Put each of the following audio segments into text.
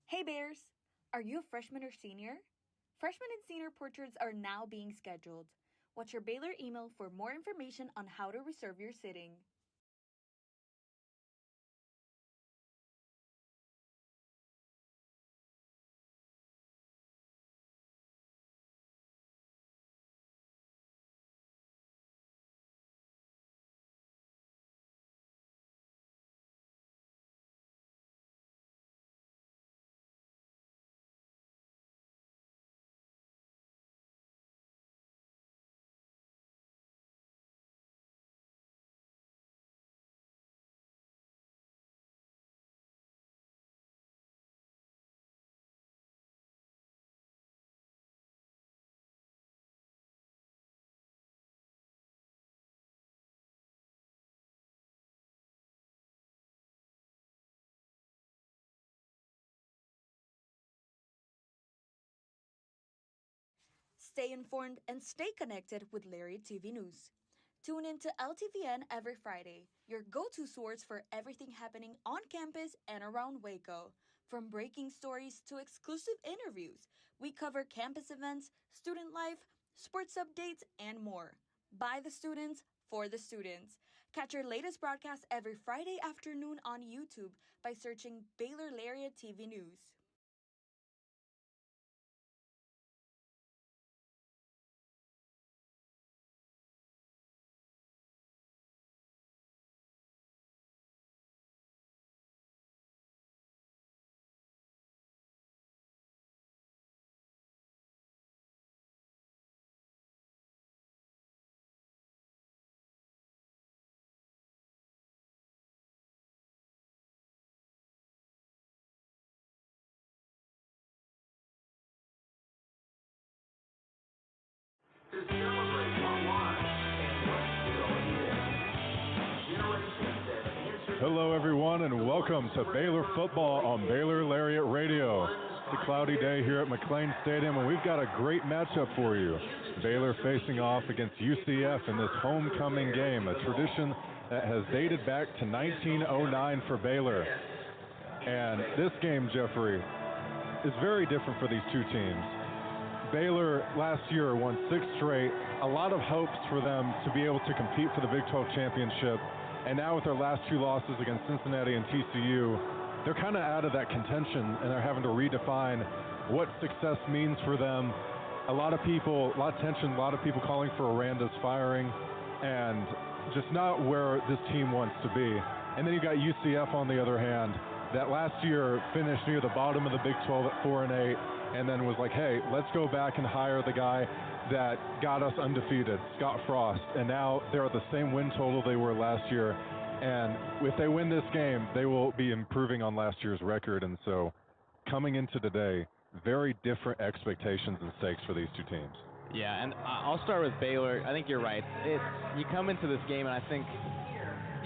Hey Bears! Are you a freshman or senior? Freshman and senior portraits are now being scheduled. Watch your Baylor email for more information on how to reserve your sitting. Stay informed and stay connected with Lariat TV News. Tune in to LTVN every Friday, your go-to source for everything happening on campus and around Waco. From breaking stories to exclusive interviews, we cover campus events, student life, sports updates, and more. By the students, for the students. Catch our latest broadcast every Friday afternoon on YouTube by searching Baylor Lariat TV News. Hello, everyone, and welcome to Baylor Football on Baylor Lariat Radio. It's a cloudy day here at McLean Stadium, and we've got a great matchup for you. Baylor facing off against UCF in this homecoming game, a tradition that has dated back to 1909 for Baylor. And this game, Jeffrey, is very different for these two teams. Baylor last year won 6 straight, a lot of hopes for them to be able to compete for the Big 12 championship. And now with their last 2 losses against Cincinnati and TCU, they're kind of out of that contention and they're having to redefine what success means for them. A lot of people, a lot of tension, a lot of people calling for Aranda's firing and just not where this team wants to be. And then you got UCF on the other hand, that last year finished near the bottom of the Big 12 at 4-8 and then was like, hey, let's go back and hire the guy that got us undefeated, Scott Frost, and now they're at the same win total they were last year, and if they win this game, they will be improving on last year's record, and so coming into today, very different expectations and stakes for these two teams. Yeah, and I'll start with Baylor. I think you're right. You come into this game, and I think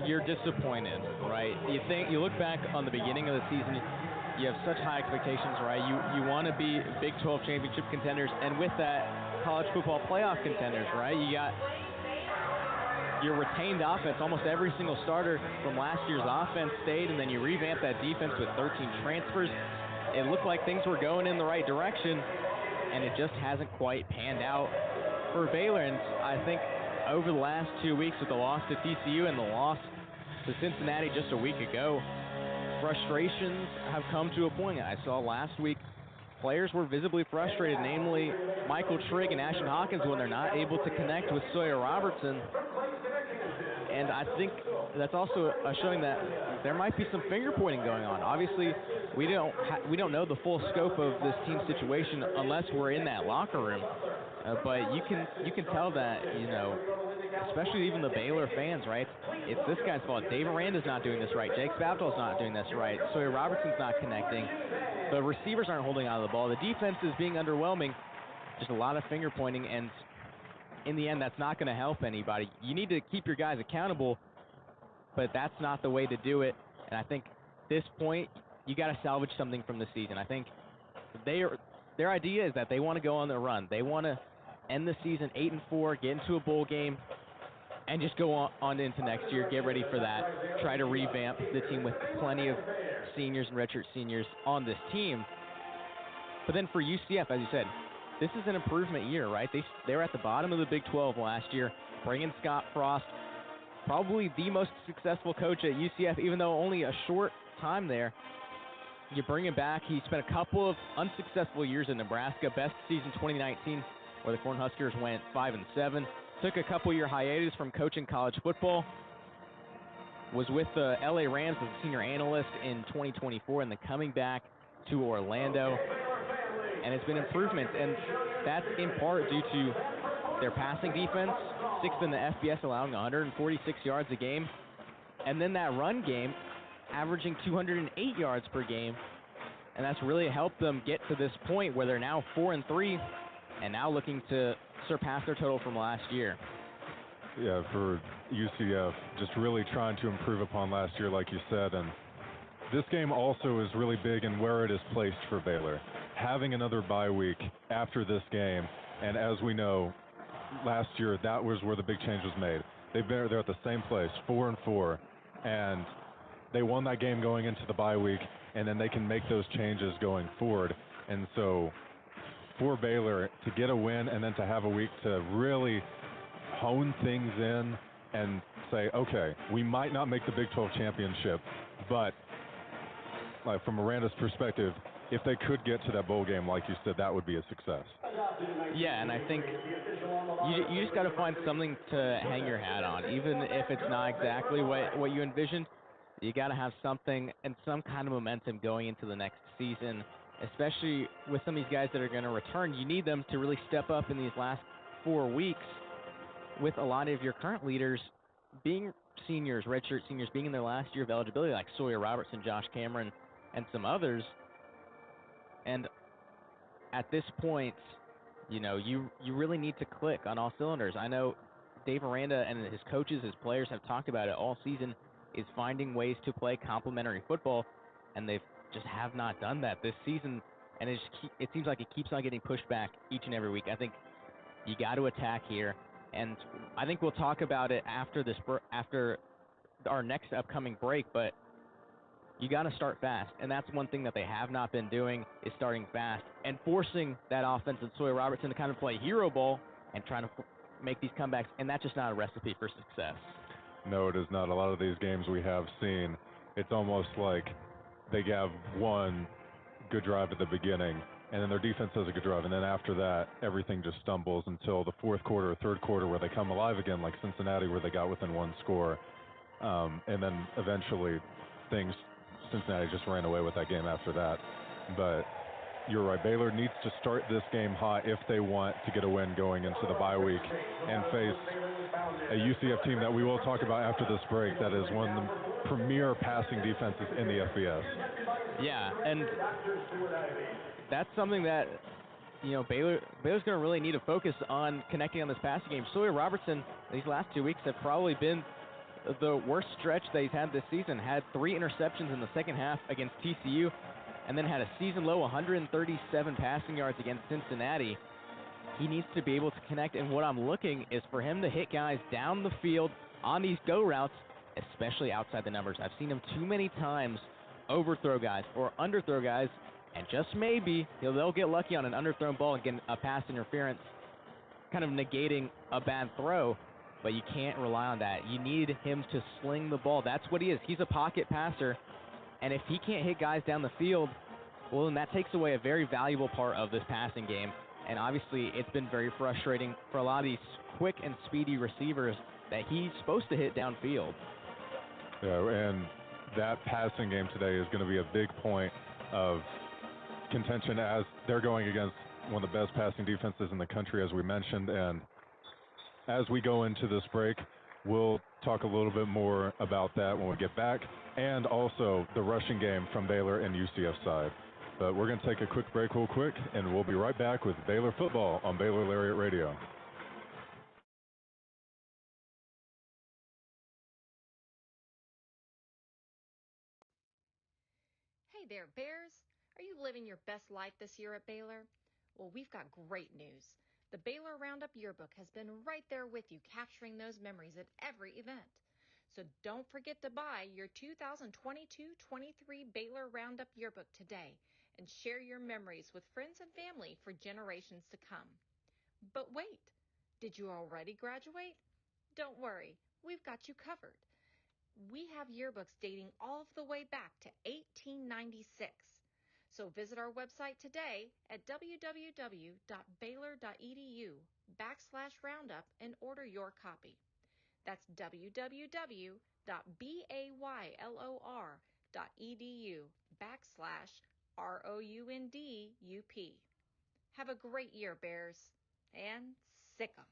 you're disappointed, right? You look back on the beginning of the season, you have such high expectations, right? You want to be Big 12 championship contenders, and with that, college football playoff contenders, right? You got your retained offense. Almost every single starter from last year's offense stayed, and then you revamped that defense with 13 transfers. It looked like things were going in the right direction, and it just hasn't quite panned out for Baylor. And I think over the last 2 weeks with the loss to TCU and the loss to Cincinnati just a week ago, frustrations have come to a point. I saw last week players were visibly frustrated, namely Michael Trigg and Ashton Hawkins, when they're not able to connect with Sawyer Robertson. And I think that's also showing that there might be some finger pointing going on. Obviously, we don't know the full scope of this team's situation unless we're in that locker room. But you can tell that, especially even the Baylor fans, right? It's this guy's fault. Dave Aranda's not doing this right. Jake Spavdol's not doing this right. Sawyer Robertson's not connecting. The receivers aren't holding on to the ball. The defense is being underwhelming. Just a lot of finger pointing, and in the end, that's not going to help anybody. You need to keep your guys accountable, but that's not the way to do it. And I think at this point, you got to salvage something from the season. I think their idea is that they want to go on the run. They want to end the season 8-4, get into a bowl game, and just go on into next year, get ready for that, try to revamp the team with plenty of seniors and redshirt seniors on this team. But then for UCF, as you said, this is an improvement year, right? They were at the bottom of the Big 12 last year, bringing Scott Frost, probably the most successful coach at UCF, even though only a short time there. You bring him back. He spent a couple of unsuccessful years in Nebraska. Best season 2019, where the Cornhuskers went 5-7. Took a couple-year hiatus from coaching college football. Was with the LA Rams as a senior analyst in 2024, and then coming back to Orlando. And it's been improvements, and that's in part due to their passing defense, 6th in the FBS, allowing 146 yards a game. And then that run game, averaging 208 yards per game. And that's really helped them get to this point where they're now 4-3 and now looking to surpass their total from last year. Yeah, for UCF, just really trying to improve upon last year, like you said. And this game also is really big in where it is placed for Baylor. Having another bye week after this game, and as we know, last year that was where the big change was made. They're at the same place, 4-4, and they won that game going into the bye week, and then they can make those changes going forward. And so for Baylor to get a win and then to have a week to really hone things in and say, okay, we might not make the Big 12 championship, but from Miranda's perspective, if they could get to that bowl game, like you said, that would be a success. Yeah, and I think you just got to find something to hang your hat on. Even if it's not exactly what you envisioned, you got to have something and some kind of momentum going into the next season, especially with some of these guys that are going to return. You need them to really step up in these last 4 weeks, with a lot of your current leaders being seniors, redshirt seniors, being in their last year of eligibility, like Sawyer Robertson, Josh Cameron, and some others. And at this point, you really need to click on all cylinders. I know Dave Aranda and his coaches, his players have talked about it all season, is finding ways to play complementary football, and they just have not done that this season. And it seems like it keeps on getting pushed back each and every week. I think you got to attack here, and I think we'll talk about it after our next upcoming break, but you got to start fast, and that's one thing that they have not been doing, is starting fast and forcing that offense and Sawyer Robertson to kind of play hero ball and trying to make these comebacks, and that's just not a recipe for success. No, it is not. A lot of these games we have seen, it's almost like they have one good drive at the beginning, and then their defense has a good drive, and then after that, everything just stumbles until the fourth quarter or third quarter where they come alive again, like Cincinnati, where they got within one score, and then eventually Cincinnati just ran away with that game after that. But you're right, Baylor needs to start this game hot if they want to get a win going into the bye week and face a UCF team that we will talk about after this break that is one of the premier passing defenses in the FBS. Yeah, and that's something that, Baylor's going to really need to focus on, connecting on this passing game. Sawyer Robertson, these last 2 weeks have probably been the worst stretch that he's had this season. Had 3 interceptions in the second half against TCU, and then had a season-low 137 passing yards against Cincinnati. He needs to be able to connect, and what I'm looking is for him to hit guys down the field on these go routes, especially outside the numbers. I've seen him too many times overthrow guys or underthrow guys, and just maybe they'll get lucky on an underthrown ball and get a pass interference, kind of negating a bad throw. But you can't rely on that. You need him to sling the ball. That's what he is. He's a pocket passer. And if he can't hit guys down the field, well, then that takes away a very valuable part of this passing game. And obviously, it's been very frustrating for a lot of these quick and speedy receivers that he's supposed to hit downfield. Yeah, and that passing game today is going to be a big point of contention as they're going against one of the best passing defenses in the country, as we mentioned. And as we go into this break, we'll talk a little bit more about that when we get back, and also the rushing game from Baylor and UCF side. But we're going to take a quick break real quick, and we'll be right back with Baylor Football on Baylor Lariat Radio. Hey there, Bears! Are you living your best life this year at Baylor? Well, we've got great news. The Baylor Roundup Yearbook has been right there with you, capturing those memories at every event. So don't forget to buy your 2022-23 Baylor Roundup Yearbook today and share your memories with friends and family for generations to come. But wait, did you already graduate? Don't worry, we've got you covered. We have yearbooks dating all the way back to 1896. So visit our website today at www.baylor.edu/roundup and order your copy. That's www.baylor.edu/ROUNDUP. Have a great year, Bears, and sick 'em.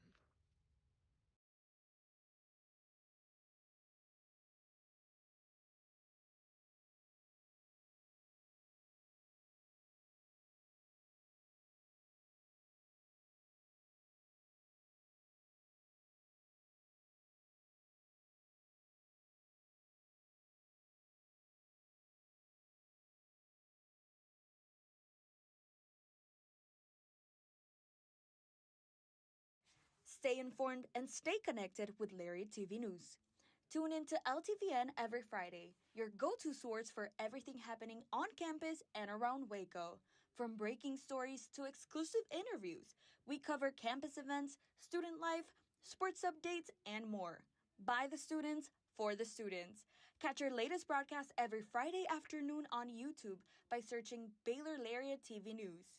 Stay informed and stay connected with Lariat TV News. Tune in to LTVN every Friday, your go-to source for everything happening on campus and around Waco. From breaking stories to exclusive interviews, we cover campus events, student life, sports updates, and more. By the students, for the students. Catch our latest broadcast every Friday afternoon on YouTube by searching Baylor Lariat TV News.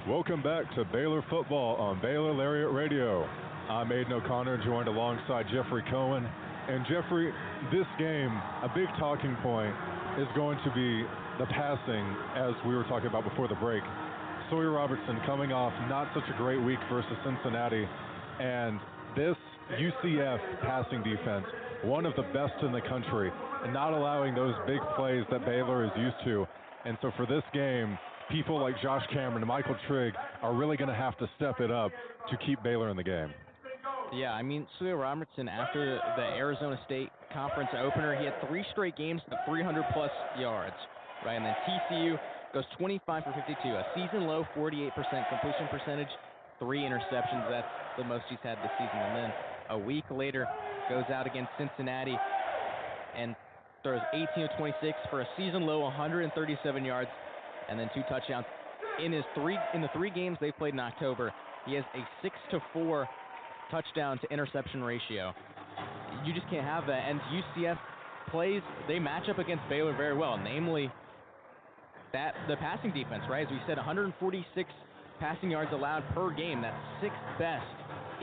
Welcome back to Baylor Football on Baylor Lariat Radio. I'm Aidan O'Connor, joined alongside Jeffrey Cohen. And Jeffrey, this game, a big talking point is going to be the passing, as we were talking about before the break. Sawyer Robertson coming off not such a great week versus Cincinnati, and this UCF passing defense, one of the best in the country, and not allowing those big plays that Baylor is used to. And so for this game, people like Josh Cameron and Michael Trigg are really going to have to step it up to keep Baylor in the game. Yeah, I mean, Sawyer Robertson, after the Arizona State Conference opener, he had 3 straight games of 300-plus yards, right? And then TCU goes 25 for 52, a season-low 48% completion percentage, 3 interceptions. That's the most he's had this season. And then a week later, goes out against Cincinnati and throws 18 of 26 for a season-low 137 yards and then 2 touchdowns. In the 3 games they played in October, he has a 6-to-4 touchdown to interception ratio. you just can't have that. And UCF plays, they match up against Baylor very well, namely the passing defense, right? As we said, 146 passing yards allowed per game. That's 6th best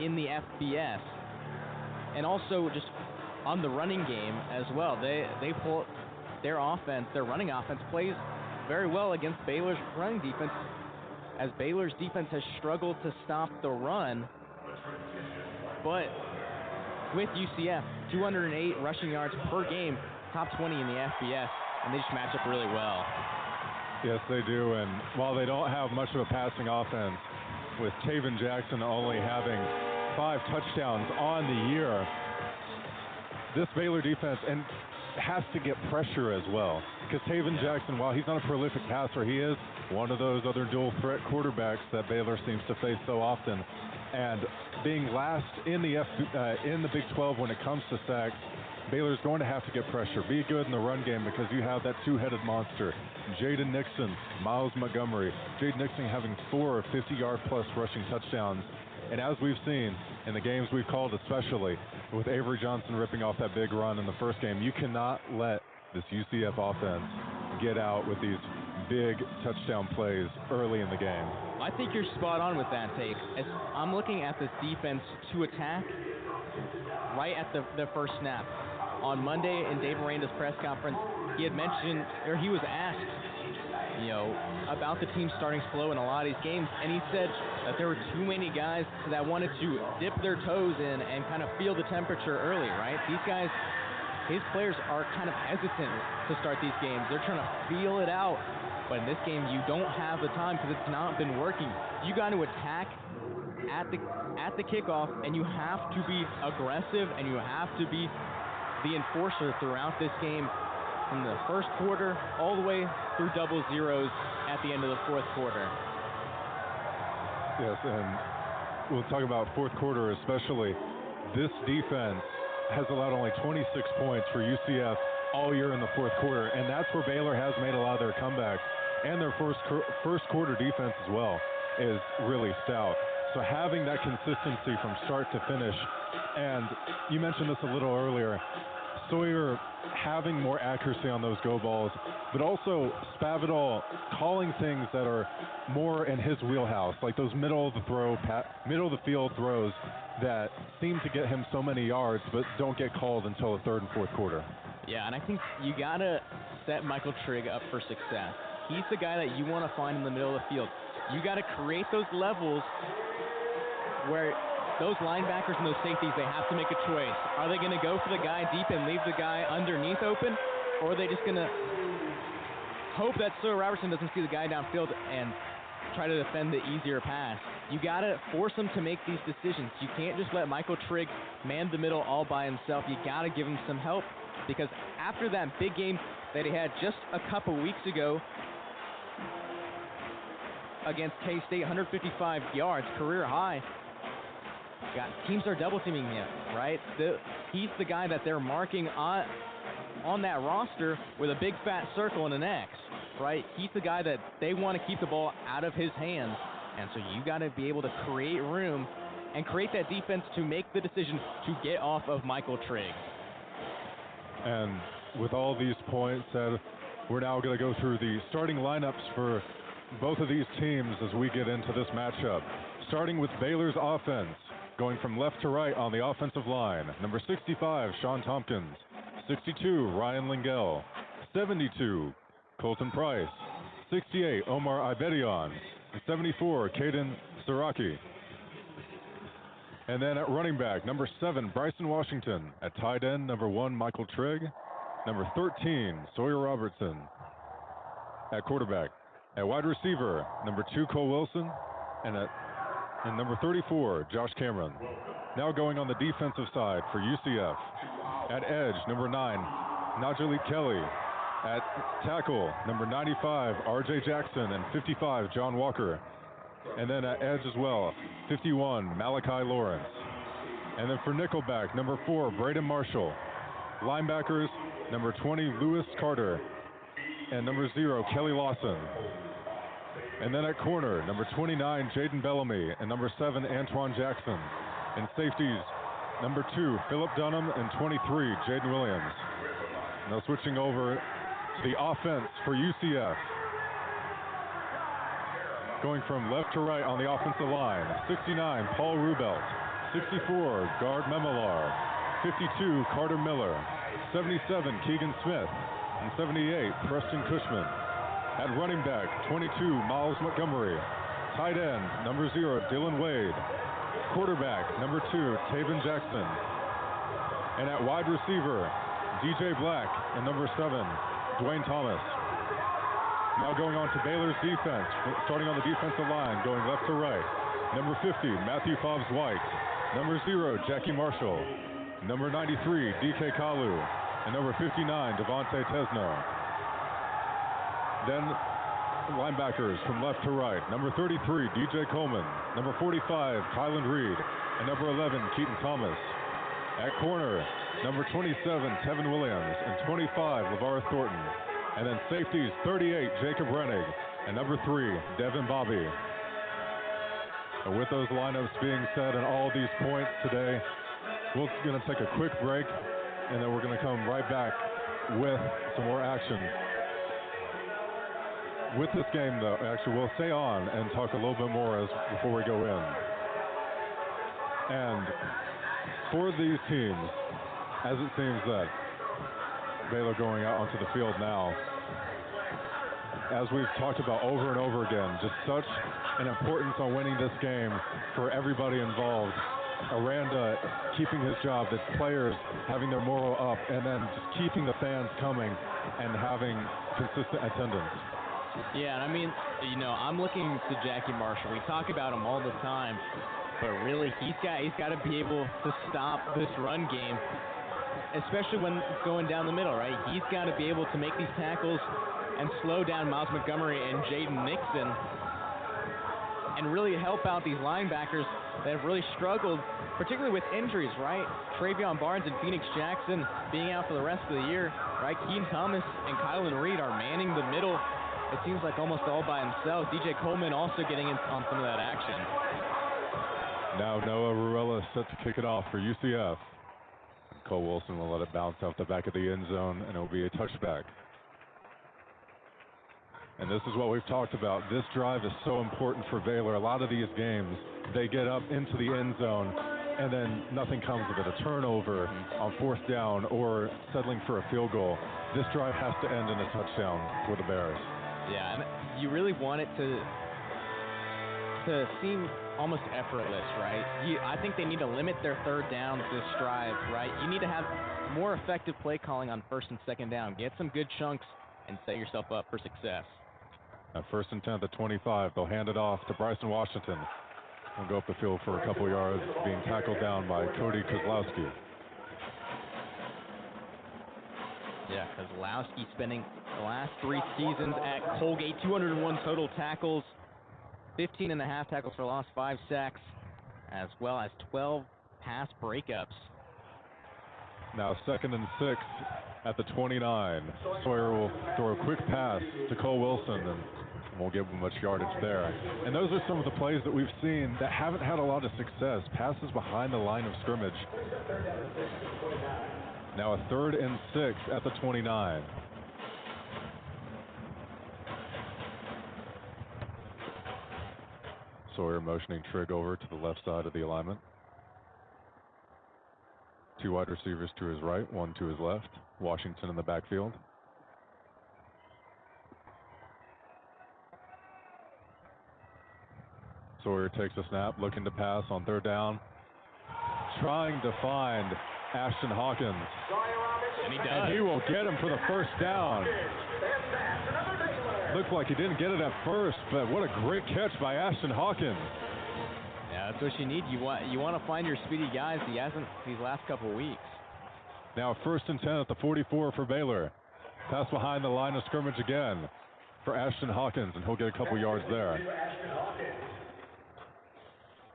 in the FBS. And also just on the running game as well. They pull their offense, their running offense plays very well against Baylor's running defense, as Baylor's defense has struggled to stop the run. But with UCF, 208 rushing yards per game, top 20 in the FBS, and they just match up really well. Yes, they do, and while they don't have much of a passing offense, with Taven Jackson only having 5 touchdowns on the year, this Baylor defense has to get pressure as well. Because Taven Jackson, while he's not a prolific passer, he is one of those other dual threat quarterbacks that Baylor seems to face so often. And being last in the Big 12 when it comes to sacks, Baylor's going to have to get pressure, be good in the run game, because you have that two-headed monster. Jaden Nixon, Miles Montgomery. Jaden Nixon having 4 50-yard-plus rushing touchdowns. And as we've seen in the games we've called, especially with Avery Johnson ripping off that big run in the first game, you cannot let this UCF offense get out with these big touchdown plays early in the game. I think you're spot on with that take. As I'm looking at this defense to attack right at the first snap. On Monday in Dave Miranda's press conference, he had mentioned, or he was asked, about the team starting slow in a lot of these games, and he said that there were too many guys that wanted to dip their toes in and kind of feel the temperature early, right? These guys, his players are kind of hesitant to start these games. They're trying to feel it out, but in this game, you don't have the time because it's not been working. You got to attack at the kickoff, and you have to be aggressive, and you have to be the enforcer throughout this game, from the first quarter all the way through double zeros at the end of the fourth quarter. Yes, and we'll talk about fourth quarter especially. This defense has allowed only 26 points for UCF all year in the fourth quarter, and that's where Baylor has made a lot of their comebacks. And their first quarter defense as well is really stout. So having that consistency from start to finish, and you mentioned this a little earlier, Sawyer having more accuracy on those go balls, but also Spavital calling things that are more in his wheelhouse, like those middle of the field throws that seem to get him so many yards, but don't get called until the third and fourth quarter. Yeah, and I think you gotta set Michael Trigg up for success. He's the guy that you want to find in the middle of the field. You gotta create those levels where those linebackers and those safeties, they have to make a choice. Are they going to go for the guy deep and leave the guy underneath open, or are they just going to hope that Sawyer Robertson doesn't see the guy downfield and try to defend the easier pass? You got to force him to make these decisions. You can't just let Michael Trigg man the middle all by himself. You got to give him some help, because after that big game that he had just a couple weeks ago against K-State, 155 yards, career high, teams are double teaming him, right? He's the guy that they're marking on that roster with a big fat circle and an X, right? He's the guy that they want to keep the ball out of his hands, and so you got to be able to create room and create that defense to make the decision to get off of Michael Trigg. And with all these points said, we're now going to go through the starting lineups for both of these teams as we get into this matchup. Starting with Baylor's offense, going from left to right on the offensive line. Number 65, Sean Tompkins. 62, Ryan Lingell. 72, Colton Price. 68, Omar Ibedion. 74, Caden Siraki. And then at running back, number 7, Bryson Washington. At tight end, number 1, Michael Trigg. Number 13, Sawyer Robertson. At quarterback. At wide receiver, number 2, Cole Wilson. And number 34, Josh Cameron. Now going on the defensive side for UCF. At edge, number 9, Najalit Kelly. At tackle, number 95, RJ Jackson, and 55, John Walker. And then at edge as well, 51, Malachi Lawrence. And then for nickelback, number 4, Braden Marshall. Linebackers, number 20, Lewis Carter. And number 0, Kelly Lawson. And then at corner, number 29, Jaden Bellamy, and number 7, Antoine Jackson. And safeties, number 2, Philip Dunham, and 23, Jaden Williams. Now switching over to the offense for UCF. Going from left to right on the offensive line, 69, Paul Rubelt, 64, guard Memelar, 52, Carter Miller, 77, Keegan Smith, and 78, Preston Cushman. At running back, 22, Miles Montgomery. Tight end, number 0, Dylan Wade. Quarterback, number 2, Taven Jackson. And at wide receiver, DJ Black, and number 7, Dwayne Thomas. Now going on to Baylor's defense, starting on the defensive line, going left to right. Number 50, Matthew Fobbs-White. Number 0, Jackie Marshall. Number 93, DK Kalu. And number 59, Devontae Tesno. Then linebackers from left to right. Number 33, DJ Coleman. Number 45, Kylan Reed. And number 11, Keaton Thomas. At corner, number 27, Tevin Williams. And 25, LeVar Thornton. And then safeties, 38, Jacob Rennig. And number 3, Devin Bobby. And with those lineups being said and all these points today, we're going to take a quick break, and then we're going to come right back with some more action. With this game, though, actually, we'll stay on and talk a little bit more before we go in. And for these teams, as it seems that Baylor going out onto the field now, as we've talked about over and over again, just such an importance on winning this game for everybody involved. Aranda keeping his job, the players having their moral up, and then just keeping the fans coming and having consistent attendance. Yeah, and I mean, you know, I'm looking to Jackie Marshall. We talk about him all the time, but really he's got to be able to stop this run game, especially when it's going down the middle, right? He's got to be able to make these tackles and slow down Miles Montgomery and Jaden Nixon and really help out these linebackers that have really struggled, particularly with injuries, right? Travion Barnes and Phoenix Jackson being out for the rest of the year, right? Keaton Thomas and Kylan Reed are manning the middle, it seems like almost all by himself. DJ Coleman also getting in on some of that action. Now Noah Ruella set to kick it off for UCF. Cole Wilson will let it bounce off the back of the end zone, and it will be a touchback. And this is what we've talked about. This drive is so important for Baylor. A lot of these games, they get up into the end zone, and then nothing comes of it. A turnover on 4th down or settling for a field goal. This drive has to end in a touchdown for the Bears. Yeah, and you really want it to seem almost effortless, right? I think they need to limit their 3rd downs this drive, right? You need to have more effective play calling on 1st and 2nd down. Get some good chunks and set yourself up for success. 1st and 10 at the 25. They'll hand it off to Bryson Washington. He'll go up the field for a couple yards, being tackled down by Cody Kozlowski. Yeah, Kozlowski spending the last 3 seasons at Colgate, 201 total tackles, 15.5 tackles for loss, 5 sacks, as well as 12 pass breakups. Now 2nd and 6 at the 29. Sawyer will throw a quick pass to Cole Wilson and won't give him much yardage there. And those are some of the plays that we've seen that haven't had a lot of success. Passes behind the line of scrimmage. Now a 3rd and 6 at the 29. Sawyer motioning Trigg over to the left side of the alignment. 2 wide receivers to his right, 1 to his left. Washington in the backfield. Sawyer takes a snap, looking to pass on 3rd down. Trying to find Ashton Hawkins. And he does. And he will get him for the 1st down. Looked like he didn't get it at first, but what a great catch by Ashton Hawkins. Yeah, that's what you need. You want to find your speedy guys. He hasn't these last couple of weeks. Now 1st and 10 at the 44 for Baylor. Pass behind the line of scrimmage again for Ashton Hawkins, and he'll get a couple yards there.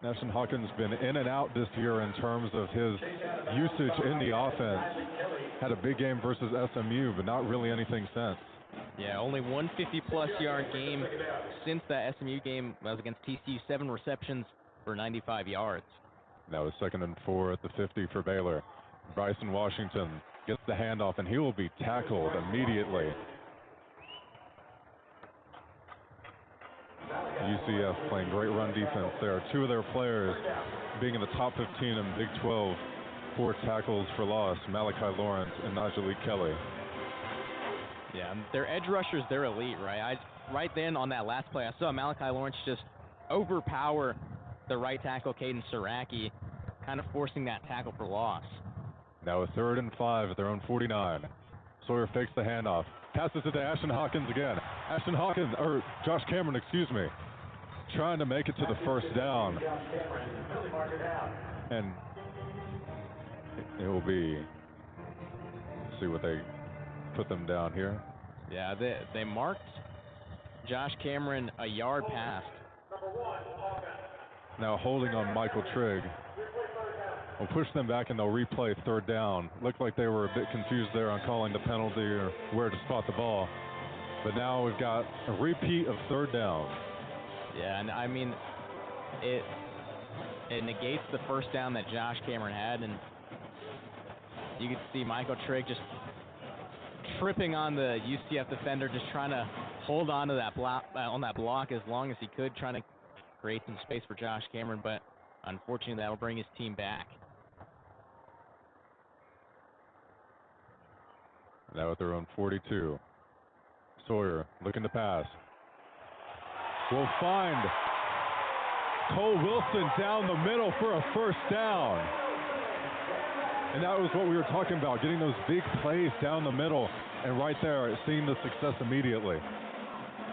Ashton Hawkins been in and out this year in terms of his usage in the offense. Had a big game versus SMU, but not really anything since. Yeah, only 150-plus yard game since that SMU game. That was against TCU, 7 receptions for 95 yards. Now it's 2nd and 4 at the 50 for Baylor. Bryson Washington gets the handoff, and he will be tackled immediately. UCF playing great run defense there. 2 of their players being in the top 15 in Big 12 for tackles for loss, Malachi Lawrence and Najee Kelly. Yeah, and their edge rushers, they're elite, right? Right then on that last play, I saw Malachi Lawrence just overpower the right tackle, Caden Saraki, kind of forcing that tackle for loss. Now a 3rd and 5 at their own 49. Sawyer fakes the handoff. Passes it to Ashton Hawkins again. Josh Cameron, excuse me. Trying to make it to the first down. And it will be, let's see what they put them down here. Yeah, they marked Josh Cameron a yard past. Now holding on Michael Trigg. We'll push them back and they'll replay 3rd down. Looked like they were a bit confused there on calling the penalty or where to spot the ball. But now we've got a repeat of 3rd down. Yeah, and I mean, it negates the first down that Josh Cameron had, and you could see Michael Trigg just tripping on the UCF defender, just trying to hold on to that block as long as he could, trying to create some space for Josh Cameron, but unfortunately that will bring his team back. Now at their own 42. Sawyer looking to pass. Will find Cole Wilson down the middle for a first down. And that was what we were talking about, getting those big plays down the middle. And right there, seeing the success immediately.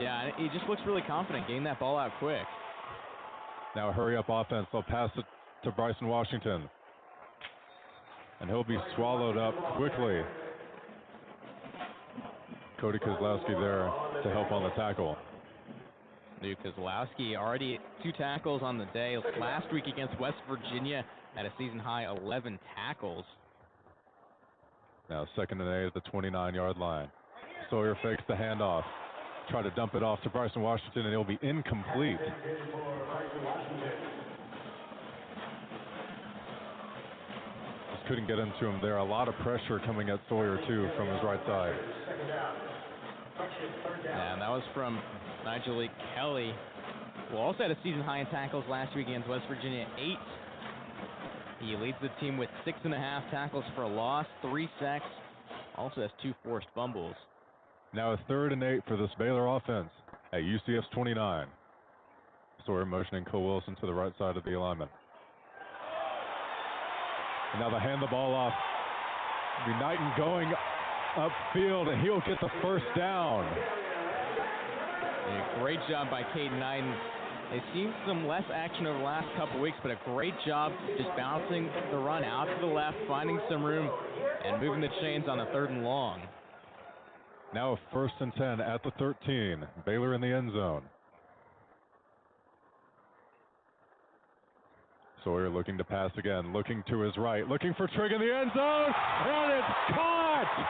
Yeah, he just looks really confident getting that ball out quick. Now hurry up offense. They'll pass it to Bryson Washington. And he'll be swallowed up quickly. Cody Kozlowski there to help on the tackle. Luke Kozlowski already 2 tackles on the day. Last week against West Virginia at a season-high 11 tackles. Now 2nd and 8 at the 29-yard line. Sawyer fakes the handoff. Try to dump it off to Bryson Washington, and it'll be incomplete. Just couldn't get into him there. A lot of pressure coming at Sawyer, too, from his right side. Yeah, and that was from Najee Kelly, who also had a season high in tackles last week against West Virginia, 8. He leads the team with 6.5 tackles for a loss, 3 sacks, also has 2 forced fumbles. Now a 3rd and 8 for this Baylor offense at UCF's 29. Sawyer motioning Cole Wilson to the right side of the alignment. And now they hand the ball off. Be Knighton going upfield, and he'll get the first down. Yeah, great job by Caden Knighton. They've seen some less action over the last couple weeks, but a great job just bouncing the run out to the left, finding some room, and moving the chains on a 3rd and long. Now a 1st and 10 at the 13. Baylor in the end zone. Sawyer looking to pass again, looking to his right, looking for Trigg in the end zone, and it's caught!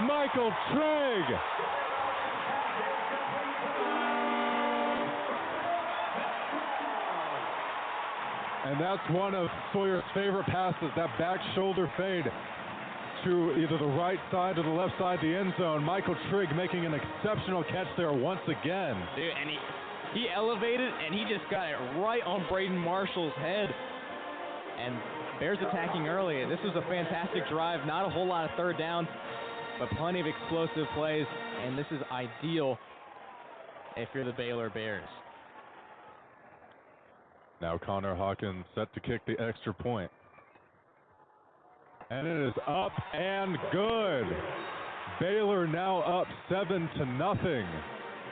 Michael Trigg! And that's one of Sawyer's favorite passes, that back shoulder fade to either the right side or the left side of the end zone. Michael Trigg making an exceptional catch there once again. Dude, and he elevated, and he just got it right on Braden Marshall's head. And Bears attacking early. This was a fantastic drive. Not a whole lot of 3rd downs, but plenty of explosive plays. And this is ideal if you're the Baylor Bears. Now Connor Hawkins set to kick the extra point. And it is up and good. Baylor now up 7-0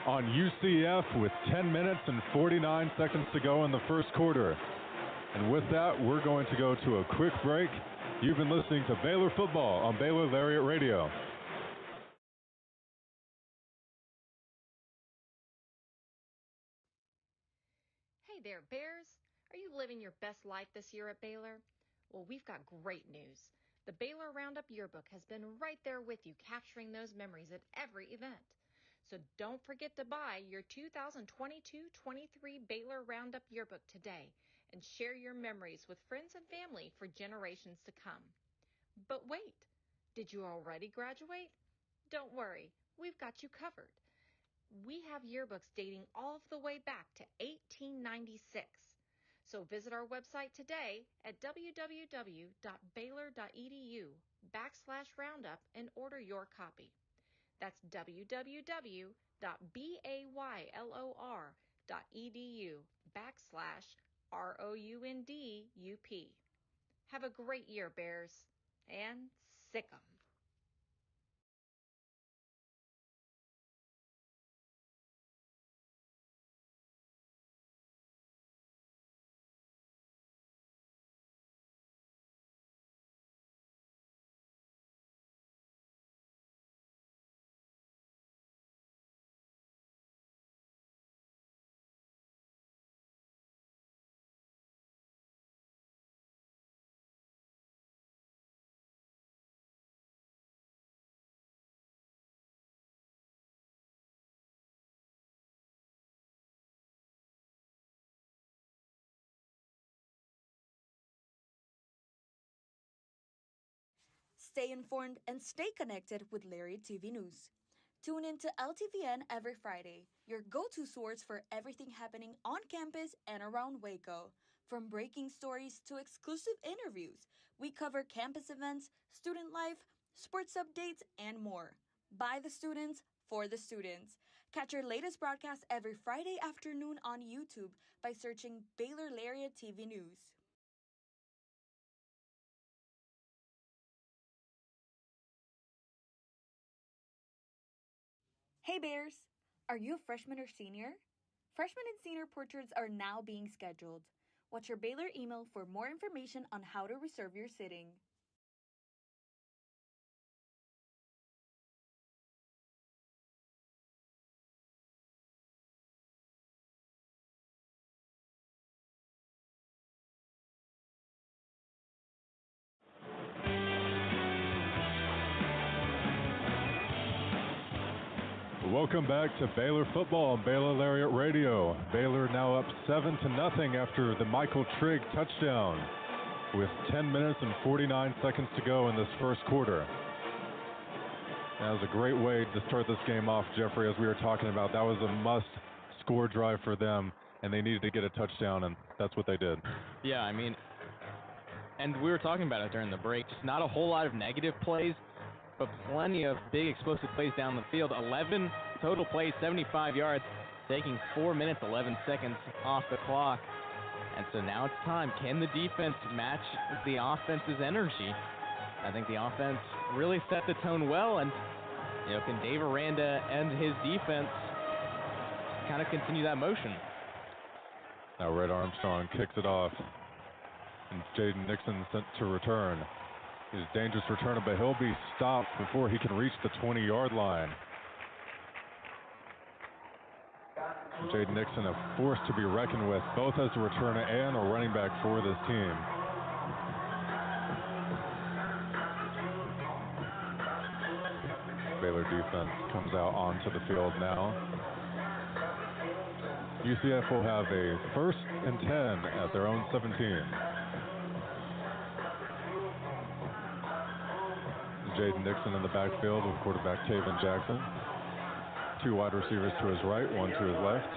on UCF with 10 minutes and 49 seconds to go in the first quarter. And with that, we're going to go to a quick break. You've been listening to Baylor Football on Baylor Lariat Radio. Hey there, Bears. Are you living your best life this year at Baylor? Well, we've got great news. The Baylor Roundup Yearbook has been right there with you, capturing those memories at every event. So don't forget to buy your 2022-23 Baylor Roundup Yearbook today and share your memories with friends and family for generations to come. But wait, did you already graduate? Don't worry, we've got you covered. We have yearbooks dating all the way back to 1896. So visit our website today at www.baylor.edu/roundup and order your copy. That's www.baylor.edu/ROUNDUP. Have a great year, Bears, and sick 'em. Stay informed and stay connected with Lariat TV News. Tune in to LTVN every Friday, your go-to source for everything happening on campus and around Waco. From breaking stories to exclusive interviews, we cover campus events, student life, sports updates, and more. By the students, for the students. Catch your latest broadcast every Friday afternoon on YouTube by searching Baylor Lariat TV News. Hey Bears! Are you a freshman or senior? Freshman and senior portraits are now being scheduled. Watch your Baylor email for more information on how to reserve your sitting. Welcome back to Baylor Football on Baylor Lariat Radio. Baylor now up 7-0 after the Michael Trigg touchdown with 10 minutes and 49 seconds to go in this first quarter. That was a great way to start this game off, Jeffrey, as we were talking about. That was a must-score drive for them, and they needed to get a touchdown, and that's what they did. Yeah, I mean, and we were talking about it during the break, just not a whole lot of negative plays, but plenty of big explosive plays down the field. 11 total plays, 75 yards, taking 4 minutes, 11 seconds off the clock. And so now it's time. Can the defense match the offense's energy? I think the offense really set the tone well, and can Dave Aranda and his defense kind of continue that motion? Now Red Armstrong kicks it off, and Jaden Nixon sent to return. His dangerous return, but he'll be stopped before he can reach the 20-yard line. Jaden Nixon, a force to be reckoned with, both as a returner and a running back for this team. Baylor defense comes out onto the field now. UCF will have a 1st and 10 at their own 17. Jaden Nixon in the backfield with quarterback Taven Jackson. 2 wide receivers to his right, 1 to his left.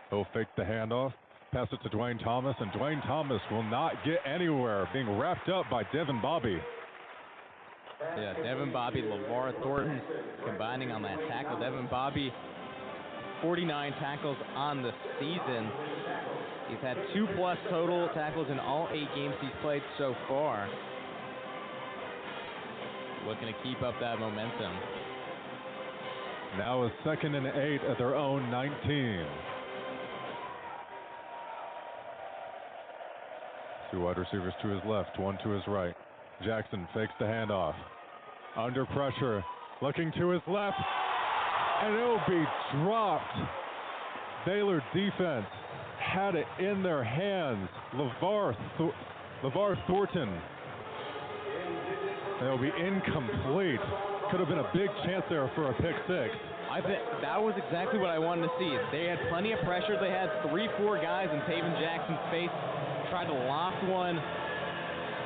He'll fake the handoff, pass it to Dwayne Thomas, and Dwayne Thomas will not get anywhere, being wrapped up by Devin Bobby. Yeah, Devin Bobby, LeVar Thornton combining on that tackle. Devin Bobby, 49 tackles on the season. He's had 2+ total tackles in all 8 games he's played so far. Looking to keep up that momentum. Now a 2nd and 8 at their own 19. 2 wide receivers to his left, 1 to his right. Jackson fakes the handoff. Under pressure, looking to his left, and it'll be dropped. Baylor defense had it in their hands. LeVar Thornton. It'll be incomplete. Could have been a big chance there for a pick 6. I think that was exactly what I wanted to see. They had plenty of pressure. They had 3-4 guys in Taven Jackson's face. Tried to loft one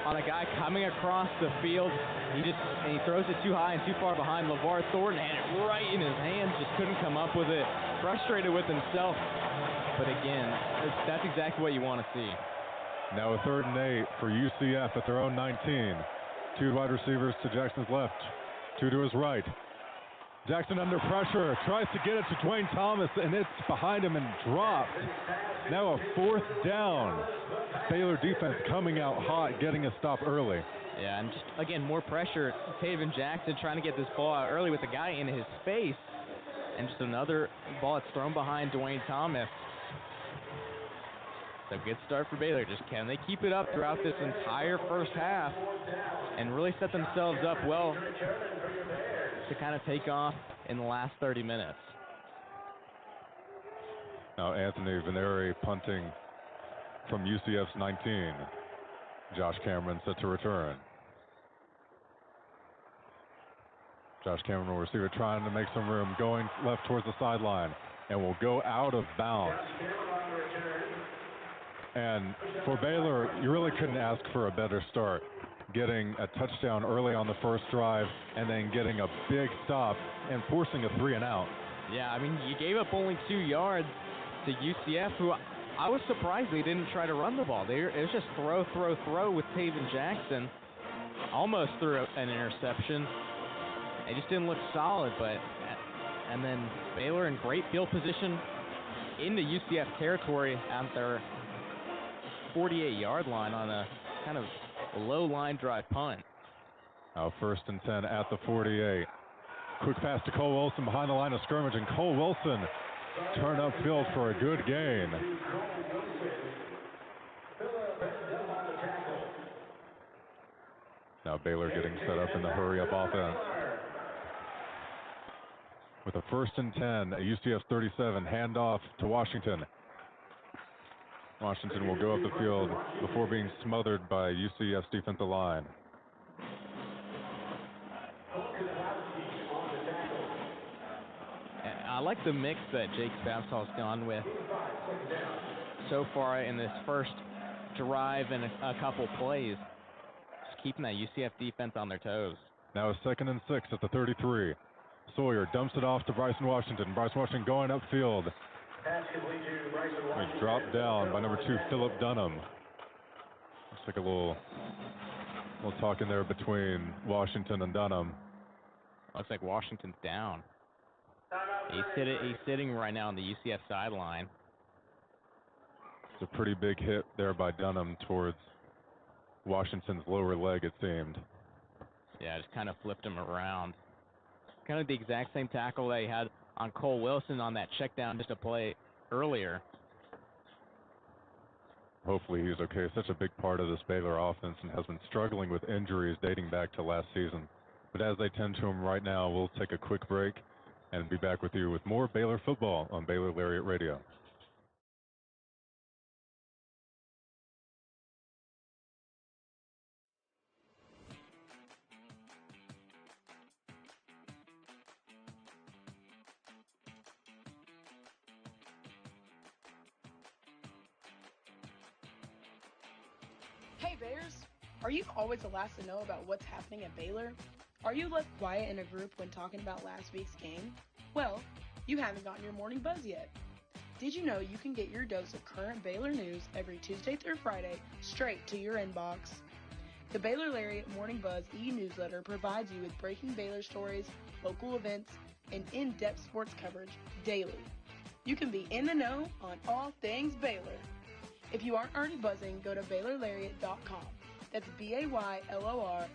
on a guy coming across the field. He throws it too high and too far behind. LeVar Thornton had it right in his hands, just couldn't come up with it. Frustrated with himself. But again, that's exactly what you want to see. Now a 3rd and 8 for UCF at their own 19. 2 wide receivers to Jackson's left, 2 to his right. Jackson under pressure, tries to get it to Dwayne Thomas, and it's behind him and dropped. Now a 4th down. Baylor defense coming out hot, getting a stop early. Yeah, and just, again, more pressure. Taven Jackson trying to get this ball out early with the guy in his face. And just another ball that's thrown behind Dwayne Thomas. It's a good start for Baylor. Just can they keep it up throughout this entire first half and really set themselves up well to kind of take off in the last 30 minutes. Now Anthony Veneri punting from UCF's 19. Josh Cameron set to return. Josh Cameron will receive it, trying to make some room, going left towards the sideline, and will go out of bounds. And for Baylor, you really couldn't ask for a better start. Getting a touchdown early on the first drive and then getting a big stop and forcing a 3 and out. Yeah, I mean, you gave up only 2 yards to UCF, who I was surprised they didn't try to run the ball. It was just throw with Taven Jackson. Almost threw an interception. It just didn't look solid, and then Baylor in great field position into UCF territory at their 48-yard line on a kind of low line drive punt. Now 1st and 10 at the 48. Quick pass to Cole Wilson behind the line of scrimmage, and Cole Wilson turned upfield for a good gain. Now Baylor getting set up in the hurry-up offense. With a 1st and 10 at UCF 37, handoff to Washington. Washington will go up the field before being smothered by UCF's defensive line. I like the mix that Jake Spavsal's gone with so far in this first drive and a couple plays. Just keeping that UCF defense on their toes. Now a 2nd and 6 at the 33. Sawyer dumps it off to Bryson Washington. Bryson Washington going upfield. He dropped down by number 2, Philip Dunham. Looks like a little talk in there between Washington and Dunham. Looks like Washington's down. He's sitting right now on the UCF sideline. It's a pretty big hit there by Dunham towards Washington's lower leg, it seemed. Yeah, just kind of flipped him around. Kind of the exact same tackle that he had on Cole Wilson on that check down just a play earlier. Hopefully he's okay. Such a big part of this Baylor offense and has been struggling with injuries dating back to last season. But as they tend to him right now, we'll take a quick break and be back with you with more Baylor football on Baylor Lariat Radio. Hey Bears! Are you always the last to know about what's happening at Baylor? Are you left quiet in a group when talking about last week's game? Well, you haven't gotten your morning buzz yet. Did you know you can get your dose of current Baylor news every Tuesday through Friday straight to your inbox? The Baylor Lariat Morning Buzz e-newsletter provides you with breaking Baylor stories, local events, and in-depth sports coverage daily. You can be in the know on all things Baylor. If you aren't already buzzing, go to BaylorLariat.com. That's BaylorLariat.com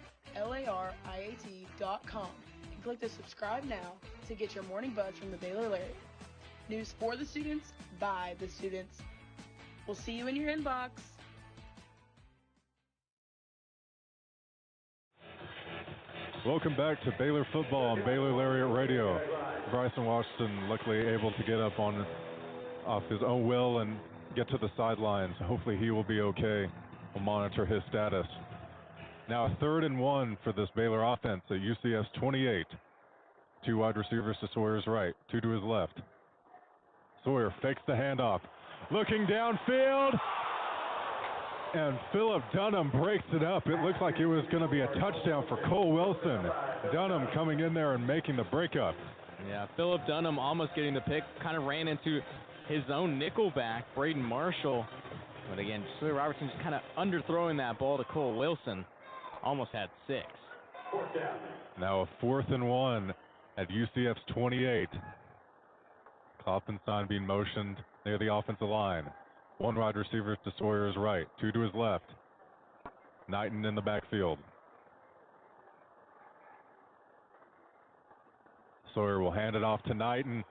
and click the subscribe now to get your morning buzz from the Baylor Lariat. News for the students, by the students. We'll see you in your inbox. Welcome back to Baylor football on Baylor Lariat Radio. Bryson Washington luckily able to get up off his own will and get to the sidelines. Hopefully he will be okay. We'll monitor his status. Now a 3rd and 1 for this Baylor offense at UCF's 28. 2 wide receivers to Sawyer's right, 2 to his left. Sawyer fakes the handoff. Looking downfield. And Philip Dunham breaks it up. It looked like it was going to be a touchdown for Cole Wilson. Dunham coming in there and making the breakup. Yeah, Philip Dunham almost getting the pick. Kind of ran into his own nickelback, Braden Marshall. But again, Sawyer Robertson just kind of underthrowing that ball to Cole Wilson. Almost had 6. Now a 4th and 1 at UCF's 28. Klopfenstein being motioned near the offensive line. 1 wide receiver to Sawyer's right, 2 to his left. Knighton in the backfield. Sawyer will hand it off to Knighton.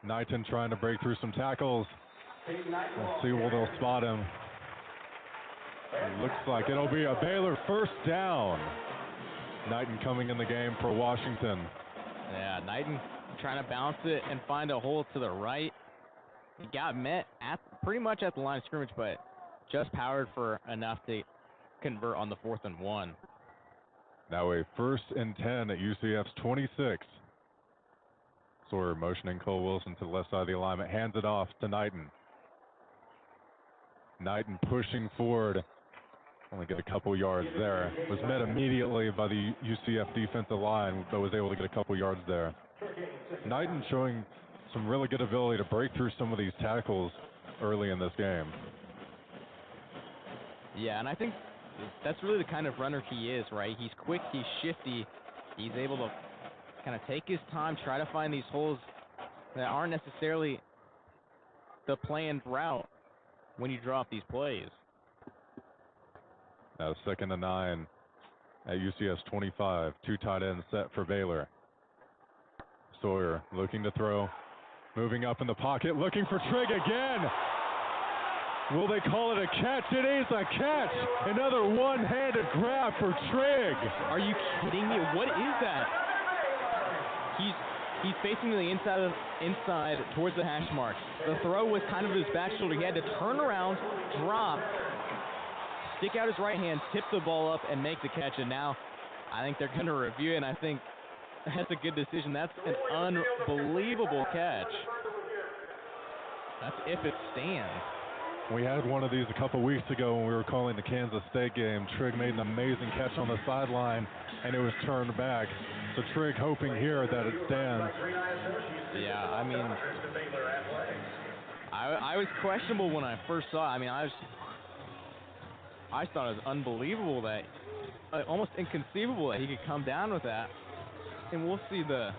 Knighton trying to break through some tackles. We'll see where they'll spot him. It looks like it'll be a Baylor first down. Knighton coming in the game for Washington. Yeah, Knighton trying to bounce it and find a hole to the right. He got met at pretty much at the line of scrimmage, but just powered for enough to convert on the 4th and 1. Now a 1st and 10 at UCF's 26. Sawyer motioning Cole Wilson to the left side of the alignment, hands it off to Knighton. Knighton pushing forward, only get a couple yards there. Was met immediately by the UCF defensive line, but was able to get a couple yards there. Knighton showing some really good ability to break through some of these tackles early in this game. Yeah, and I think that's really the kind of runner he is, right? He's quick, he's shifty, he's able to kind of take his time, try to find these holes that aren't necessarily the planned route when you draw up these plays. Now 2nd and 9 at UCF's 25. 2 tight ends set for Baylor. Sawyer looking to throw. Moving up in the pocket, looking for Trigg again. Will they call it a catch? It is a catch. Another one-handed grab for Trigg. Are you kidding me? What is that? He's facing to the inside towards the hash marks. The throw was kind of his back shoulder. He had to turn around, drop, stick out his right hand, tip the ball up, and make the catch. And now I think they're going to review it, and I think that's a good decision. That's an unbelievable catch. That's if it stands. We had one of these a couple weeks ago when we were calling the Kansas State game. Trigg made an amazing catch on the sideline, and it was turned back. So Trigg hoping here that it stands. Yeah, I mean, I was questionable when I first saw it. I mean, I thought it was unbelievable that, almost inconceivable that he could come down with that. And we'll see the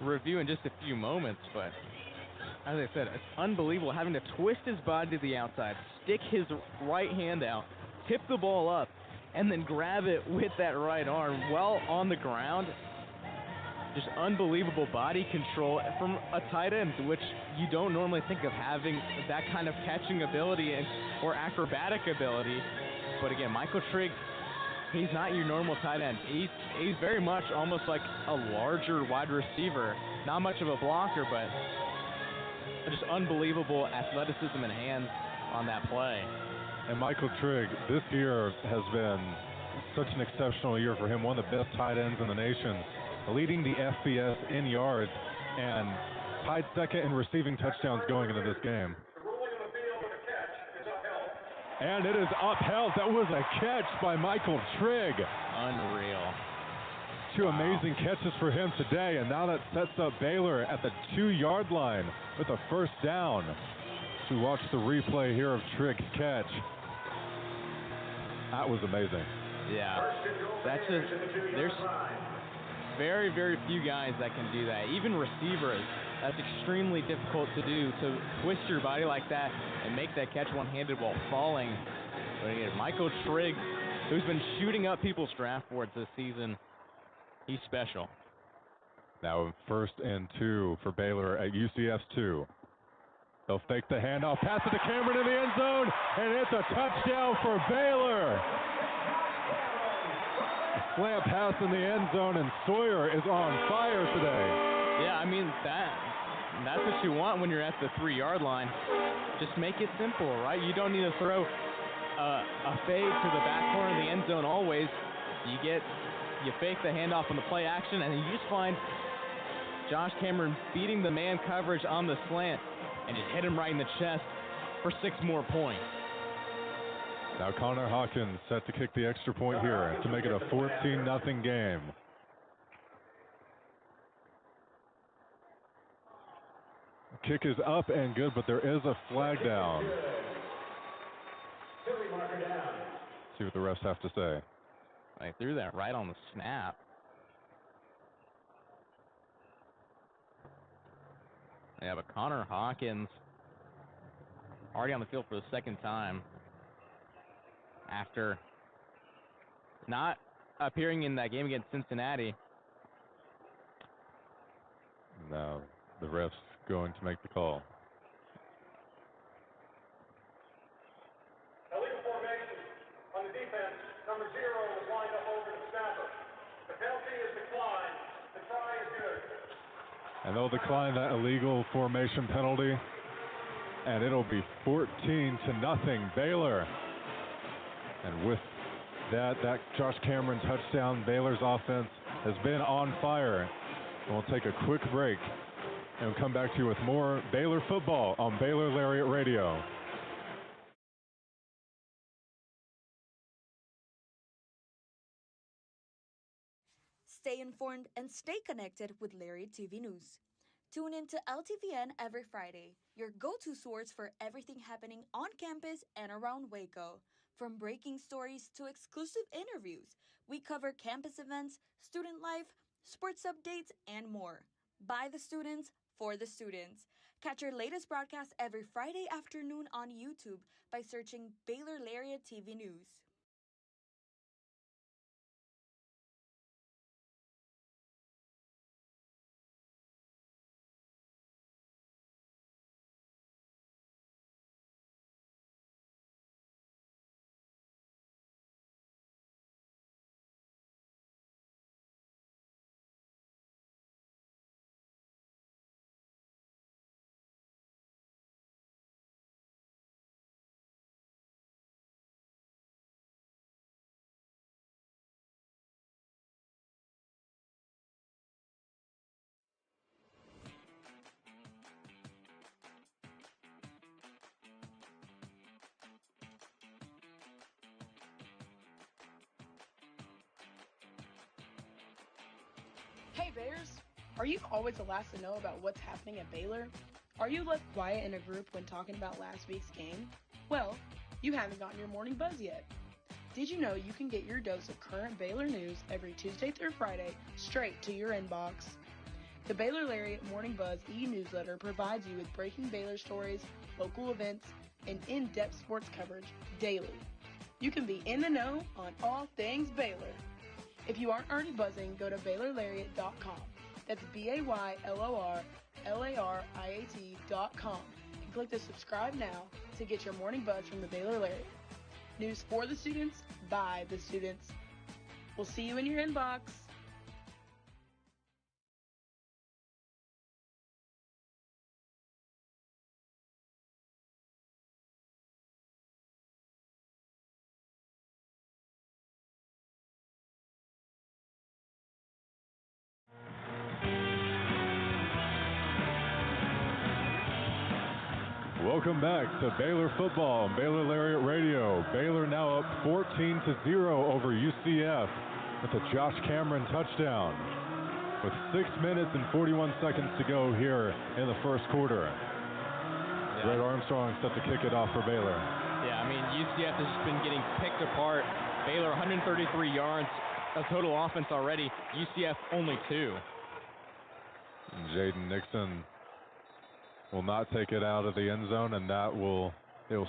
review in just a few moments, but as I said, it's unbelievable having to twist his body to the outside, stick his right hand out, tip the ball up, and then grab it with that right arm while on the ground. Just unbelievable body control from a tight end, which you don't normally think of having that kind of catching ability or acrobatic ability. But again, Michael Trigg, he's not your normal tight end. He's very much almost like a larger wide receiver. Not much of a blocker, but just unbelievable athleticism and hands on that play. And Michael Trigg, this year has been such an exceptional year for him. One of the best tight ends in the nation, leading the FBS in yards and tied 2nd in receiving touchdowns going into this game. And it is upheld. That was a catch by Michael Trigg. Unreal. 2 amazing catches for him today, and now that sets up Baylor at the 2-yard line with a first down. To watch the replay here of Trigg's catch. That was amazing. Yeah, there's very, very few guys that can do that. Even receivers, that's extremely difficult to do, to twist your body like that and make that catch one-handed while falling. But again, Michael Trigg, who's been shooting up people's draft boards this season, he's special. Now 1st and 2 for Baylor at UCF's 2. They'll fake the handoff, pass it to Cameron in the end zone, and it's a touchdown for Baylor. A slant pass in the end zone, and Sawyer is on fire today. Yeah, I mean, that's what you want when you're at the 3-yard line. Just make it simple, right? You don't need to throw a fade to the back corner of the end zone always. You fake the handoff on the play action, and you just find Josh Cameron beating the man coverage on the slant and just hit him right in the chest for 6 more points. Now Connor Hawkins set to kick the extra point here to make it a 14-0 game. Kick is up and good, but there is a flag down. See what the refs have to say. I threw that right on the snap. Yeah, but Connor Hawkins already on the field for the second time after not appearing in that game against Cincinnati. Now the ref's going to make the call. Illegal formation on the defense. Number 0 was lined up over the snapper. The penalty is declined. The try is good. And they'll decline that illegal formation penalty. And it'll be 14-0 Baylor. And with that Josh Cameron touchdown, Baylor's offense has been on fire. And we'll take a quick break and we'll come back to you with more Baylor football on Baylor Lariat Radio. Stay informed and stay connected with Lariat TV News. Tune in to LTVN every Friday, your go-to source for everything happening on campus and around Waco. From breaking stories to exclusive interviews, we cover campus events, student life, sports updates, and more. By the students, for the students. Catch your latest broadcast every Friday afternoon on YouTube by searching Baylor Lariat TV News. Hey Bears, are you always the last to know about what's happening at Baylor? Are you left quiet in a group when talking about last week's game? Well, you haven't gotten your morning buzz yet. Did you know you can get your dose of current Baylor news every Tuesday through Friday straight to your inbox? The Baylor Lariat Morning Buzz e-newsletter provides you with breaking Baylor stories, local events, and in-depth sports coverage daily. You can be in the know on all things Baylor. If you aren't already buzzing, go to BaylorLariat.com. That's BaylorLariat.com and click the subscribe now to get your morning buzz from the Baylor Lariat. News for the students, by the students. We'll see you in your inbox. Welcome back to Baylor football on Baylor Lariat Radio. Baylor now up 14-0 over UCF with a Josh Cameron touchdown with 6 minutes and 41 seconds to go here in the first quarter. Yeah. Red Armstrong set to kick it off for Baylor. Yeah, I mean, UCF has just been getting picked apart. Baylor 133 yards of total offense already. UCF only 2. And Jaden Nixon will not take it out of the end zone, and it will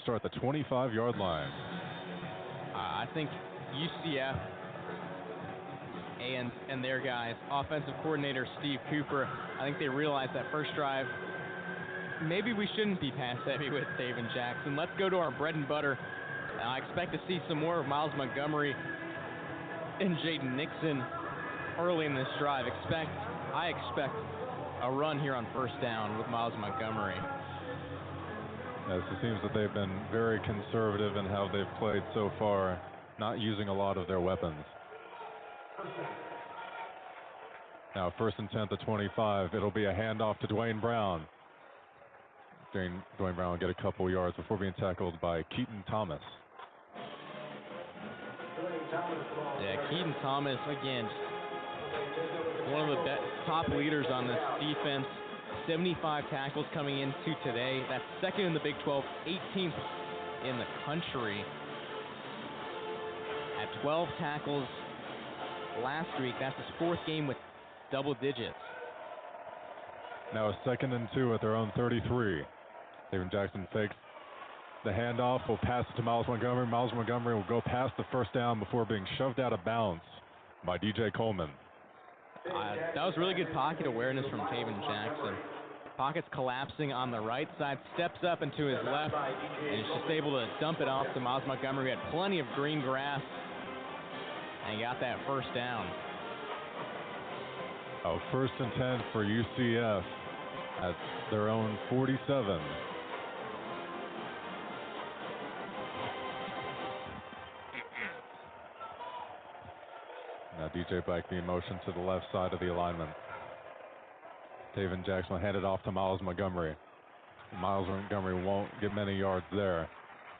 start the 25-yard line. I think UCF and their guys, offensive coordinator Steve Cooper, I think they realized that first drive, maybe we shouldn't be pass heavy with David Jackson. Let's go to our bread and butter. I expect to see some more of Miles Montgomery and Jaden Nixon early in this drive. I expect a run here on first down with Miles Montgomery. Yes, it seems that they've been very conservative in how they've played so far, not using a lot of their weapons. Now 1st and 10 at the 25. It'll be a handoff to Dwayne Brown. Dwayne Brown will get a couple yards before being tackled by Keaton Thomas. Yeah, Keaton Thomas, again, one of the top leaders on this defense. 75 tackles coming into today. That's second in the Big 12, 18th in the country. At 12 tackles last week, that's his 4th game with double digits. Now a 2nd and 2 at their own 33. David Jackson fakes the handoff, will pass it to Miles Montgomery. Miles Montgomery will go past the 1st down before being shoved out of bounds by DJ Coleman. That was really good pocket awareness from Taven Jackson. Pocket's collapsing on the right side, steps up into his left, and is just able to dump it off to Miles Montgomery. Had plenty of green grass, and got that 1st down. 1st and 10 for UCF at their own 47. Now DJ Black being motioned to the left side of the alignment. Taven Jackson will hand it off to Miles Montgomery. Miles Montgomery won't get many yards there.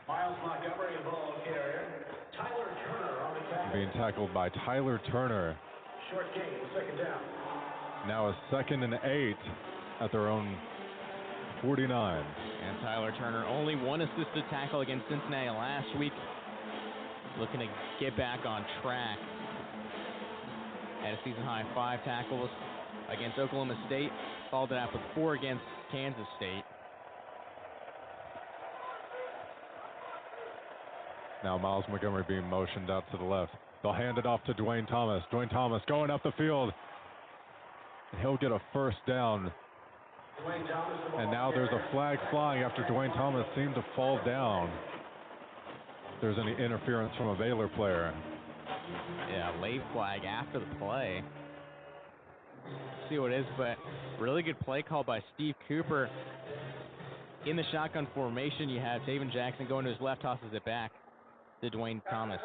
Miles Montgomery, a ball carrier. Tyler Turner on the tackle. Being tackled by Tyler Turner. Short gain, 2nd down. Now a 2nd and 8 at their own 49. And Tyler Turner, only 1 assisted tackle against Cincinnati last week. Looking to get back on track. Had a season-high 5 tackles against Oklahoma State. Followed it up with 4 against Kansas State. Now Miles Montgomery being motioned out to the left. They'll hand it off to Dwayne Thomas. Dwayne Thomas going up the field. He'll get a 1st down. And now there's a flag flying after Dwayne Thomas seemed to fall down. If there's any interference from a Baylor player. Yeah, late flag after the play. See what it is, but really good play call by Steve Cooper. In the shotgun formation, you have Taven Jackson going to his left, tosses it back to Dwayne Thomas.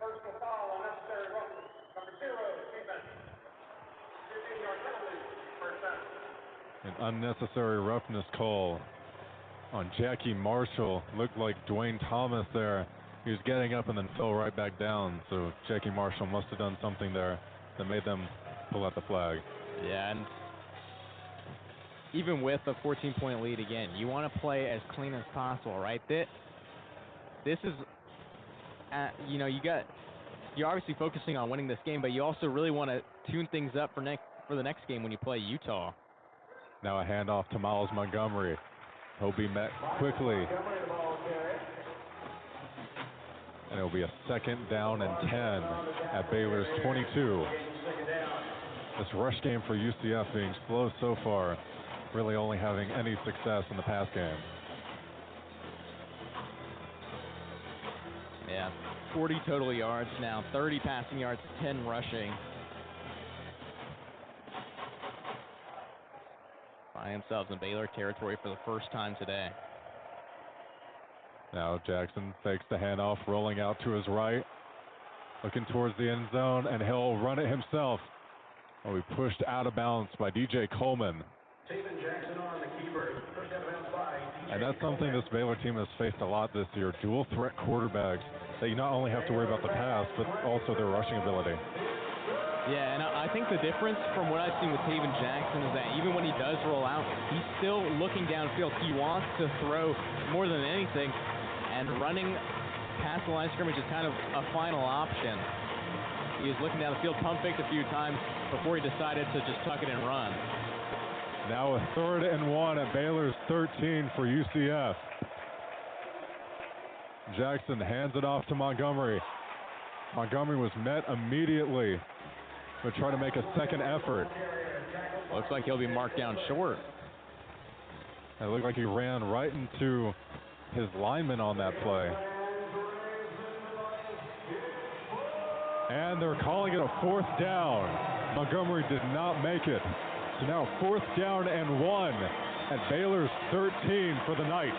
Personal foul, unnecessary roughness. Number 0, defense. 15-yard penalty, 1st down. An unnecessary roughness call on Jackie Marshall. Looked like Dwayne Thomas there. He was getting up and then fell right back down. So Jackie Marshall must have done something there that made them pull out the flag. Yeah, and even with a 14-point lead, again, you want to play as clean as possible, right? This is, you're obviously focusing on winning this game, but you also really want to tune things up for the next game when you play Utah. Now a handoff to Miles Montgomery. He'll be met quickly. And it'll be a 2nd down and 10 at Baylor's 22. This rush game for UCF being slow so far, really only having any success in the pass game. Yeah, 40 total yards now, 30 passing yards, 10 rushing. Find themselves in Baylor territory for the 1st time today. Now Jackson fakes the handoff, rolling out to his right, looking towards the end zone, and he'll run it himself. Will be pushed out of bounds by DJ Coleman. Taven Jackson on the keeper. Pushed out of bounds by DJ And that's something this Baylor team has faced a lot this year. Dual threat quarterbacks that you not only have to worry about the pass, but also their rushing ability. Yeah, and I think the difference from what I've seen with Taven Jackson is that even when he does roll out, he's still looking downfield. He wants to throw more than anything, and running past the line of scrimmage is kind of a final option. He was looking down the field, pump faked a few times before he decided to just tuck it and run. Now a 3rd and 1 at Baylor's 13 for UCF. Jackson hands it off to Montgomery. Montgomery was met immediately. But try to make a 2nd effort. Looks like he'll be marked down short. It looked like he ran right into his lineman on that play. And they're calling it a 4th down. Montgomery did not make it. So now 4th down and 1 at Baylor's 13 for the night.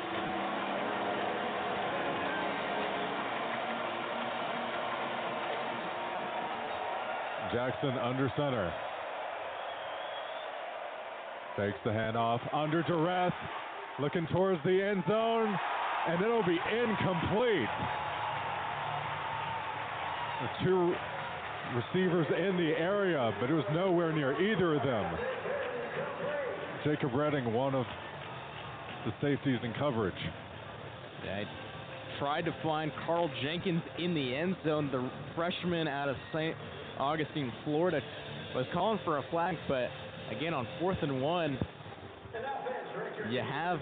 Jackson under center. Fakes the handoff under duress, looking towards the end zone, and it'll be incomplete. The two receivers in the area, but it was nowhere near either of them. Jacob Redding, one of the safeties in coverage. Yeah, tried to find Carl Jenkins in the end zone. The freshman out of St. Augustine, Florida, was calling for a flag, but again on 4th and 1, you have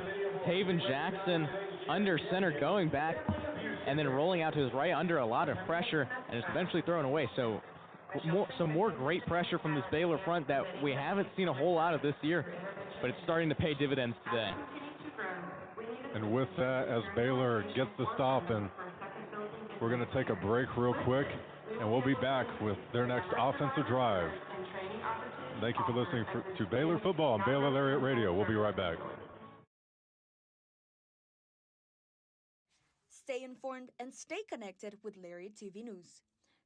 Taven Jackson under center going back and then rolling out to his right under a lot of pressure and is eventually thrown away. So some more great pressure from this Baylor front that we haven't seen a whole lot of this year, but it's starting to pay dividends today. And with that, as Baylor gets the stop, and we're going to take a break real quick, and we'll be back with their next offensive drive. Thank you for listening to Baylor Football on Baylor Lariat Radio. We'll be right back. Stay informed and stay connected with Lariat TV News.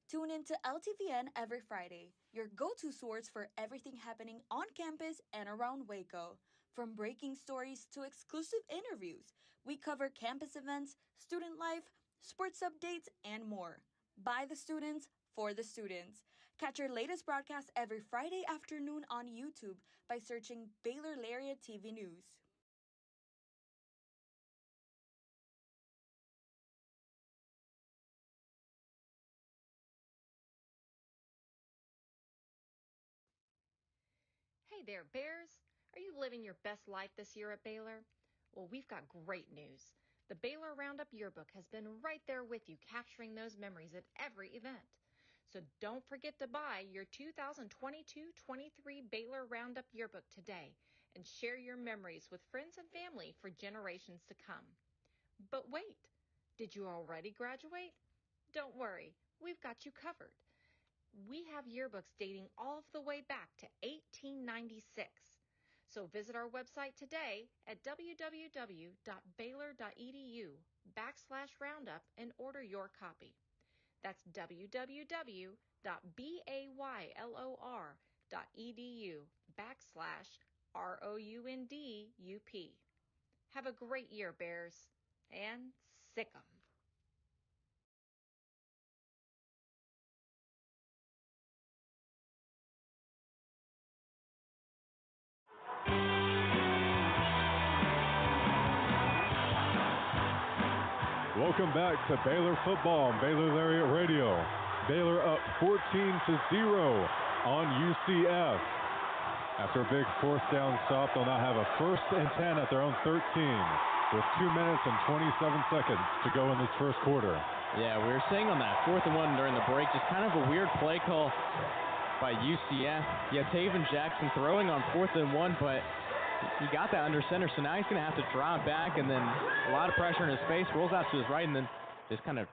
Tune in to LTVN every Friday, your go-to source for everything happening on campus and around Waco. From breaking stories to exclusive interviews, we cover campus events, student life, sports updates, and more. By the students, for the students. Catch our latest broadcast every Friday afternoon on YouTube by searching Baylor Lariat TV News. Hey there, Bears. Are you living your best life this year at Baylor? Well, we've got great news. The Baylor Roundup Yearbook has been right there with you, capturing those memories at every event. So don't forget to buy your 2022-23 Baylor Roundup Yearbook today and share your memories with friends and family for generations to come. But wait, did you already graduate? Don't worry, we've got you covered. We have yearbooks dating all the way back to 1896. So visit our website today at www.baylor.edu/roundup and order your copy. That's www.baylor.edu/ROUNDUP. Have a great year, Bears, and sick 'em. Welcome back to Baylor Football on Baylor Lariat Radio. Baylor up 14-0 on UCF. After a big 4th down stop, they'll now have a 1st and 10 at their own 13 with 2 minutes and 27 seconds to go in this first quarter. Yeah, we were saying on that 4th and 1 during the break, just kind of a weird play call by UCF. You have Taven Jackson throwing on 4th and 1, but he got that under center, so now he's going to have to drop back, and then a lot of pressure in his face, rolls out to his right, and then just kind of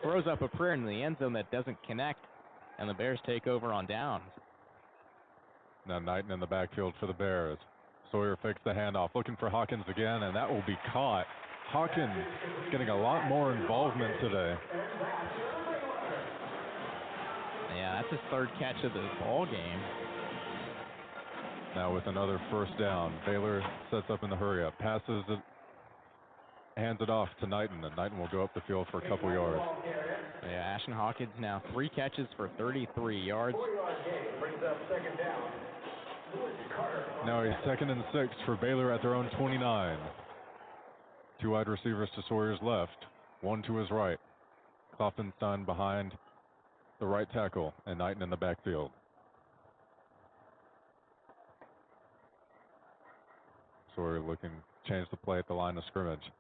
throws up a prayer in the end zone that doesn't connect, and the Bears take over on downs. Now Knighton in the backfield for the Bears. Sawyer fakes the handoff, looking for Hawkins again, and that will be caught. Hawkins getting a lot more involvement today. Yeah, that's his 3rd catch of the ball game. Now with another 1st down, Baylor sets up in the hurry up, passes it, hands it off to Knighton, and Knighton will go up the field for a couple yards. Yeah, Ashton Hawkins now 3 catches for 33 yards. Now he's 2nd and 6 for Baylor at their own 29. 2 wide receivers to Sawyer's left, 1 to his right. Klopfenstein behind the right tackle, and Knighton in the backfield. Sawyer looking to change the play at the line of scrimmage.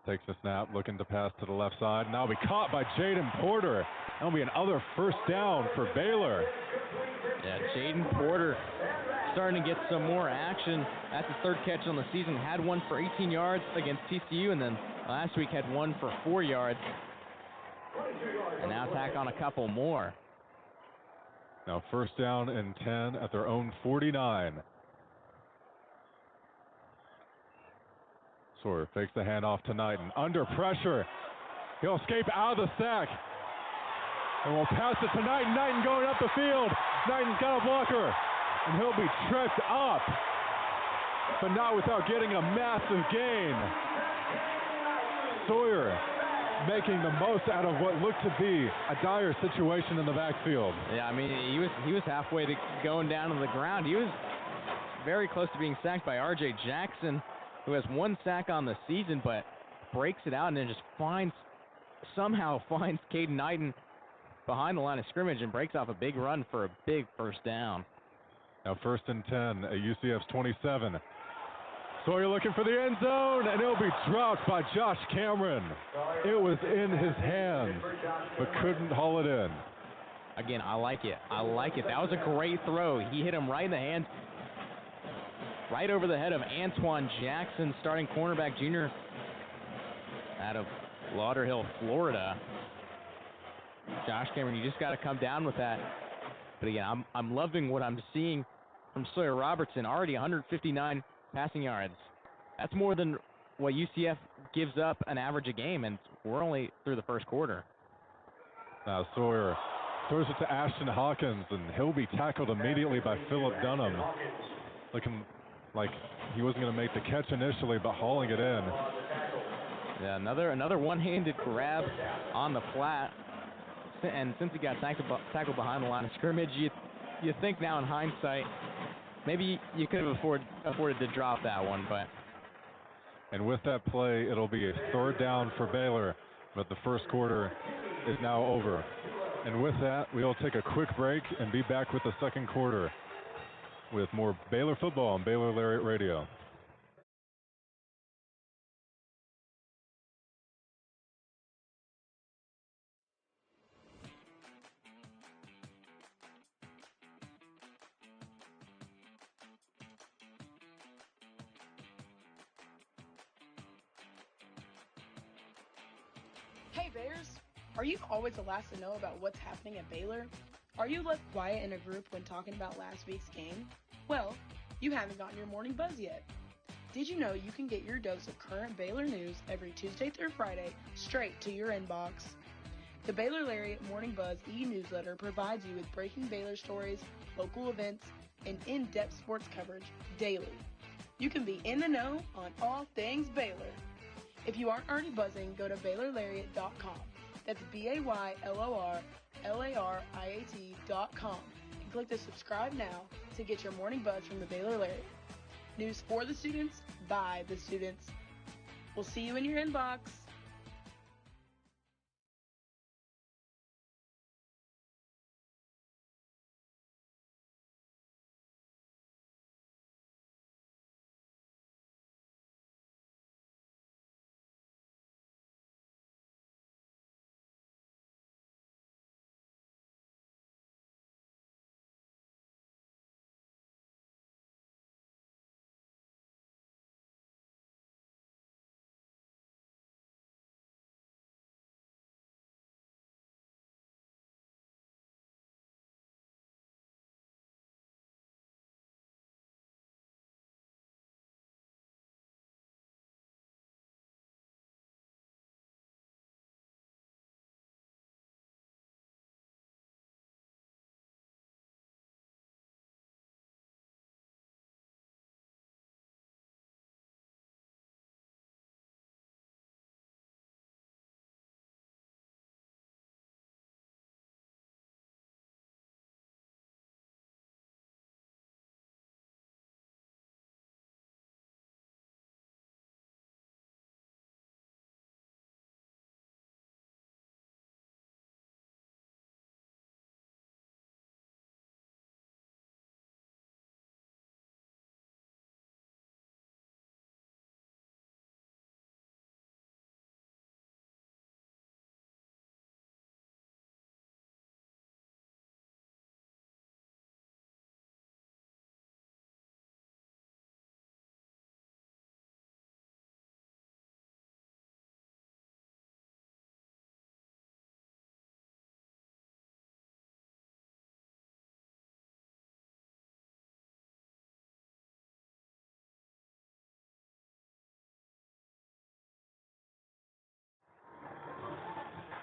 Takes the snap, looking to pass to the left side. Now be caught by Jaden Porter. That'll be another 1st down for Baylor. Yeah, Jaden Porter starting to get some more action. That's his 3rd catch on the season. Had 1 for 18 yards against TCU, and then last week had 1 for 4 yards. And now tack on a couple more. Now 1st down and 10 at their own 49. Sawyer fakes the handoff to Knighton. Under pressure. He'll escape out of the sack. And we'll pass it to Knighton. Knighton going up the field. Knighton's got a blocker. and he'll be tripped up, but not without getting a massive gain. Sawyer making the most out of what looked to be a dire situation in the backfield. Yeah, I mean, he was halfway to going down to the ground. He was very close to being sacked by R.J. Jackson, who has 1 sack on the season, but breaks it out and then just somehow finds Cohen and Aidan behind the line of scrimmage and breaks off a big run for a big first down. Now 1st and 10 at UCF's 27. Sawyer looking for the end zone, and it'll be dropped by Josh Cameron. It was in his hands, but couldn't haul it in. Again, I like it. That was a great throw. He hit him right in the hands, right over the head of Antoine Jackson, starting cornerback junior out of Lauderhill, Florida. Josh Cameron, you just got to come down with that. But again, I'm loving what I'm seeing from Sawyer Robertson. Already 159 passing yards. That's more than what UCF gives up an average a game, and we're only through the first quarter. Now Sawyer throws it to Ashton Hawkins, and he'll be tackled immediately by Philip Dunham. Looking like he wasn't going to make the catch initially, but hauling it in. Yeah, another one-handed grab on the flat. And since he got tackled behind the line of scrimmage, you think now in hindsight, maybe you could have afforded to drop that one, but. And with that play, it'll be a 3rd down for Baylor, but the first quarter is now over. And with that, we'll take a quick break and be back with the second quarter with more Baylor football on Baylor Lariat Radio. Hey Bears, are you always the last to know about what's happening at Baylor? Are you left quiet in a group when talking about last week's game? Well, you haven't gotten your morning buzz yet. Did you know you can get your dose of current Baylor news every Tuesday through Friday straight to your inbox? The Baylor Lariat Morning Buzz e-newsletter provides you with breaking Baylor stories, local events, and in-depth sports coverage daily. You can be in the know on all things Baylor. If you aren't already buzzing, go to BaylorLariat.com. That's BaylorLariat.com and click the subscribe now to get your morning buzz from the Baylor Lariat. News for the students, by the students. We'll see you in your inbox.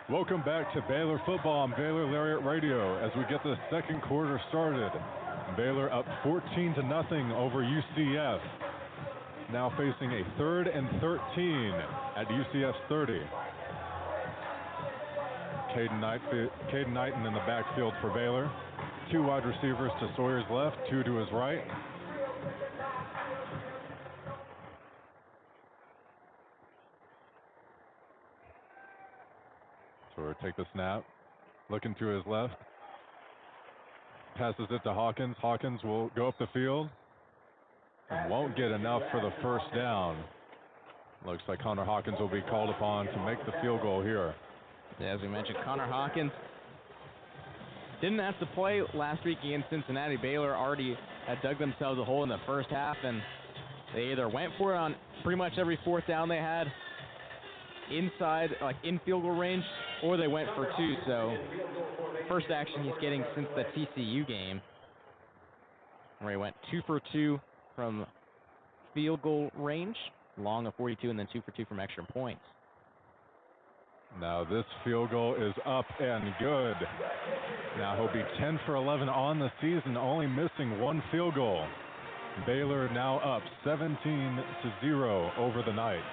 Welcome back to Baylor Football on Baylor Lariat Radio as we get the second quarter started. Baylor up 14-0 over UCF. Now facing a 3rd and 13 at UCF's 30. Caden Knighton in the backfield for Baylor. 2 wide receivers to Sawyer's left, 2 to his right. Sawyer take the snap, looking to his left. Passes it to Hawkins. Hawkins will go up the field and won't get enough for the first down. Looks like Connor Hawkins will be called upon to make the field goal here. Yeah, as we mentioned, Connor Hawkins didn't have to play last week against Cincinnati. Baylor already had dug themselves a hole in the first half, and they either went for it on pretty much every 4th down they had inside, like in field goal range, or they went for 2. So first action he's getting since the TCU game, where he went 2 for 2 from field goal range, long of 42, and then 2 for 2 from extra points. Now this field goal is up and good. Now he'll be 10 for 11 on the season, only missing 1 field goal. Baylor now up 17-0 over the Knights.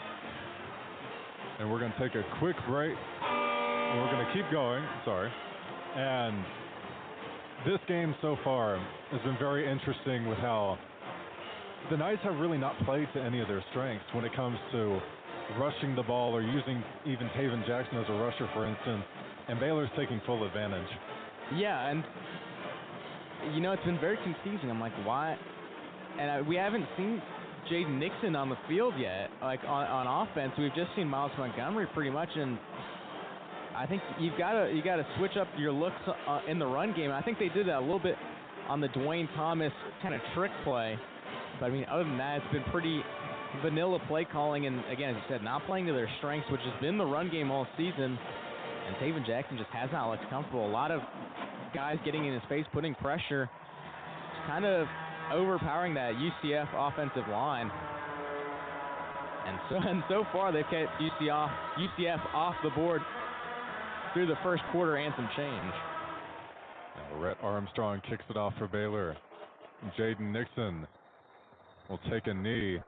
And we're going to take a quick break, and we're going to keep going, And this game so far has been very interesting with how the Knights have really not played to any of their strengths when it comes to rushing the ball or using even Taven Jackson as a rusher, for instance, and Baylor's taking full advantage. Yeah, and you know, it's been very confusing. I'm like, why? And we haven't seen Jaden Nixon on the field yet, like on offense. We've just seen Miles Montgomery pretty much, and I think you gotta switch up your looks in the run game. I think they did that a little bit on the Dwayne Thomas kind of trick play, but I mean, other than that, it's been pretty vanilla play calling, and again, as you said, not playing to their strengths, which has been the run game all season. And Taven Jackson just has not looked comfortable. A lot of guys getting in his face, putting pressure, kind of overpowering that UCF offensive line. And so far, they've kept UCF off the board through the first quarter and some change. Now Rhett Armstrong kicks it off for Baylor. Jaden Nixon will take a knee.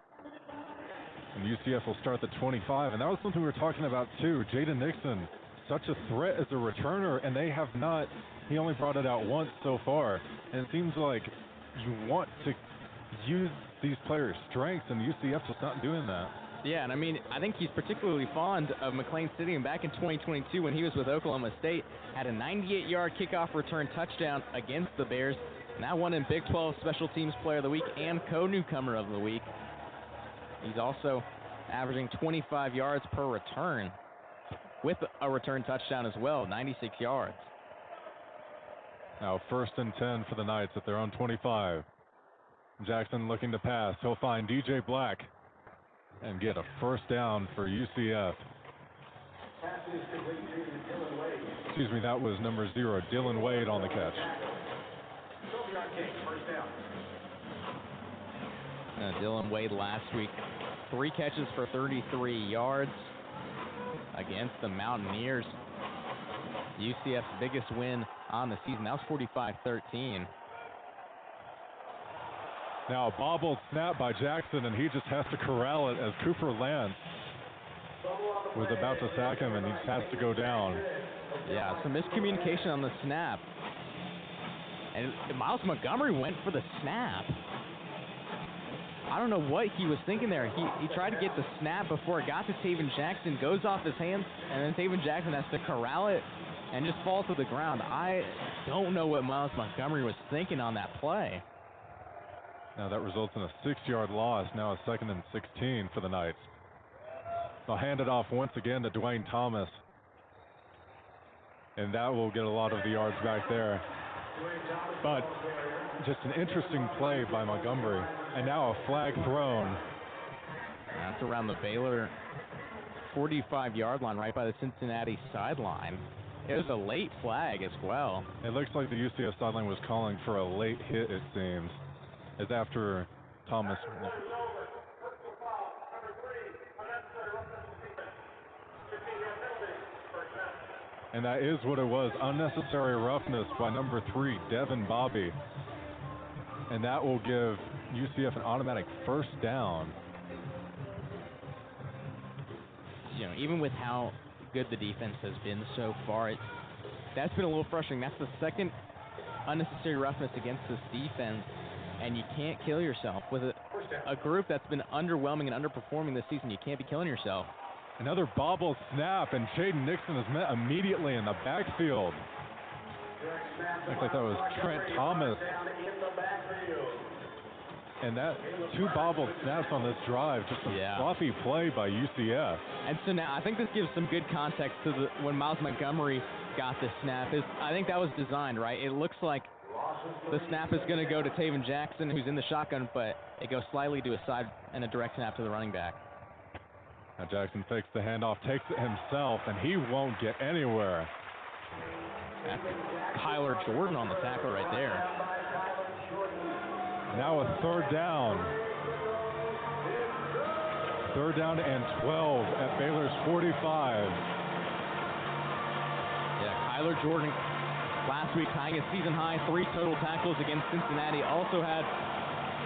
And UCF will start the 25. And that was something we were talking about too. Jaden Nixon, such a threat as a returner, and they have not. He only brought it out once so far. And it seems like you want to use these players' strengths, and UCF just not doing that. Yeah, and I mean, I think he's particularly fond of McLean Stadium. Back in 2022 when he was with Oklahoma State, had a 98-yard kickoff return touchdown against the Bears. And that won him Big 12 Special Teams Player of the Week and Co-Newcomer of the Week. He's also averaging 25 yards per return with a return touchdown as well, 96 yards. Now 1st and 10 for the Knights at their own 25. Jackson looking to pass. He'll find DJ Black and get a first down for UCF. Excuse me, that was number 0, Dylan Wade on the catch. Dylan Wade last week, 3 catches for 33 yards against the Mountaineers. UCF's biggest win on the season. That was 45-13. Now a bobbled snap by Jackson, and he just has to corral it as Cooper Lance was about to sack him, and he just has to go down. Yeah, some miscommunication on the snap. And Miles Montgomery went for the snap. I don't know what he was thinking there. He tried to get the snap before it got to Taven Jackson, goes off his hands, and then Taven Jackson has to corral it and just fall to the ground. I don't know what Miles Montgomery was thinking on that play. Now that results in a 6-yard loss. Now a 2nd and 16 for the Knights. They'll hand it off once again to Dwayne Thomas. And that will get a lot of the yards back there. But just an interesting play by Montgomery. And now a flag thrown. That's around the Baylor 45-yard line, right by the Cincinnati sideline. It was a late flag as well. It looks like the UCF sideline was calling for a late hit, it seems. As after Thomas. And that is what it was. Unnecessary roughness by number 3, Devin Bobby. and that will give UCF an automatic first down. You know, even with how good the defense has been so far, that's been a little frustrating. That's the second unnecessary roughness against this defense, and you can't kill yourself. With a group that's been underwhelming and underperforming this season, you can't be killing yourself. Another bobble snap, and Jaden Nixon is met immediately in the backfield. Looks like that was Trent Thomas. And that two bobbled snaps on this drive, just a sloppy play by UCF. And so now I think this gives some good context to when Miles Montgomery got this snap. I think that was designed, right? It looks like the snap is going to go to Taven Jackson, who's in the shotgun, but it goes slightly to a side and a direct snap to the running back. Now Jackson fakes the handoff, takes it himself, and he won't get anywhere. That's Kyler Jordan on the tackle right there. Now a third down. Third down and 12 at Baylor's 45. Yeah, Kyler Jordan last week tying a season high 3 total tackles against Cincinnati. Also had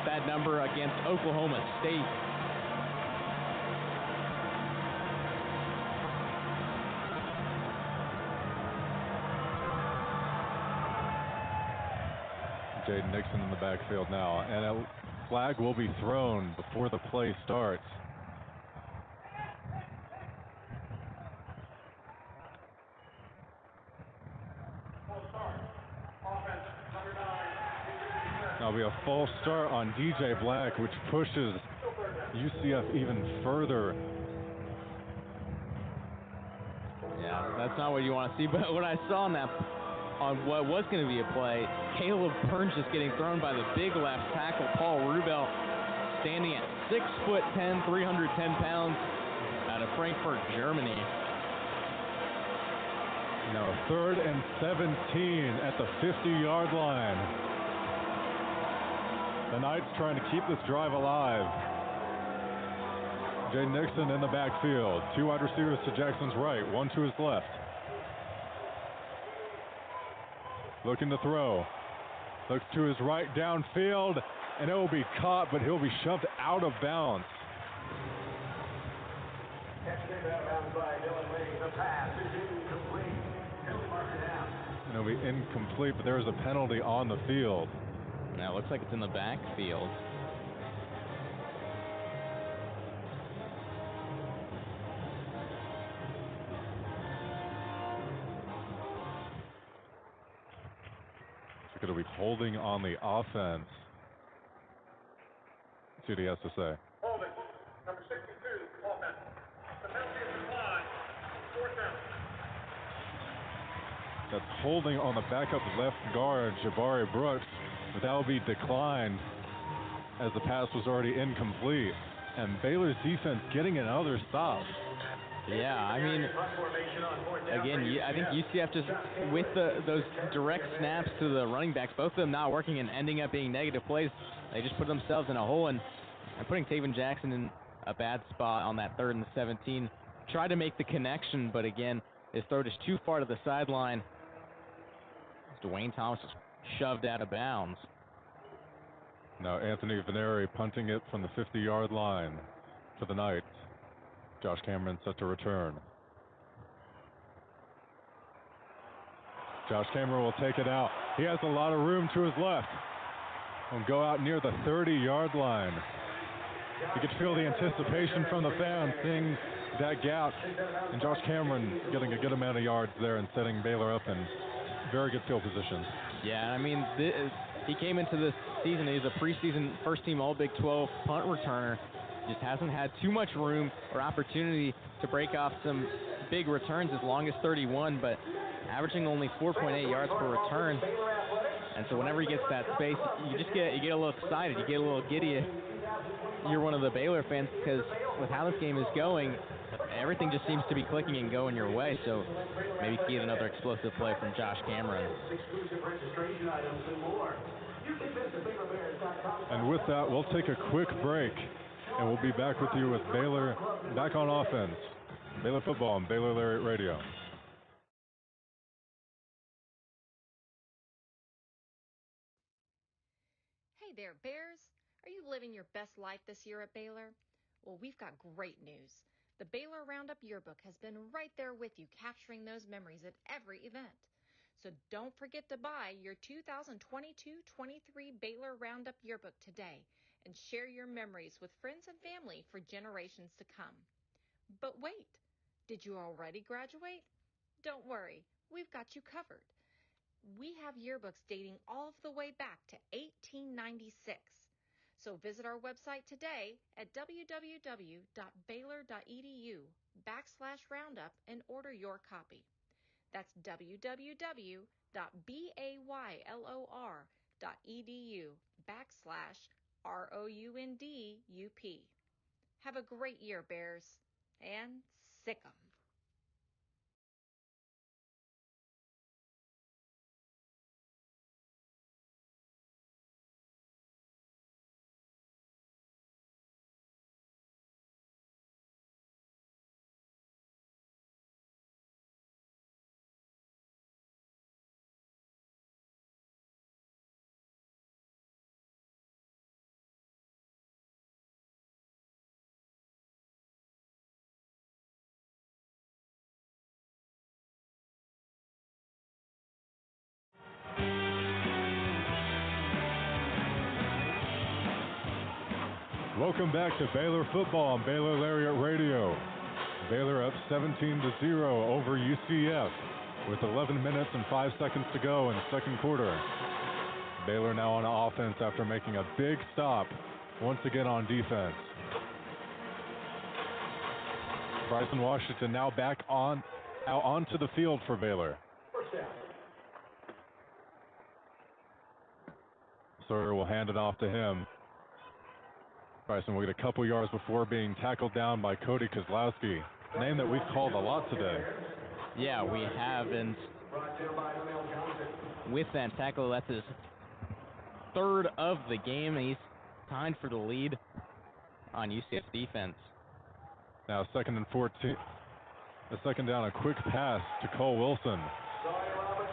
that number against Oklahoma State. Jaden Nixon in the backfield now, and a flag will be thrown before the play starts. That'll be a false start on DJ Black, which pushes UCF even further. Yeah, that's not what you want to see, but what I saw on what was going to be a play, Caleb Burns just getting thrown by the big left tackle, Paul Rubel, standing at 6'10", 310 pounds, out of Frankfurt, Germany. Now 3rd and 17 at the 50-yard line. The Knights trying to keep this drive alive. Jay Nixon in the backfield. 2 wide receivers to Jackson's right, 1 to his left. Looking to throw. Looks to his right downfield, and it will be caught, but he'll be shoved out of bounds. And it'll be incomplete, but there is a penalty on the field. Now it looks like it's in the backfield. Going to be holding on the offense. Let's see what he has to say. Holding, number 62, offense. The penalty is declined. 4th down. That's holding on the backup left guard, Jabari Brooks, but that will be declined as the pass was already incomplete. And Baylor's defense getting another stop. Yeah, I mean, again, I think UCF just, with those direct snaps to the running backs, both of them not working and ending up being negative plays, they just put themselves in a hole, and putting Taven Jackson in a bad spot on that 3rd and 17. Tried to make the connection, but again, his throw is too far to the sideline. Dwayne Thomas is shoved out of bounds. Now Anthony Veneri punting it from the 50-yard line to the Knights. Josh Cameron set to return. Josh Cameron will take it out. He has a lot of room to his left. He'll go out near the 30-yard line. You can feel the anticipation from the fans seeing that gap. And Josh Cameron getting a good amount of yards there and setting Baylor up in very good field position. Yeah, I mean, he came into this season, he's a preseason first-team All-Big 12 punt returner. Just hasn't had too much room or opportunity to break off some big returns, as long as 31, but averaging only 4.8 yards per return. And so whenever he gets that space, you get a little excited, you get a little giddy if you're one of the Baylor fans, because with how this game is going, everything just seems to be clicking and going your way. So maybe get another explosive play from Josh Cameron. And with that, we'll take a quick break. And we'll be back with you with Baylor back on offense. Baylor Football on Baylor Lariat Radio. Hey Hey there, Bears. Are you living your best life this year at Baylor? Well, we've got great news. The Baylor Roundup Yearbook has been right there with you, capturing those memories at every event. So don't forget to buy your 2022-23 Baylor Roundup Yearbook today and share your memories with friends and family for generations to come. But wait, did you already graduate? Don't worry, we've got you covered. We have yearbooks dating all the way back to 1896. So visit our website today at www.baylor.edu/roundup and order your copy. That's www.baylor.edu/ROUNDUP. Have a great year, Bears, and sick 'em. Welcome back to Baylor Football on Baylor Lariat Radio. Baylor up 17-0 over UCF with 11 minutes and 5 seconds to go in the second quarter. Baylor now on offense after making a big stop once again on defense. Bryson Washington now back out onto the field for Baylor. Sawyer will hand it off to him. Bryson will get a couple yards before being tackled down by Cody Kozlowski, a name that we've called a lot today. Yeah, we have, and with that tackle, that's his third of the game, and he's tied for the lead on UCF defense. Now 2nd and 14. The second down, a quick pass to Cole Wilson,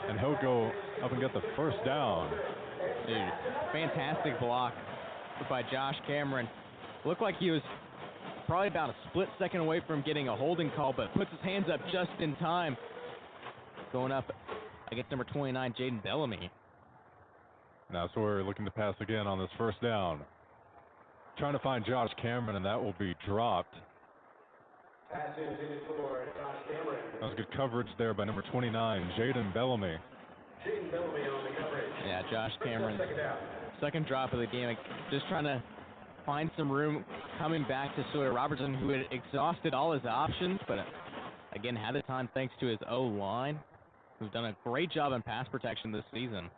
and he'll go up and get the first down. Dude, fantastic block by Josh Cameron. Looked like he was probably about a split second away from getting a holding call, but puts his hands up just in time. Going up against number 29, Jaden Bellamy. Now Sawyer looking to pass again on this first down. Trying to find Josh Cameron, and that will be dropped. That was good coverage there by number 29, Jaden Bellamy. Yeah, Josh Cameron, second drop of the game, just trying to find some room coming back to Sawyer Robertson, who had exhausted all his options, but again had the time thanks to his O-line, who's done a great job in pass protection this season.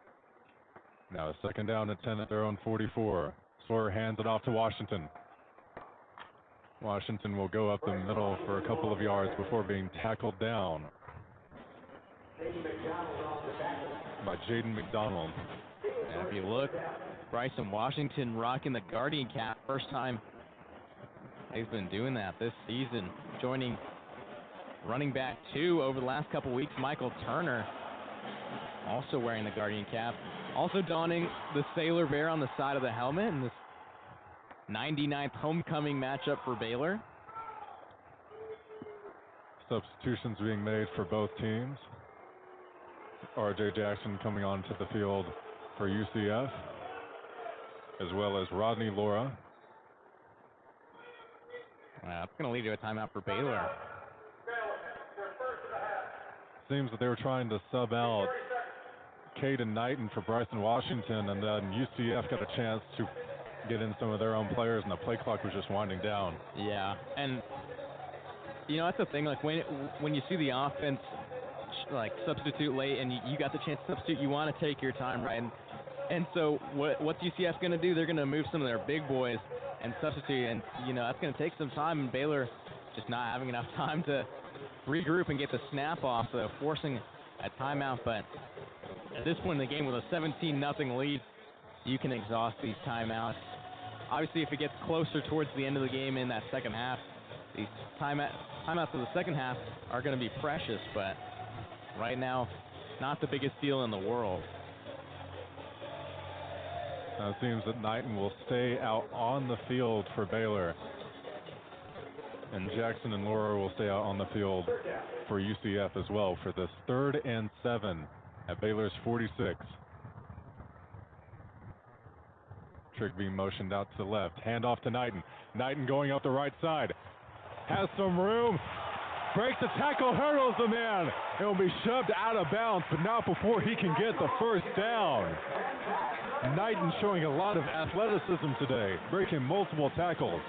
Now 2nd down and 10 at their own 44. Sawyer hands it off to Washington. Washington will go up the middle for a couple of yards before being tackled down by Jaden McDonald. And if you look, Bryson Washington rocking the Guardian cap, first time he's been doing that this season, joining running back 2 over the last couple weeks, Michael Turner, also wearing the Guardian cap, also donning the Sailor Bear on the side of the helmet in this 99th homecoming matchup for Baylor. Substitutions being made for both teams. R.J. Jackson coming onto the field for UCF, as well as Rodney Laura. That's going to lead to a timeout for Baylor. Seems that they were trying to sub out Caden Knighton for Bryson Washington, and then UCF got a chance to get in some of their own players, and the play clock was just winding down. Yeah, and you know, that's the thing, like when you see the offense like substitute late and you got the chance to substitute, you want to take your time, right? And so what's UCF going to do? They're going to move some of their big boys and substitute, and you know, that's going to take some time, and Baylor just not having enough time to regroup and get the snap off, so forcing a timeout. But at this point in the game, with a 17-0 lead, you can exhaust these timeouts. Obviously, if it gets closer towards the end of the game in that second half, these timeouts of the second half are going to be precious, but right now, not the biggest deal in the world. Now it seems that Knighton will stay out on the field for Baylor. And Jackson and Laura will stay out on the field for UCF as well for this 3rd and 7 at Baylor's 46. Trick being motioned out to the left. Handoff to Knighton. Knighton going out the right side. Has some room. Breaks the tackle, hurdles the man. It will be shoved out of bounds, but not before he can get the first down. Knighton showing a lot of athleticism today, breaking multiple tackles.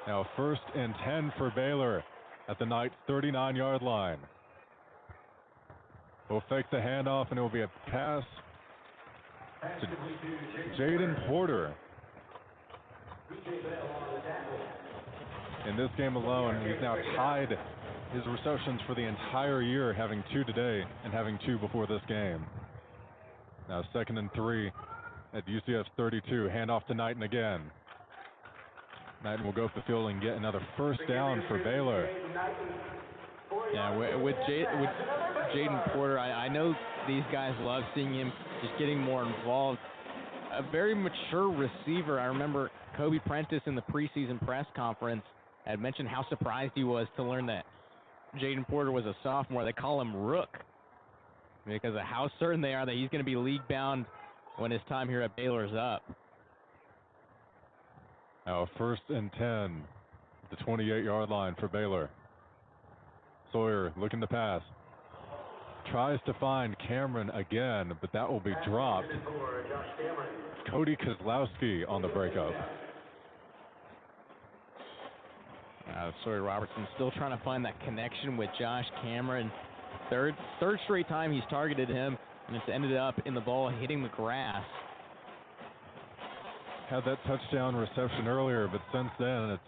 Now 1st and 10 for Baylor at the Knights 39-yard line. Will fake the handoff, and it will be a pass to Jaden Porter. In this game alone, he's now tied his receptions for the entire year, having 2 today and having 2 before this game. Now 2nd and 3 at UCF's 32. Handoff to Knighton again. Knighton will go up the field and get another first down for Baylor. Yeah, with Jaden Porter, I know these guys love seeing him just getting more involved. A very mature receiver. I remember Kobe Prentice in the preseason press conference had mentioned how surprised he was to learn that Jaden Porter was a sophomore. They call him Rook because of how certain they are that he's going to be league bound when his time here at Baylor is up. Now 1st and 10, the 28-yard line for Baylor. Sawyer looking to pass. Tries to find Cameron again, but that will be dropped. Cody Kozlowski on the breakup. Sawyer Robertson still trying to find that connection with Josh Cameron. Third straight time he's targeted him, and it's ended up in the ball hitting the grass. Had that touchdown reception earlier, but since then it's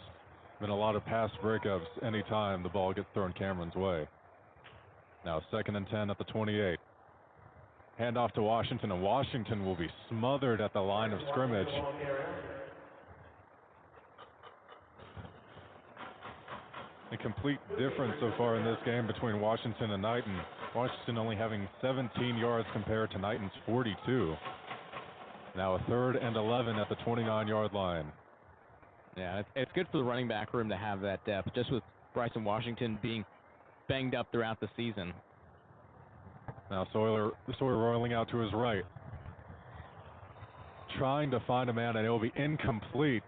been a lot of pass breakups anytime the ball gets thrown Cameron's way. Now 2nd and 10 at the 28. Handoff to Washington, and Washington will be smothered at the line of scrimmage. A complete difference so far in this game between Washington and Knighton. Washington only having 17 yards compared to Knighton's 42. Now a 3rd and 11 at the 29-yard line. Yeah, it's good for the running back room to have that depth, just with Bryson Washington being banged up throughout the season. Now Sawyer rolling out to his right. Trying to find a man, and it will be incomplete.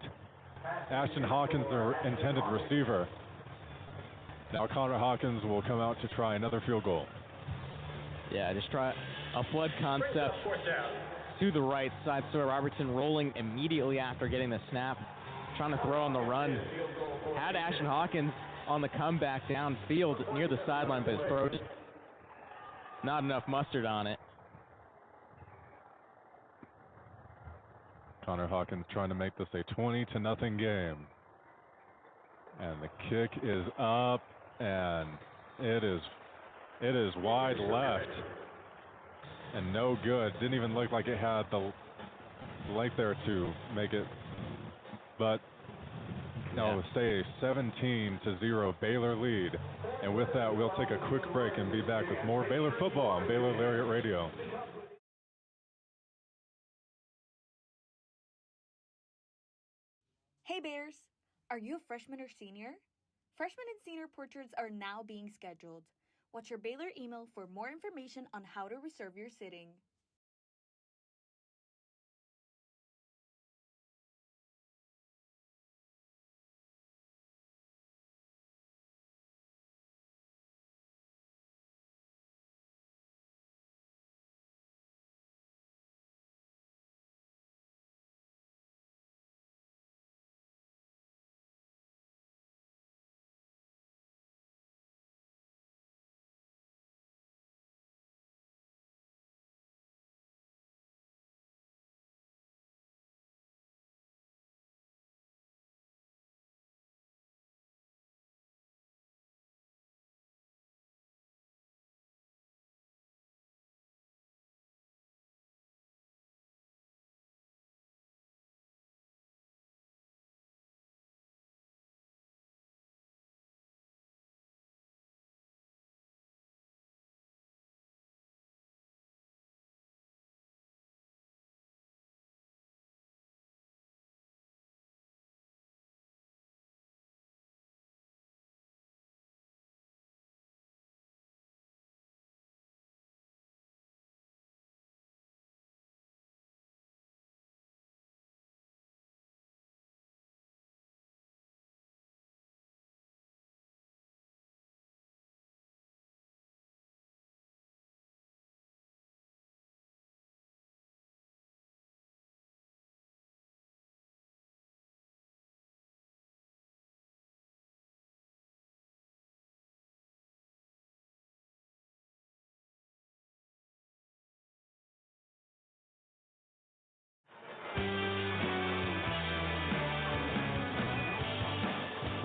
Ashton Hawkins, the intended receiver. Now Connor Hawkins will come out to try another field goal. Yeah, just try a flood concept to the right side. Sawyer Robertson rolling immediately after getting the snap, trying to throw on the run. Had Ashton Hawkins on the comeback downfield near the sideline, but his throw just not enough mustard on it. Connor Hawkins trying to make this a 20-0 game. And the kick is up, and it is wide left and no good. Didn't even look like it had the length there to make it, but no, stay a 17-0 Baylor lead. And with that, we'll take a quick break and be back with more Baylor football on Baylor Lariat Radio. Hey Bears! Are you a freshman or senior? Freshman and senior portraits are now being scheduled. Watch your Baylor email for more information on how to reserve your sitting.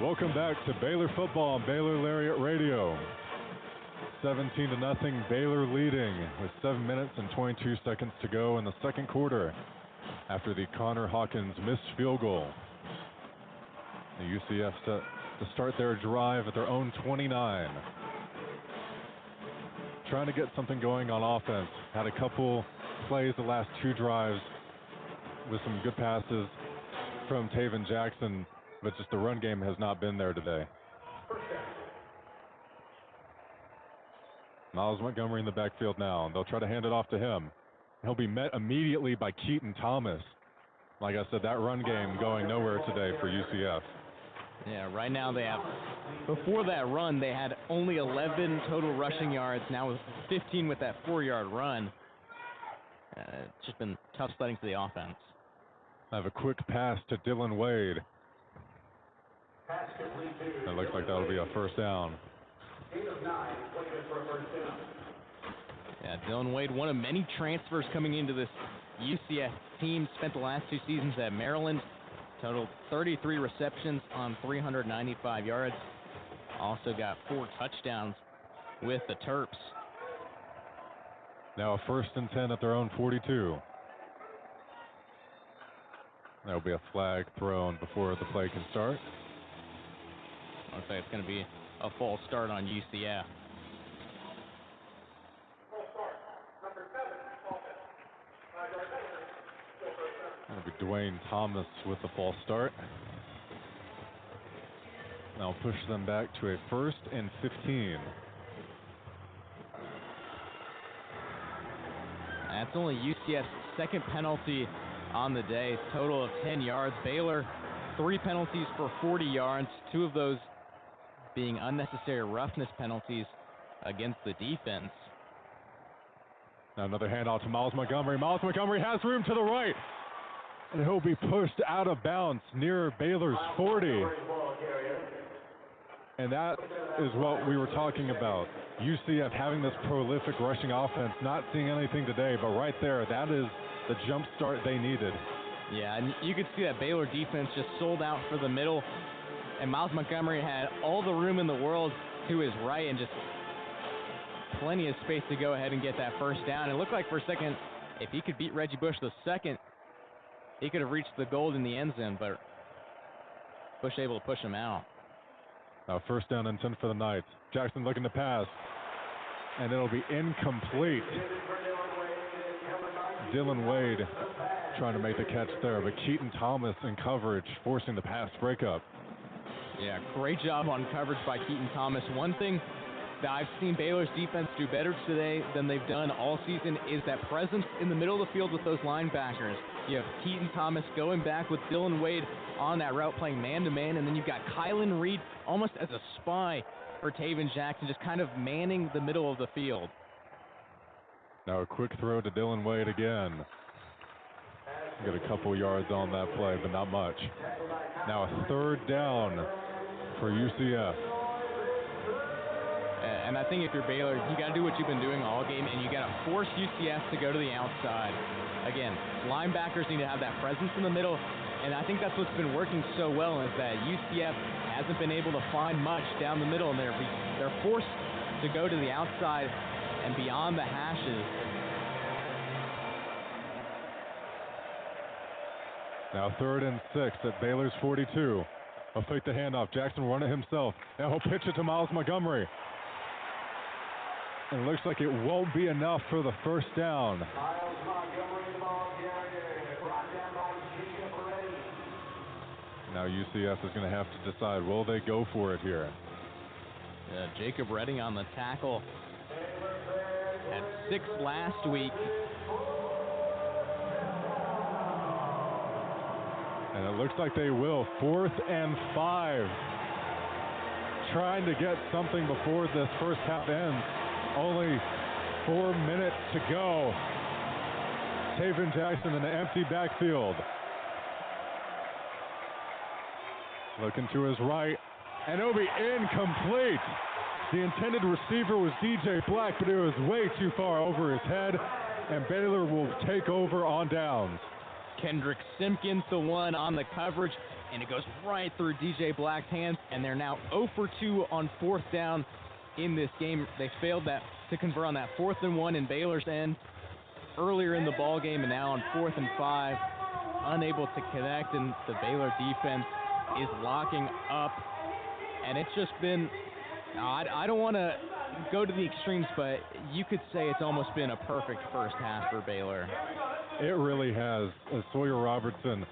Welcome back to Baylor Football on Baylor Lariat Radio. 17-0, Baylor leading with 7 minutes and 22 seconds to go in the second quarter after the Connor Hawkins missed field goal. The UCF set to start their drive at their own 29. Trying to get something going on offense. Had a couple plays the last two drives with some good passes from Taven Jackson, but just the run game has not been there today. Miles Montgomery in the backfield now, and they'll try to hand it off to him. He'll be met immediately by Keaton Thomas. Like I said, that run game going nowhere today for UCF. Yeah, right now they have, before that run, they had only 11 total rushing yards. Now with 15 with that 4-yard run. It's just been tough sledding for the offense. I have a quick pass to Dylan Wade. It looks like that'll be a first down. Yeah, Dylan Wade, one of many transfers coming into this UCF team. Spent the last 2 seasons at Maryland. Totaled 33 receptions on 395 yards. Also got 4 touchdowns with the Terps. Now a 1st and 10 at their own 42. There'll be a flag thrown before the play can start. Looks like it's going to be a false start on UCF. That'll be Dwayne Thomas with the false start. Now push them back to a 1st and 15. That's only UCF's second penalty on the day. Total of 10 yards. Baylor, 3 penalties for 40 yards. 2 of those being unnecessary roughness penalties against the defense. Now another handoff to Miles Montgomery. Miles Montgomery has room to the right. And he'll be pushed out of bounds near Baylor's 40. And that is what we were talking about. UCF having this prolific rushing offense, not seeing anything today, but right there, that is the jump start they needed. Yeah, and you could see that Baylor defense just sold out for the middle, and Miles Montgomery had all the room in the world to his right and just plenty of space to go ahead and get that first down. It looked like for a second, if he could beat Reggie Bush the second, he could have reached the goal in the end zone, but Bush able to push him out. Now 1st down and 10 for the Knights. Jackson looking to pass, and it'll be incomplete. Dylan Wade trying to make the catch there, but Keaton Thomas in coverage, forcing the pass breakup. Yeah, great job on coverage by Keaton Thomas. One thing that I've seen Baylor's defense do better today than they've done all season is that presence in the middle of the field with those linebackers. You have Keaton Thomas going back with Dylan Wade on that route playing man-to-man, and then you've got Kylan Reed almost as a spy for Taven Jackson, just kind of manning the middle of the field. Now a quick throw to Dylan Wade again. Got a couple yards on that play, but not much. Now a 3rd down for UCF. And I think if you're Baylor, you got to do what you've been doing all game, and you got to force UCF to go to the outside. Again, linebackers need to have that presence in the middle, and I think that's what's been working so well is that UCF hasn't been able to find much down the middle, and they're forced to go to the outside and beyond the hashes. Now 3rd and 6 at Baylor's 42. He'll fake the handoff. Jackson run it himself. Now he'll pitch it to Miles Montgomery. And it looks like it won't be enough for the first down. Now UCF is going to have to decide, will they go for it here? Jacob Redding on the tackle. Had 6 last week. And it looks like they will. 4th and 5. Trying to get something before this first half ends. Only 4 minutes to go. Taven Jackson in the empty backfield. Looking to his right, and it'll be incomplete. The intended receiver was DJ Black, but it was way too far over his head, and Baylor will take over on downs. Kendrick Simpkins, the one on the coverage, and it goes right through DJ Black's hands, and they're now 0 for 2 on 4th down in this game. They failed to convert on that 4th and 1 in Baylor's end earlier in the ball game, and now on 4th and 5, unable to connect, and the Baylor defense is locking up, and it's just been, I don't want to go to the extremes, but you could say it's almost been a perfect first half for Baylor. It really has. Sawyer Robertson,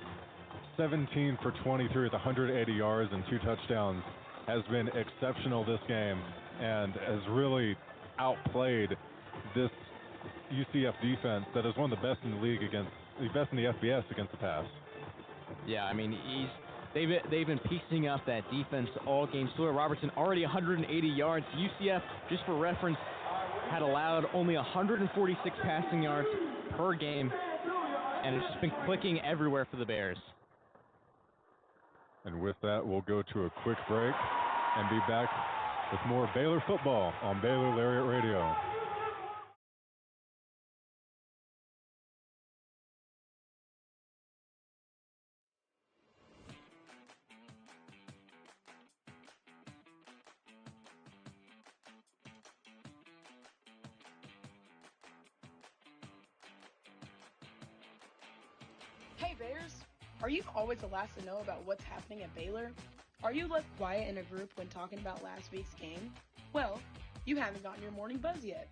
17 for 23 with 180 yards and 2 touchdowns, has been exceptional this game and has really outplayed this UCF defense that is one of the best in the league the best in the FBS against the pass. Yeah, I mean, they've been piecing up that defense all game. Sawyer Robertson already 180 yards. UCF, just for reference, had allowed only 146 passing yards per game, and it's just been clicking everywhere for the Bears. And with that, we'll go to a quick break and be back with more Baylor football on Baylor Lariat Radio. Hey Bears, are you always the last to know about what's happening at Baylor? Are you left quiet in a group when talking about last week's game? Well, you haven't gotten your morning buzz yet.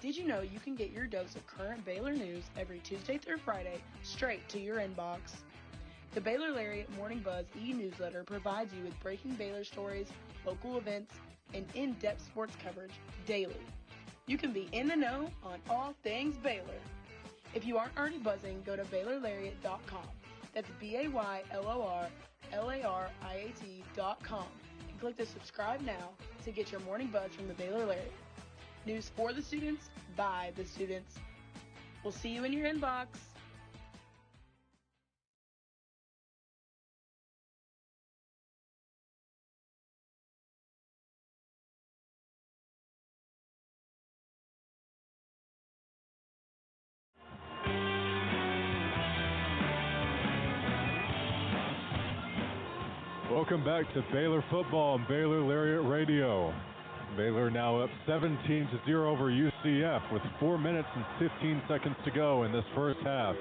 Did you know you can get your dose of current Baylor news every Tuesday through Friday straight to your inbox? The Baylor Lariat Morning Buzz e-newsletter provides you with breaking Baylor stories, local events, and in-depth sports coverage daily. You can be in the know on all things Baylor. If you aren't already buzzing, go to BaylorLariat.com. That's BaylorLariat.com and click the subscribe now to get your morning buzz from the Baylor Lariat. News for the students, by the students. We'll see you in your inbox. Welcome back to Baylor football on Baylor Lariat Radio. Baylor now up 17-0 over UCF with 4 minutes and 15 seconds to go in this first half.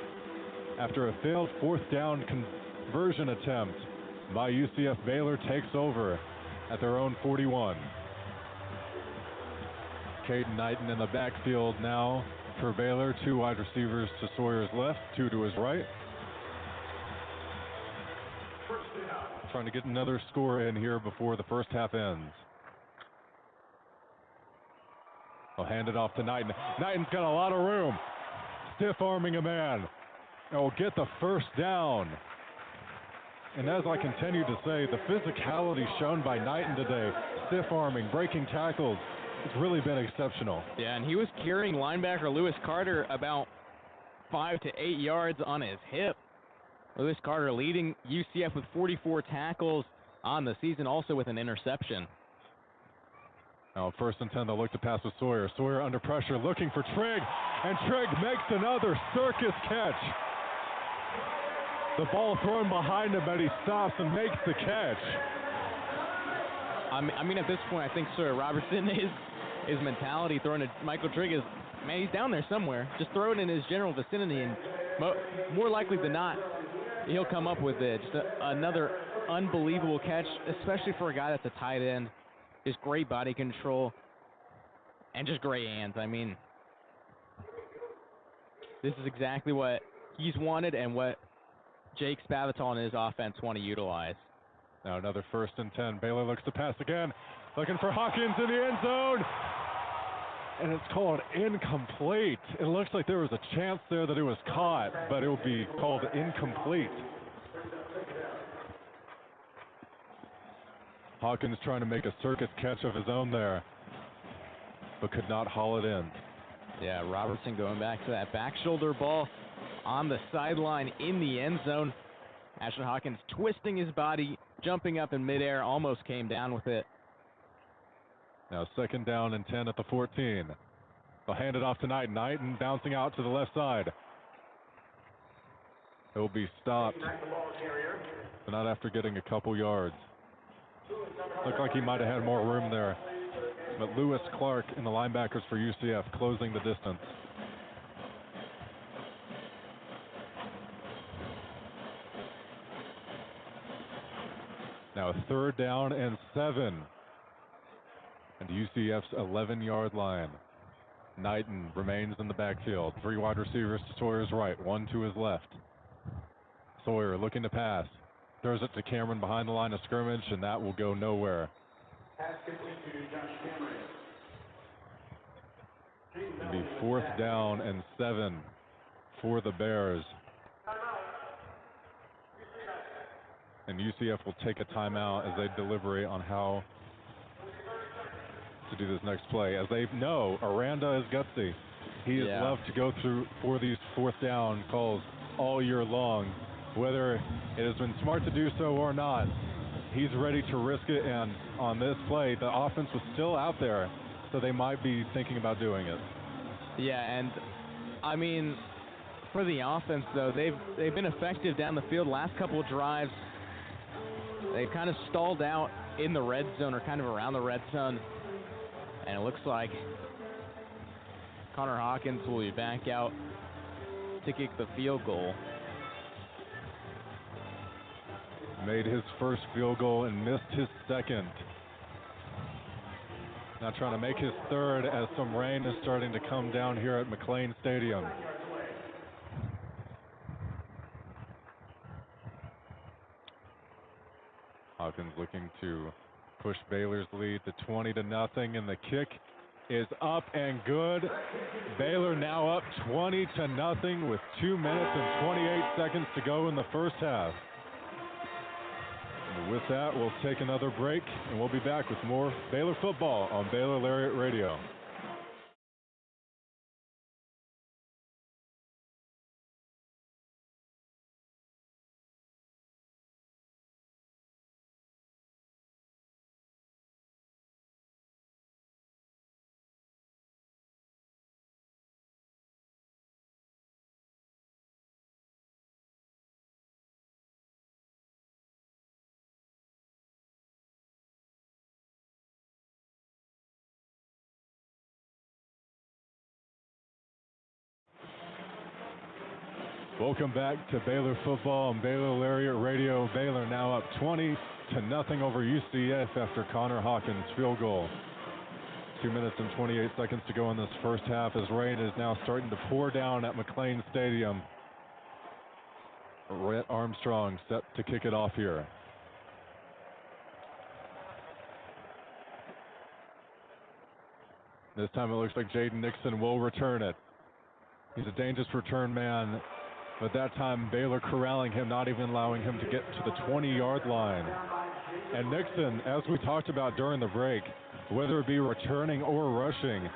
After a failed 4th down conversion attempt by UCF, Baylor takes over at their own 41. Caden Knighton in the backfield now for Baylor. 2 wide receivers to Sawyer's left, 2 to his right. Trying to get another score in here before the first half ends. I'll hand it off to Knighton. Knighton's got a lot of room. Stiff arming a man. And will get the first down. And as I continue to say, the physicality shown by Knighton today, stiff arming, breaking tackles, it's really been exceptional. Yeah, and he was carrying linebacker Lewis Carter about 5 to 8 yards on his hip. Lewis Carter leading UCF with 44 tackles on the season, also with an interception. Now 1st and 10, they'll look to pass with Sawyer. Sawyer under pressure, looking for Trigg, and Trigg makes another circus catch. The ball thrown behind him, but he stops and makes the catch. I mean, at this point, I think Sawyer Robertson, his mentality throwing to Michael Trigg is, man, he's down there somewhere. Just throw it in his general vicinity, and more likely than not, he'll come up with it. Just another unbelievable catch, especially for a guy that's a tight end. Just great body control and just great hands. I mean, this is exactly what he's wanted and what Jake Spavital and his offense want to utilize. Now another 1st and 10. Baylor looks to pass again, looking for Hawkins in the end zone. And it's called incomplete. It looks like there was a chance there that it was caught, but it will be called incomplete. Hawkins trying to make a circus catch of his own there, but could not haul it in. Yeah, Robertson going back to that back shoulder ball on the sideline in the end zone. Ashton Hawkins twisting his body, jumping up in midair, almost came down with it. Now 2nd down and 10 at the 14. They'll hand it off to Knighton. Knighton bouncing out to the left side. He'll be stopped, but not after getting a couple yards. Looked like he might have had more room there. But Lewis Clark and the linebackers for UCF closing the distance. Now 3rd down and 7. And UCF's 11-yard line. Knighton remains in the backfield. 3 wide receivers to Sawyer's right, 1 to his left. Sawyer looking to pass. Throws it to Cameron behind the line of scrimmage, and that will go nowhere. It'll be 4th down and 7 for the Bears. And UCF will take a timeout as they deliberate on how to do this next play. As they know, Aranda is gutsy. He has loved to go through for these 4th down calls all year long. Whether it has been smart to do so or not, he's ready to risk it, and on this play, the offense was still out there, so they might be thinking about doing it. Yeah, and I mean, for the offense, though, they've been effective down the field. Last couple of drives, they've kind of stalled out in the red zone or kind of around the red zone, and it looks like Connor Hawkins will be back out to kick the field goal. Made his first field goal and missed his second. Now trying to make his third as some rain is starting to come down here at McLean Stadium. Hawkins looking to push Baylor's lead to 20-0, and the kick is up and good. Baylor now up 20-0 with 2 minutes and 28 seconds to go in the first half. With that, we'll take another break, and we'll be back with more Baylor football on Baylor Lariat Radio. Welcome back to Baylor football on Baylor Lariat Radio. Baylor now up 20-0 over UCF after Connor Hawkins' field goal. 2 minutes and 28 seconds to go in this first half as rain is now starting to pour down at McLean Stadium. Rhett Armstrong set to kick it off here. This time it looks like Jaden Nixon will return it. He's a dangerous return man. But that time, Baylor corralling him, not even allowing him to get to the 20-yard line. And Nixon, as we talked about during the break, whether it be returning or rushing,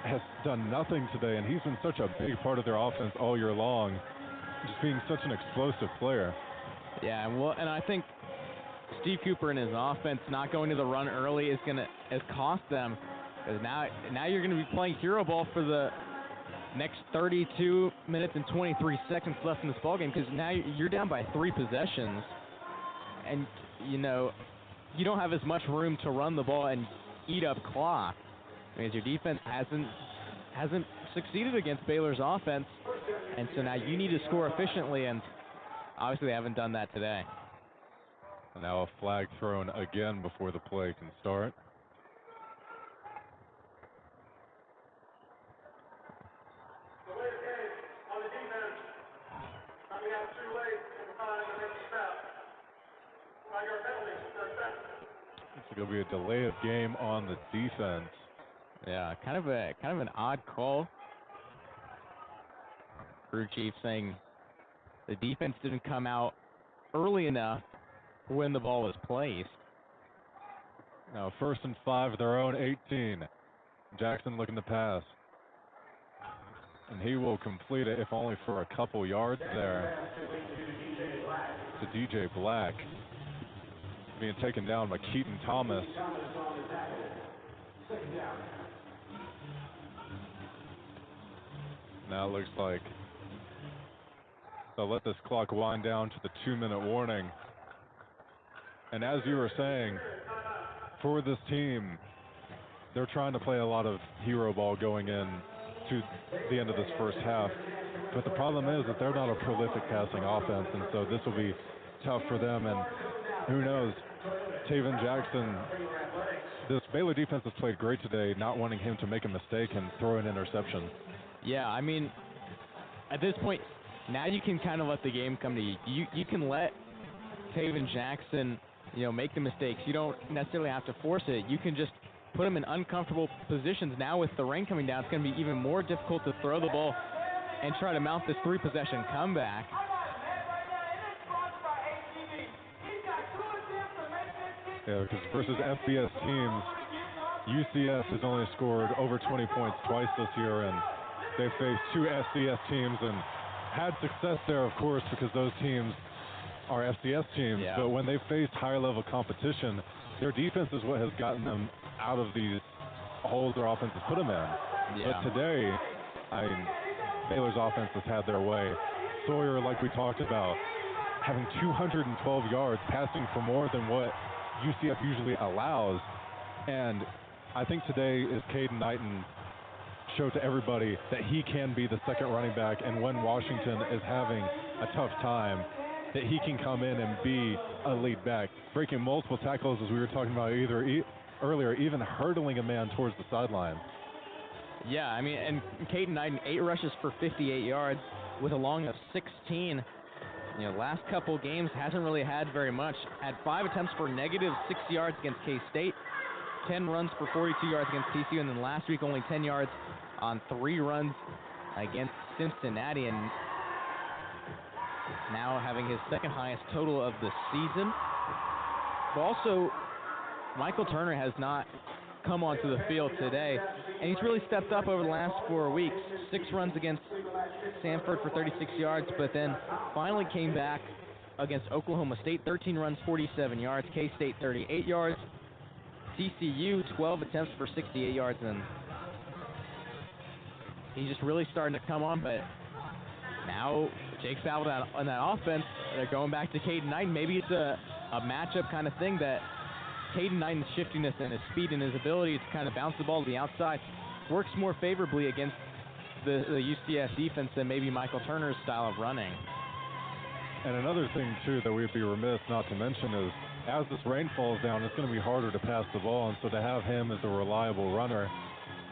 has done nothing today. And he's been such a big part of their offense all year long, just being such an explosive player. Yeah, well, and I think Steve Cooper and his offense not going to the run early is going to cost them. Because now you're going to be playing hero ball for the next 32 minutes and 23 seconds left in this ballgame, because now you're down by 3 possessions, and you don't have as much room to run the ball and eat up clock, because your defense hasn't succeeded against Baylor's offense, and so now you need to score efficiently, and obviously they haven't done that today. Now a flag thrown again before the play can start. It'll be a delay of game on the defense. Yeah, kind of an odd call. Crew chief saying the defense didn't come out early enough when the ball was placed. Now 1st and 5, their own 18. Jackson looking to pass. And he will complete it, if only for a couple yards there, to DJ Black. Being taken down by Keaton Thomas. Now it looks like They'll let this clock wind down to the 2-minute warning. And as you were saying, for this team, they're trying to play a lot of hero ball going in to the end of this first half. But the problem is that they're not a prolific passing offense, and so this will be tough for them. And who knows, Taven Jackson, this Baylor defense has played great today, not wanting him to make a mistake and throw an interception. Yeah, I mean, at this point, now you can kind of let the game come to you. You can let Taven Jackson, make the mistakes. You don't necessarily have to force it. You can just put him in uncomfortable positions. Now with the rain coming down, it's going to be even more difficult to throw the ball and try to mount this 3-possession comeback. Yeah, because versus FBS teams, UCF has only scored over 20 points twice this year, and they've faced 2 FCS teams and had success there, of course, because those teams are FCS teams. Yeah. But when they've faced higher-level competition, their defense is what has gotten them out of these holes their offense has put them in. Yeah. But today, Baylor's offense has had their way. Sawyer, like we talked about, having 212 yards, passing for more than what UCF usually allows. And I think today is Caden Knighton showed to everybody that he can be the second running back, and when Washington is having a tough time, that he can come in and be a lead back, breaking multiple tackles, as we were talking about earlier, even hurdling a man towards the sideline. Yeah, I mean, and Caden Knighton, 8 rushes for 58 yards with a long of 16. Last couple games hasn't really had very much. Had 5 attempts for negative 6 yards against K-State, 10 runs for 42 yards against TCU, and then last week only 10 yards on 3 runs against Cincinnati, and now having his second highest total of the season. But also, Michael Turner has not come onto the field today, and he's really stepped up over the last 4 weeks. 6 runs against Samford for 36 yards, but then finally came back against Oklahoma State, 13 runs, 47 yards, K-State 38 yards, TCU 12 attempts for 68 yards, and he's just really starting to come on. But now Jake Salvin on that offense, they're going back to Caden Knighton. Maybe it's a matchup kind of thing, that Caden Knighton's shiftiness and his speed and his ability to kind of bounce the ball to the outside works more favorably against the UCF defense than maybe Michael Turner's style of running. And another thing, too, that we'd be remiss not to mention is, as this rain falls down, it's going to be harder to pass the ball, and so to have him as a reliable runner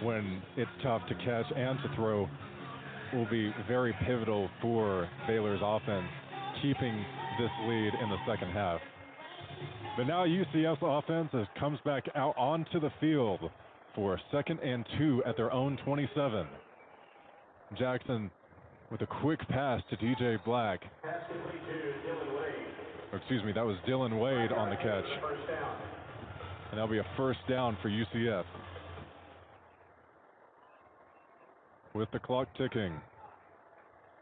when it's tough to catch and to throw will be very pivotal for Baylor's offense, keeping this lead in the second half. But now UCF's offense comes back out onto the field for 2nd and 2 at their own 27. Jackson with a quick pass to DJ Black. Or excuse me, that was Dylan Wade on the catch. And that'll be a first down for UCF. With the clock ticking,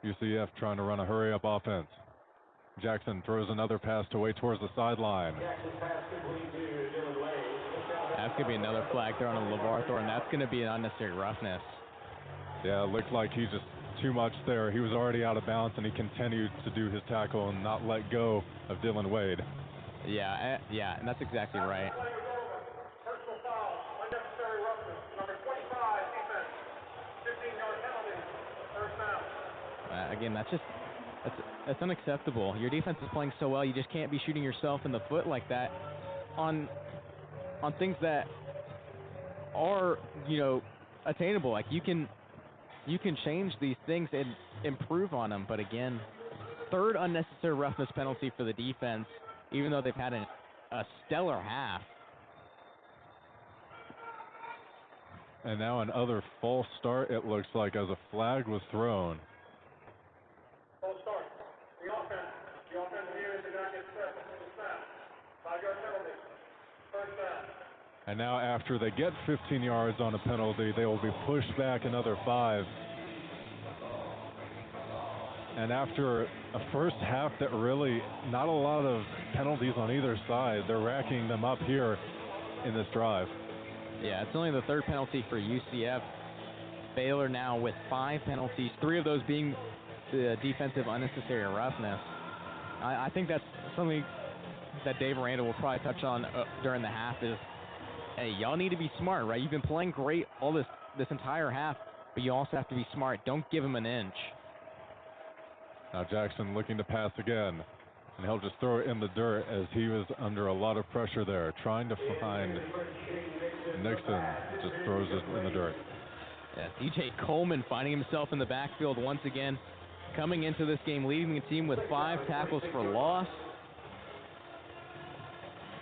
UCF trying to run a hurry-up offense. Jackson throws another pass to Wade towards the sideline. That's going to be another flag thrown on LeVar Thornton. That's going to be an unnecessary roughness. Yeah, it looked like he just too much there. He was already out of bounds, and he continued to do his tackle and not let go of Dylan Wade. Yeah, and that's exactly right. Personal foul, unnecessary roughness, number 25, defense, 15-yard penalty, first down. Again, that's unacceptable. Your defense is playing so well, you just can't be shooting yourself in the foot like that on things that are, attainable. Like you can change these things and improve on them. But again, 3rd unnecessary roughness penalty for the defense, even though they've had a stellar half. And now another false start, it looks like, as a flag was thrown. False start. The offense here did not get set before the snap. 5-yard penalty, first down. And now after they get 15 yards on a penalty, they will be pushed back another 5. And after a first half that really not a lot of penalties on either side, they're racking them up here in this drive. Yeah, it's only the 3rd penalty for UCF. Baylor now with 5 penalties, 3 of those being the defensive unnecessary roughness. I think that's something that Dave Aranda will probably touch on during the half is, hey, y'all need to be smart, right? You've been playing great all this entire half, but you also have to be smart. Don't give him an inch. Now Jackson looking to pass again, and he'll just throw it in the dirt as he was under a lot of pressure there, trying to find Nixon. Just throws it in the dirt. Yeah, DJ Coleman finding himself in the backfield once again, coming into this game, leading the team with 5 tackles for loss.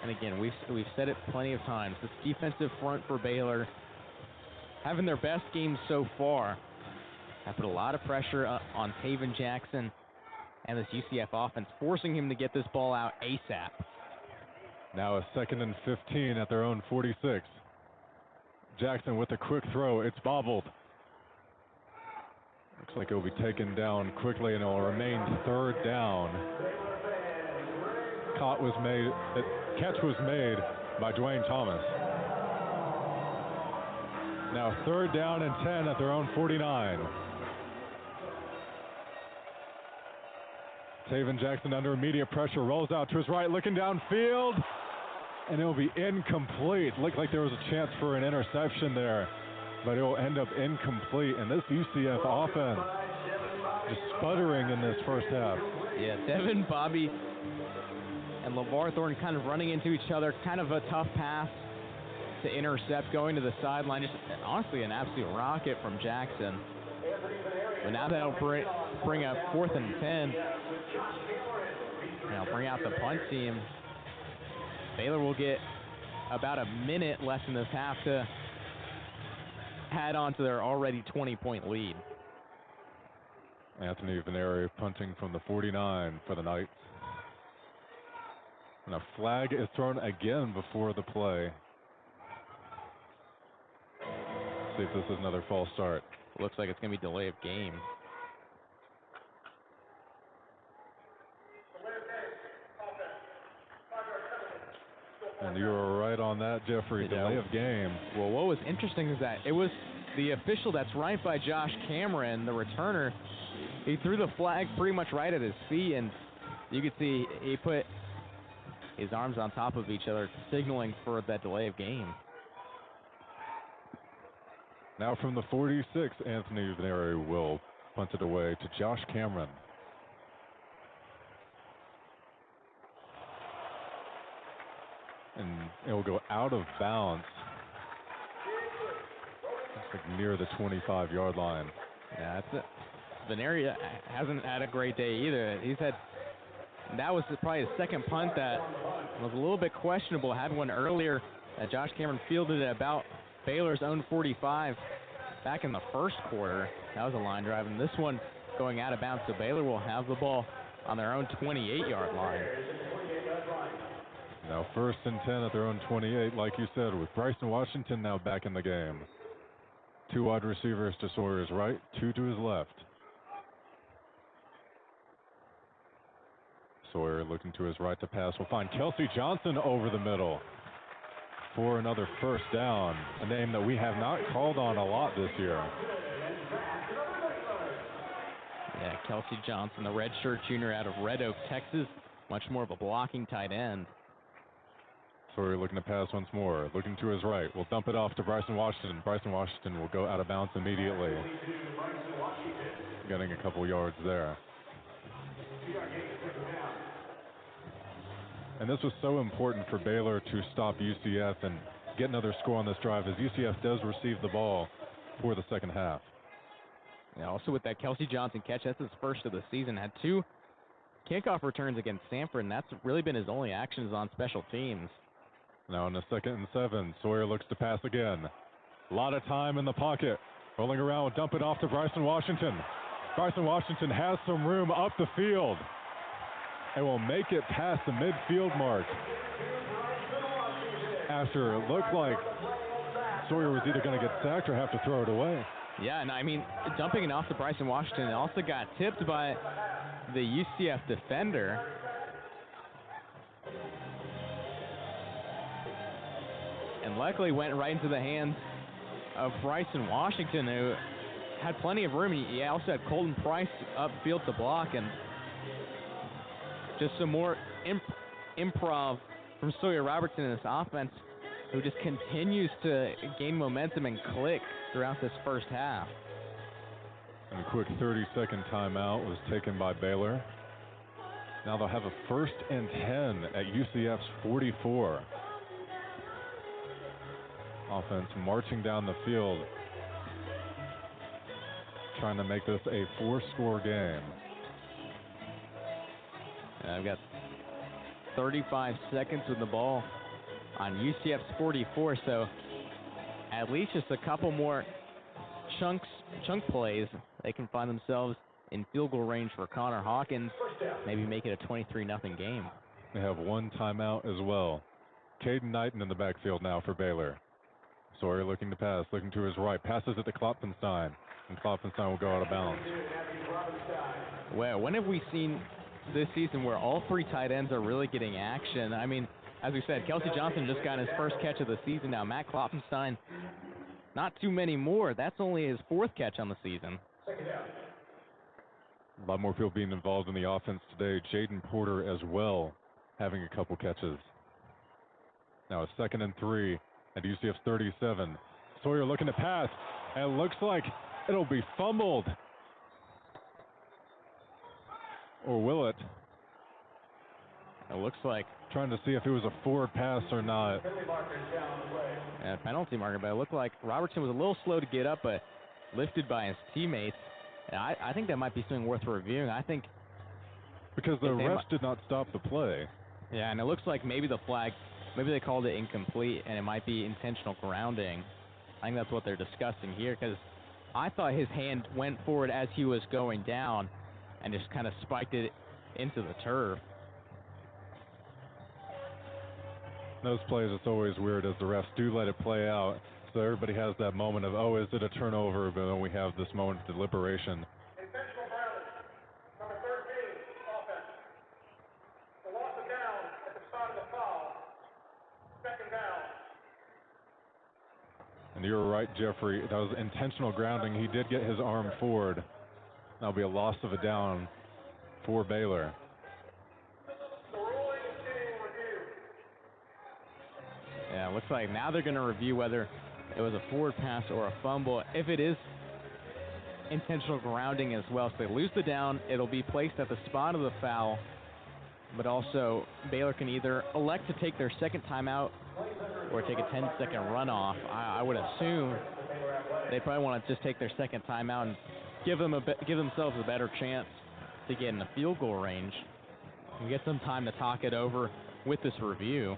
And again, we've said it plenty of times. This defensive front for Baylor, having their best game so far, have put a lot of pressure on Taven Jackson and this UCF offense, forcing him to get this ball out ASAP. Now a 2nd and 15 at their own 46. Jackson with a quick throw. It's bobbled. Looks like it will be taken down quickly, and it will remain 3rd down. Catch was made by Dwayne Thomas. Now 3rd down and 10 at their own 49. Taven Jackson under immediate pressure, rolls out to his right, looking downfield, and it will be incomplete. Looked like there was a chance for an interception there, but it will end up incomplete. And this UCF offense just sputtering in this first half. Yeah, Devin, Bobby, and LeVar Thornton kind of running into each other. Kind of a tough pass to intercept, going to the sideline. Just honestly an absolute rocket from Jackson. But now that'll bring up 4th and 10. Now bring out the punt team. Baylor will get about a minute left in this half to add on to their already 20-point lead. Anthony Veneri punting from the 49 for the Knights. And a flag is thrown again before the play. See if this is another false start. Looks like it's going to be delay of game. And you were right on that, Jeffrey. Delay of game. Well, what was interesting is that it was the official that's right by Josh Cameron, the returner. He threw the flag pretty much right at his feet, and you could see he put his arms on top of each other, signaling for that delay of game. Now from the 46, Anthony Veneri will punt it away to Josh Cameron. And it will go out of bounds. It's like near the 25-yard line. Yeah, that's it. Veneri hasn't had a great day either. That was probably his 2nd punt that was a little bit questionable. Had one earlier that Josh Cameron fielded at about Baylor's own 45 back in the 1st quarter. That was a line drive, and this one going out of bounds, so Baylor will have the ball on their own 28-yard line. Now 1st and 10 at their own 28, like you said, with Bryson Washington now back in the game. 2 wide receivers to Sawyer's right, 2 to his left. Sawyer looking to his right to pass. We'll find Kelsey Johnson over the middle for another 1st down, a name that we have not called on a lot this year. Yeah, Kelsey Johnson, the redshirt junior out of Red Oak, Texas, much more of a blocking tight end. Sawyer looking to pass once more, looking to his right. We'll dump it off to Bryson Washington. Bryson Washington will go out of bounds immediately. Getting a couple yards there. And this was so important for Baylor to stop UCF and get another score on this drive, as UCF does receive the ball for the 2nd half. Yeah, also with that Kelsey Johnson catch, that's his 1st of the season. Had 2 kickoff returns against Sanford, and that's really been his only actions on special teams. Now in the 2nd and 7, Sawyer looks to pass again. A lot of time in the pocket. Rolling around, dump it off to Bryson Washington. Bryson Washington has some room up the field and will make it past the midfield mark after it looked like Sawyer was either going to get sacked or have to throw it away. Yeah, and I mean, dumping it off to Bryson Washington, it also got tipped by the UCF defender. And luckily went right into the hands of Bryson Washington, who had plenty of room. He also had Colton Price upfield to block, and just some more improv from Sawyer Robertson in this offense, who just continues to gain momentum and click throughout this first half. And a quick 30-second timeout was taken by Baylor. Now they'll have a 1st and 10 at UCF's 44. Offense marching down the field, trying to make this a 4-score game. And I've got 35 seconds with the ball on UCF's 44, so at least just a couple more chunk plays, they can find themselves in field goal range for Connor Hawkins, maybe make it a 23-0 game. They have one timeout as well. Caden Knighton in the backfield now for Baylor. Sawyer looking to pass, looking to his right, passes it to Klopfenstein, and Klopfenstein will go out of bounds. Well, when have we seen this season where all 3 tight ends are really getting action? I mean, as we said, Kelsey Johnson just got his first catch of the season. Now Matt Klopfenstein, not too many more. That's only his 4th catch on the season. A lot more people being involved in the offense today. Jaden Porter as well, having a couple catches. Now a 2nd and 3 at UCF's 37. Sawyer looking to pass, and it looks like it'll be fumbled. Or will it? It looks like. Trying to see if it was a forward pass or not. And a penalty marker, but it looked like Robertson was a little slow to get up, but lifted by his teammates. And I think that might be something worth reviewing. I think because the refs did not stop the play. Yeah, and it looks like maybe the flag, maybe they called it incomplete, and it might be intentional grounding. I think that's what they're discussing here, because I thought his hand went forward as he was going down and just kind of spiked it into the turf. Those plays, it's always weird as the refs do let it play out. So everybody has that moment of, oh, is it a turnover? But then we have this moment of deliberation. Intentional grounding. Number 13, offense. The loss of down at the start of the foul. 2nd down. And you're right, Jeffrey. That was intentional grounding. He did get his arm forward. That'll be a loss of a down for Baylor. The ruling is being reviewed. Yeah, it looks like now they're going to review whether it was a forward pass or a fumble. If it is intentional grounding as well, so they lose the down, it'll be placed at the spot of the foul, but also Baylor can either elect to take their 2nd timeout or take a 10-second runoff. I would assume they probably want to just take their 2nd timeout and give themselves a better chance to get in the field goal range and get some time to talk it over with this review.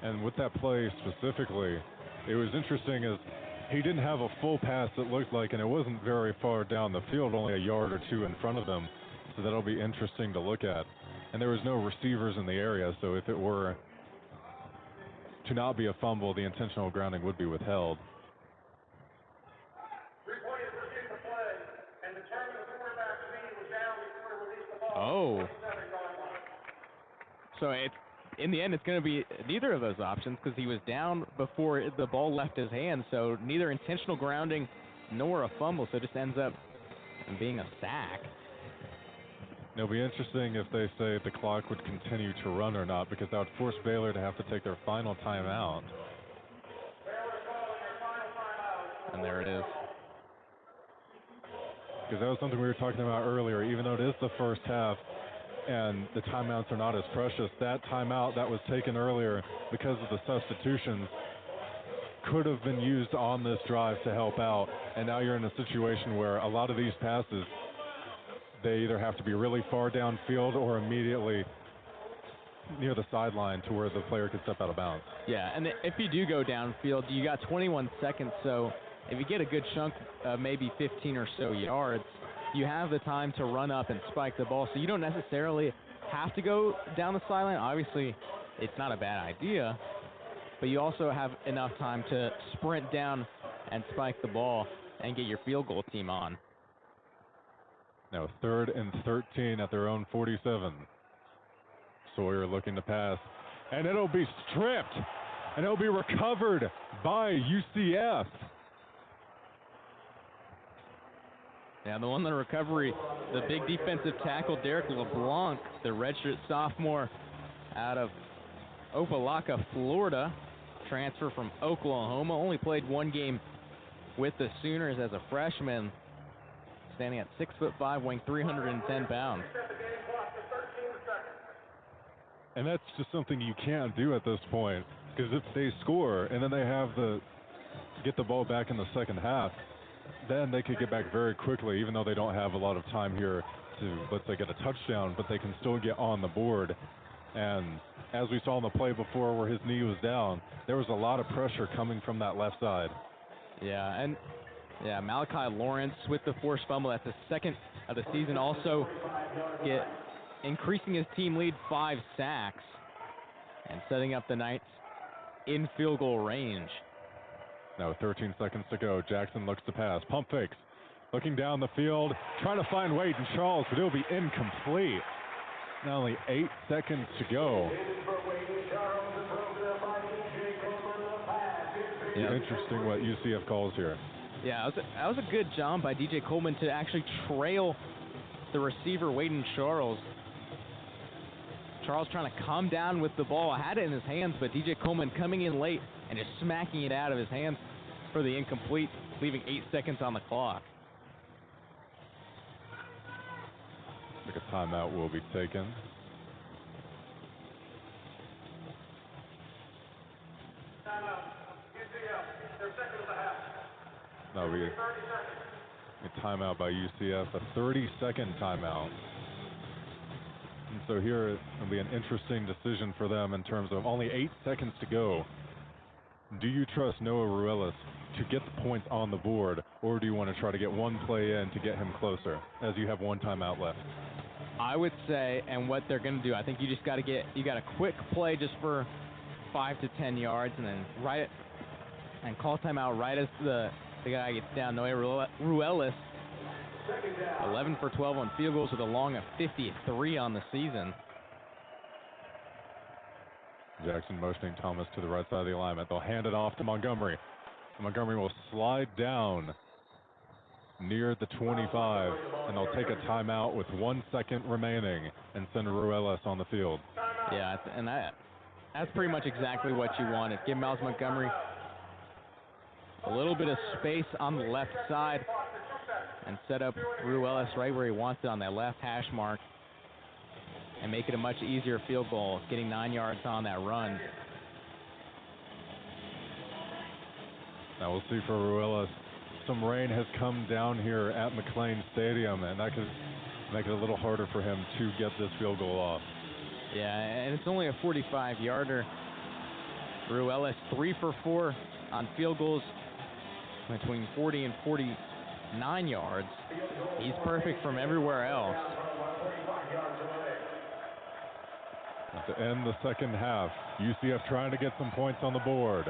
And with that play specifically, it was interesting as he didn't have a full pass, it looked like, and it wasn't very far down the field, only a yard or 2 in front of them. So that'll be interesting to look at. And there was no receivers in the area, so if it were to not be a fumble, the intentional grounding would be withheld. Replay has reviewed the play and determined the quarterback's knee was down before he released the ball. Oh. So in the end, it's going to be neither of those options because he was down before the ball left his hand. So neither intentional grounding nor a fumble. So it just ends up being a sack. It'll be interesting if they say the clock would continue to run or not, because that would force Baylor to have to take their final timeout. And there it is. Because that was something we were talking about earlier. Even though it is the first half and the timeouts are not as precious, that timeout that was taken earlier because of the substitutions could have been used on this drive to help out. And now you're in a situation where a lot of these passes, they either have to be really far downfield or immediately near the sideline to where the player can step out of bounds. Yeah, and if you do go downfield, you got 21 seconds, so if you get a good chunk, maybe 15 or so yards, you have the time to run up and spike the ball, so you don't necessarily have to go down the sideline. Obviously, it's not a bad idea, but you also have enough time to sprint down and spike the ball and get your field goal team on. Now 3rd and 13 at their own 47. Sawyer looking to pass, and it'll be stripped, and it'll be recovered by UCF. Yeah, the one on the recovery, the big defensive tackle, Derek LeBlanc, the redshirt sophomore out of Opelika, Florida, transfer from Oklahoma, only played one game with the Sooners as a freshman, standing at 6'5", weighing 310 pounds. And that's just something you can't do at this point, because if they score and then they have to get the ball back in the second half, then they could get back very quickly, even though they don't have a lot of time here to, let's say, get a touchdown, but they can still get on the board. And as we saw in the play before where his knee was down, there was a lot of pressure coming from that left side. Yeah, and Malachi Lawrence with the forced fumble. That's the second of the season. Also increasing his team lead 5 sacks and setting up the Knights in field goal range. Now 13 seconds to go. Jackson looks to pass. Pump fakes. Looking down the field. Trying to find Wade and Charles, but it'll be incomplete. Now only 8 seconds to go. Yeah. Interesting what UCF calls here. Yeah, that was a good job by DJ Coleman to actually trail the receiver, Wade Charles. Charles trying to come down with the ball. Had it in his hands, but DJ Coleman coming in late and just smacking it out of his hands for the incomplete, leaving 8 seconds on the clock. Like a timeout will be taken. That'll be a timeout by UCF, a 30-second timeout. And so here it will be an interesting decision for them in terms of only 8 seconds to go. Do you trust Noah Ruelas to get the points on the board, or do you want to try to get one play in to get him closer, as you have one timeout left? I would say, and what they're going to do, I think you just got a quick play just for 5 to 10 yards, and then and call timeout right as the guy gets down. Noah Ruelas, 11 for 12 on field goals with a long of 53 on the season. Jackson motioning Thomas to the right side of the alignment. They'll hand it off to Montgomery. Montgomery will slide down near the 25, and they'll take a timeout with 1 second remaining and send Ruelas on the field. Yeah, and that's pretty much exactly what you wanted. Give Miles Montgomery a little bit of space on the left side and set up Ruelas right where he wants it on that left hash mark and make it a much easier field goal, getting 9 yards on that run. Now we'll see for Ruelas. Some rain has come down here at McLean Stadium, and that could make it a little harder for him to get this field goal off. Yeah, and it's only a 45-yarder. Ruelas 3 for 4 on field goals between 40 and 49 yards. He's perfect from everywhere else. To end the second half, UCF trying to get some points on the board.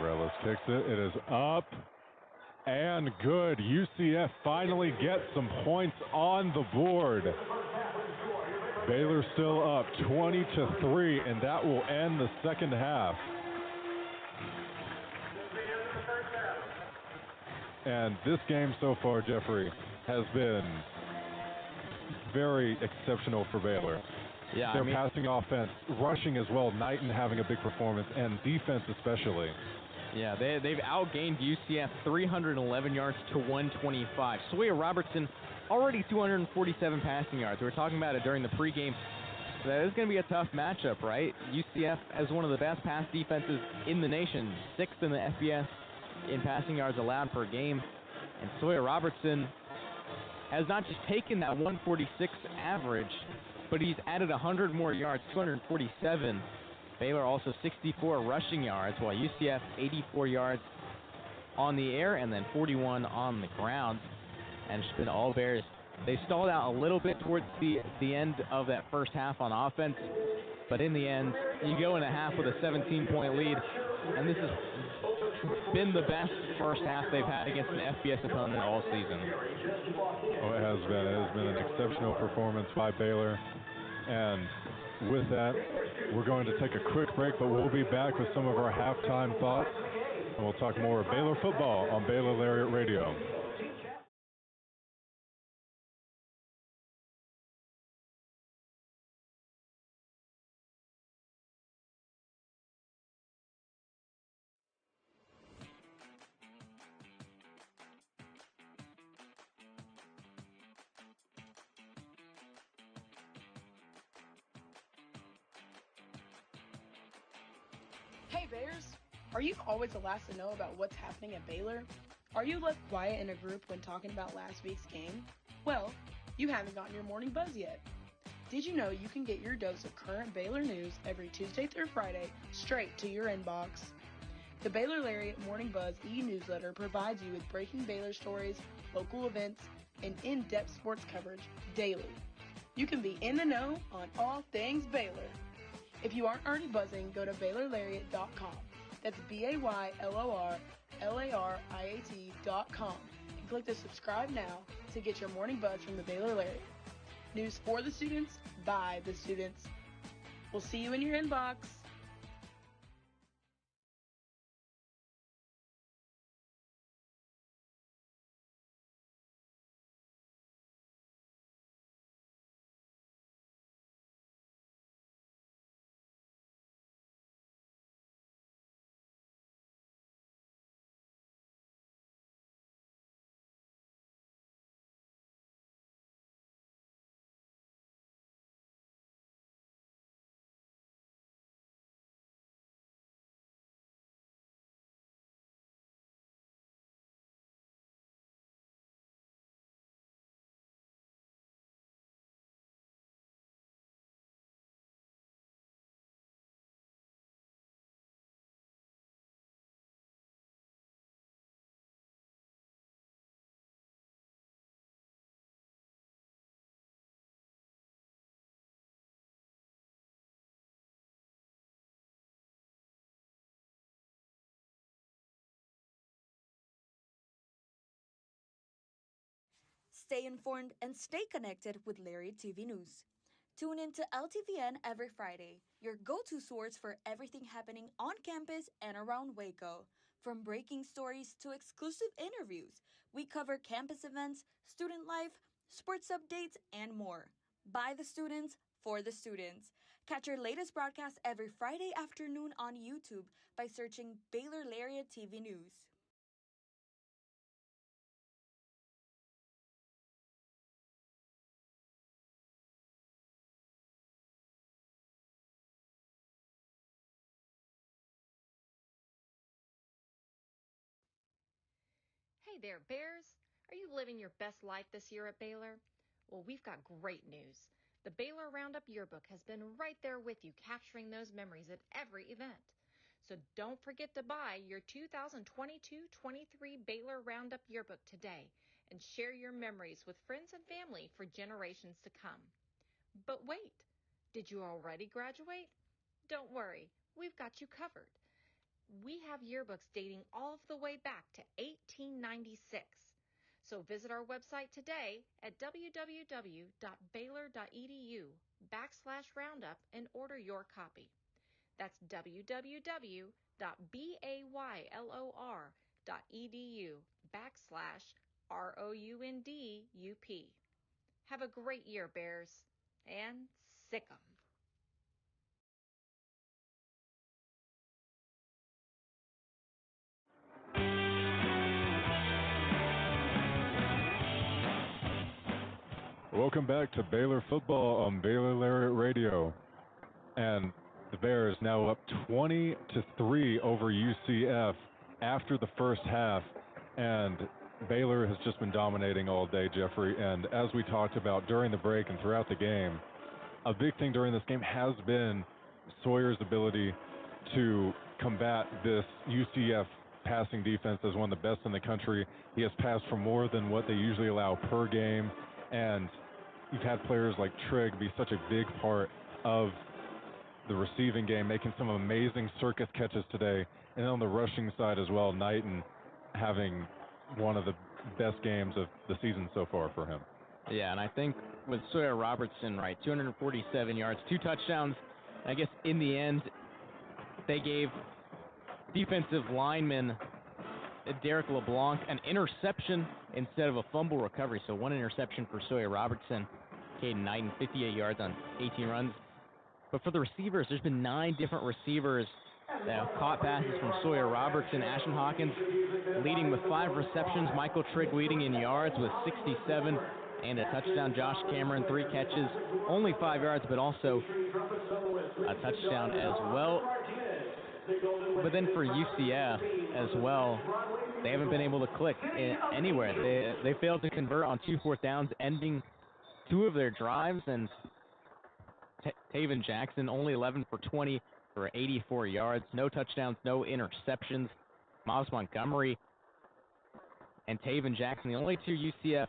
Ruelas kicks it. It is up and good. UCF finally gets some points on the board. Baylor still up 20-3, and that will end the second half. And this game so far, Jeffrey, has been very exceptional for Baylor. Yeah, Their passing offense, rushing as well, Knighton having a big performance, and defense especially. Yeah, they've outgained UCF 311 yards to 125. Sawyer Robertson already 247 passing yards. We were talking about it during the pregame. That is going to be a tough matchup, right? UCF as one of the best pass defenses in the nation, 6th in the FBS in passing yards allowed per game. And Sawyer Robertson has not just taken that 146 average, but he's added 100 more yards, 247. Baylor also 64 rushing yards, while UCF 84 yards on the air and then 41 on the ground. And it's been all Bears. They stalled out a little bit towards the end of that first half on offense, but in the end, you go in a half with a 17-point lead, and this has been the best first half they've had against an FBS opponent all season. Oh, it has been. It has been an exceptional performance by Baylor. And with that, we're going to take a quick break, but we'll be back with some of our halftime thoughts and we'll talk more Baylor football on Baylor Lariat Radio. Hey Bears, are you always the last to know about what's happening at Baylor? Are you left quiet in a group when talking about last week's game? Well, you haven't gotten your morning buzz yet. Did you know you can get your dose of current Baylor news every Tuesday through Friday straight to your inbox? The Baylor Lariat Morning Buzz e-newsletter provides you with breaking Baylor stories, local events, and in-depth sports coverage daily. You can be in the know on all things Baylor. If you aren't already buzzing, go to BaylorLariat.com. That's BaylorLariat.com and click the subscribe now to get your morning buzz from the Baylor Lariat. News for the students, by the students. We'll see you in your inbox. Stay informed and stay connected with Lariat TV News. Tune in to LTVN every Friday, your go-to source for everything happening on campus and around Waco. From breaking stories to exclusive interviews, we cover campus events, student life, sports updates, and more. By the students, for the students. Catch our latest broadcast every Friday afternoon on YouTube by searching Baylor Lariat TV News. Hey there, Bears. Are you living your best life this year at Baylor? Well, we've got great news. The Baylor Roundup Yearbook has been right there with you, capturing those memories at every event. So don't forget to buy your 2022-23 Baylor Roundup Yearbook today and share your memories with friends and family for generations to come. But wait, did you already graduate? Don't worry, we've got you covered. We have yearbooks dating all the way back to 1896. So visit our website today at www.baylor.edu/roundup and order your copy. That's www.baylor.edu/ROUNDUP. Have a great year, Bears, and sick 'em. Welcome back to Baylor Football on Baylor Lariat Radio. And the Bears now up 20-3 over UCF after the first half. And Baylor has just been dominating all day, Jeffrey. And as we talked about during the break and throughout the game, a big thing during this game has been Sawyer's ability to combat this UCF passing defense as one of the best in the country. He has passed for more than what they usually allow per game. And you've had players like Trigg be such a big part of the receiving game, making some amazing circus catches today. And on the rushing side as well, Knighton having one of the best games of the season so far for him. Yeah, and I think with Sawyer Robertson, right, 247 yards, 2 touchdowns. I guess in the end, they gave defensive lineman, Derek LeBlanc, an interception instead of a fumble recovery. So one interception for Sawyer Robertson. Cohen and Aidan, 58 yards on 18 runs. But for the receivers, there's been 9 different receivers that have caught passes from Sawyer Robertson. Ashton Hawkins leading with 5 receptions. Michael Trigg leading in yards with 67 and a touchdown. Josh Cameron, 3 catches, only 5 yards, but also a touchdown as well. But then for UCF as well, they haven't been able to click anywhere. They failed to convert on 2 fourth downs, ending 2 of their drives, and Taven Jackson only 11 for 20 for 84 yards, no touchdowns, no interceptions. Miles Montgomery and Taven Jackson, the only 2 UCF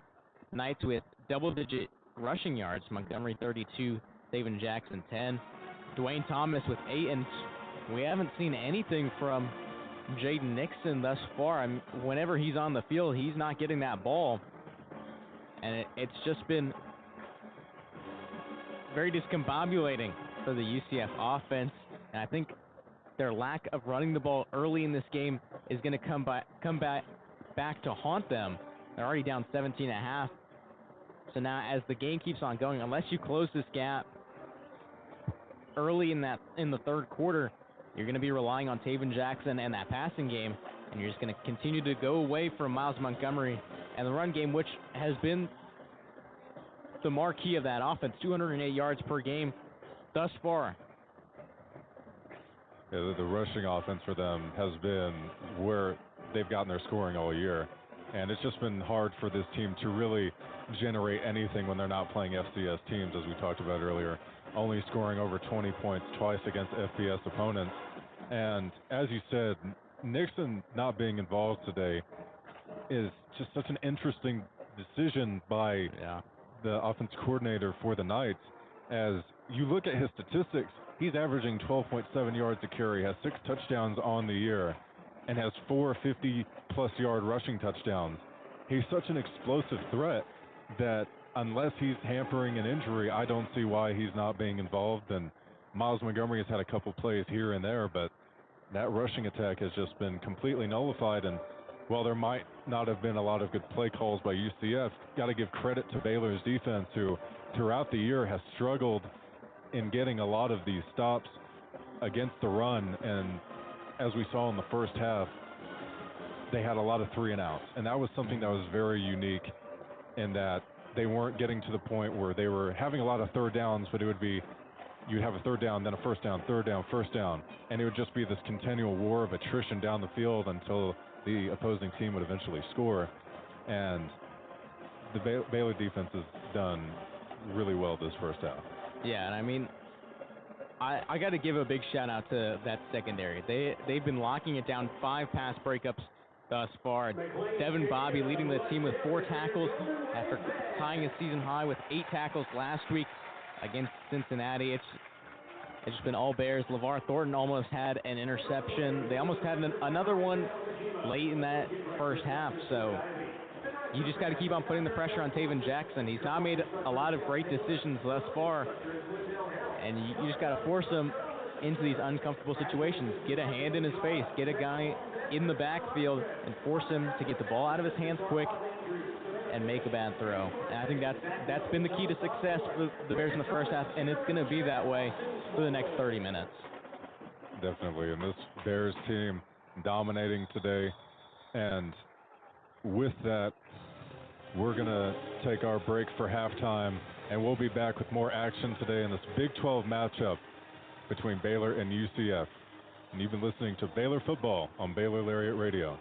Knights with double-digit rushing yards. Montgomery 32, Taven Jackson 10. Dwayne Thomas with 8, and we haven't seen anything from Jaden Nixon thus far. I mean, whenever he's on the field, he's not getting that ball, and it's just been very discombobulating for the UCF offense. And I think their lack of running the ball early in this game is going to come back to haunt them. They're already down 17.5. So now, as the game keeps on going, unless you close this gap early in the third quarter, you're going to be relying on Taven Jackson and that passing game, and you're just going to continue to go away from Miles Montgomery and the run game, which has been the marquee of that offense. 208 yards per game thus far. Yeah, the rushing offense for them has been where they've gotten their scoring all year. And it's just been hard for this team to really generate anything when they're not playing FCS teams, as we talked about earlier, only scoring over 20 points twice against FBS opponents. And as you said, Nixon not being involved today is just such an interesting decision by the offense coordinator for the Knights. As you look at his statistics, he's averaging 12.7 yards a carry, has 6 touchdowns on the year, and has 4 50-plus yard rushing touchdowns. He's such an explosive threat that unless he's hampering an injury, I don't see why he's not being involved. And Miles Montgomery has had a couple plays here and there, but that rushing attack has just been completely nullified. And while there might not have been a lot of good play calls by UCF, got to give credit to Baylor's defense, who throughout the year has struggled in getting a lot of these stops against the run. And as we saw in the first half, they had a lot of 3 and outs. And that was something that was very unique in that they weren't getting to the point where they were having a lot of third downs, but it would be, you'd have a third down, then a first down, third down, first down. And it would just be this continual war of attrition down the field until the opposing team would eventually score. And the Baylor defense has done really well this first half. Yeah, and I mean, I got to give a big shout out to that secondary. They've been locking it down, 5 pass breakups thus far. Devin Bobby leading the team with 4 tackles after tying a season high with 8 tackles last week against Cincinnati. It's just been all Bears. LeVar Thornton almost had an interception. They almost had another one late in that first half. So you just got to keep on putting the pressure on Taven Jackson. He's not made a lot of great decisions thus far, and you just got to force him into these uncomfortable situations. Get a hand in his face, get a guy in the backfield, and force him to get the ball out of his hands quick and make a bad throw. And I think that's been the key to success for the Bears in the first half, and it's going to be that way for the next 30 minutes. Definitely, and this Bears team dominating today. And with that, we're going to take our break for halftime, and we'll be back with more action today in this Big 12 matchup between Baylor and UCF. And you've been listening to Baylor Football on Baylor Lariat Radio.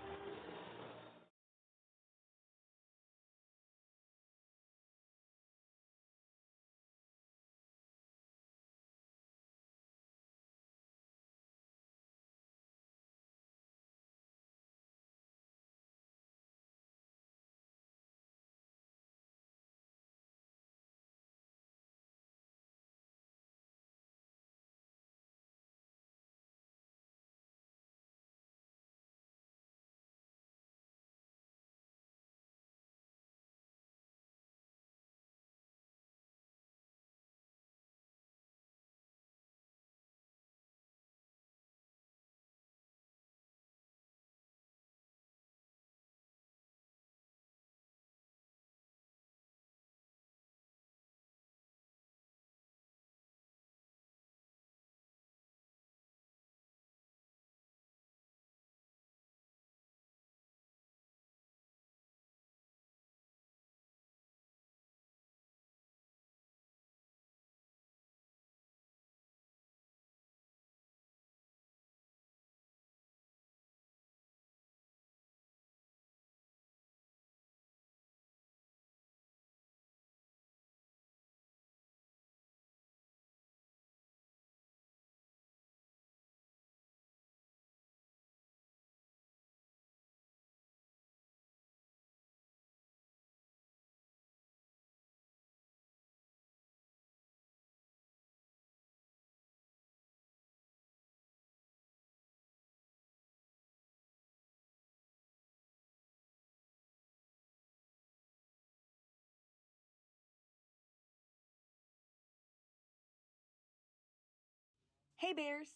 Hey Bears!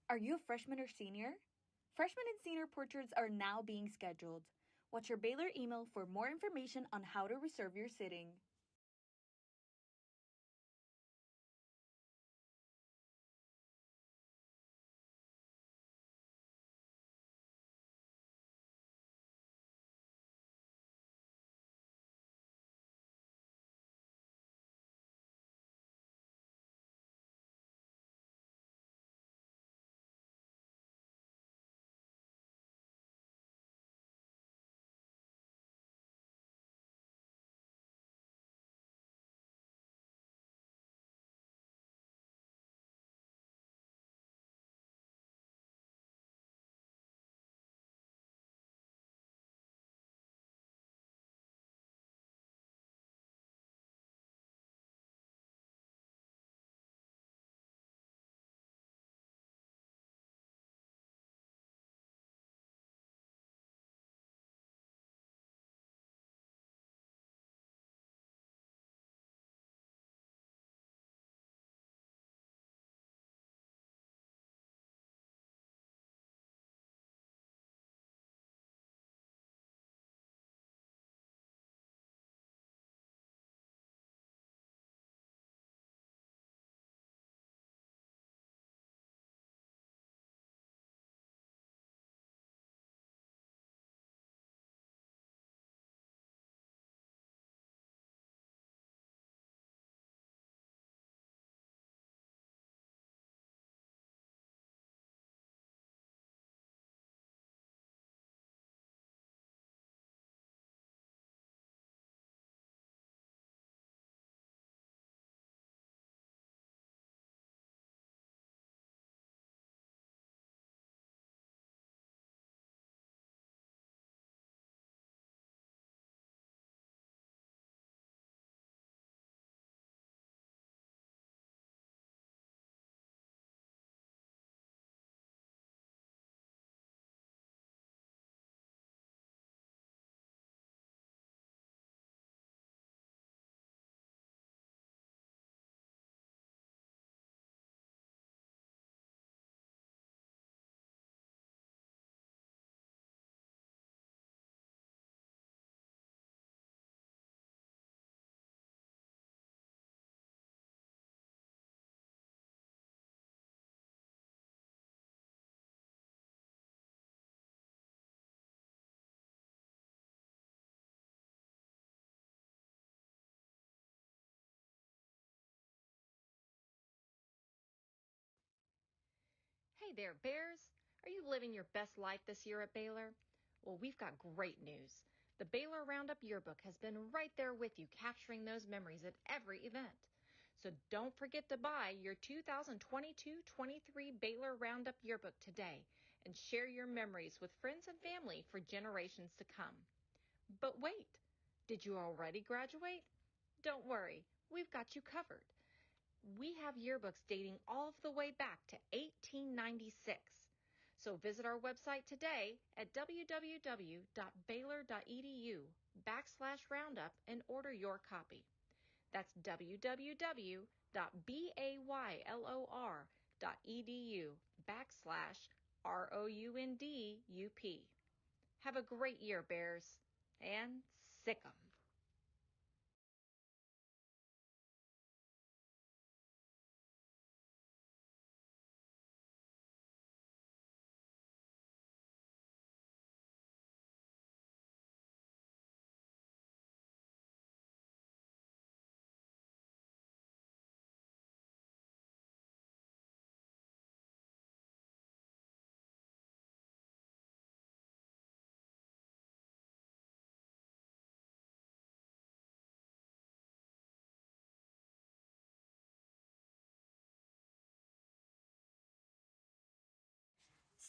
Are you a freshman or senior? Freshman and senior portraits are now being scheduled. Watch your Baylor email for more information on how to reserve your sitting. Hey there, Bears! Are you living your best life this year at Baylor? Well, we've got great news. The Baylor Roundup Yearbook has been right there with you, capturing those memories at every event. So don't forget to buy your 2022-23 Baylor Roundup Yearbook today and share your memories with friends and family for generations to come. But wait, did you already graduate? Don't worry, we've got you covered. We have yearbooks dating all the way back to 1896. So visit our website today at www.baylor.edu/roundup and order your copy. That's www.baylor.edu/ROUNDUP. Have a great year, Bears, and sick 'em.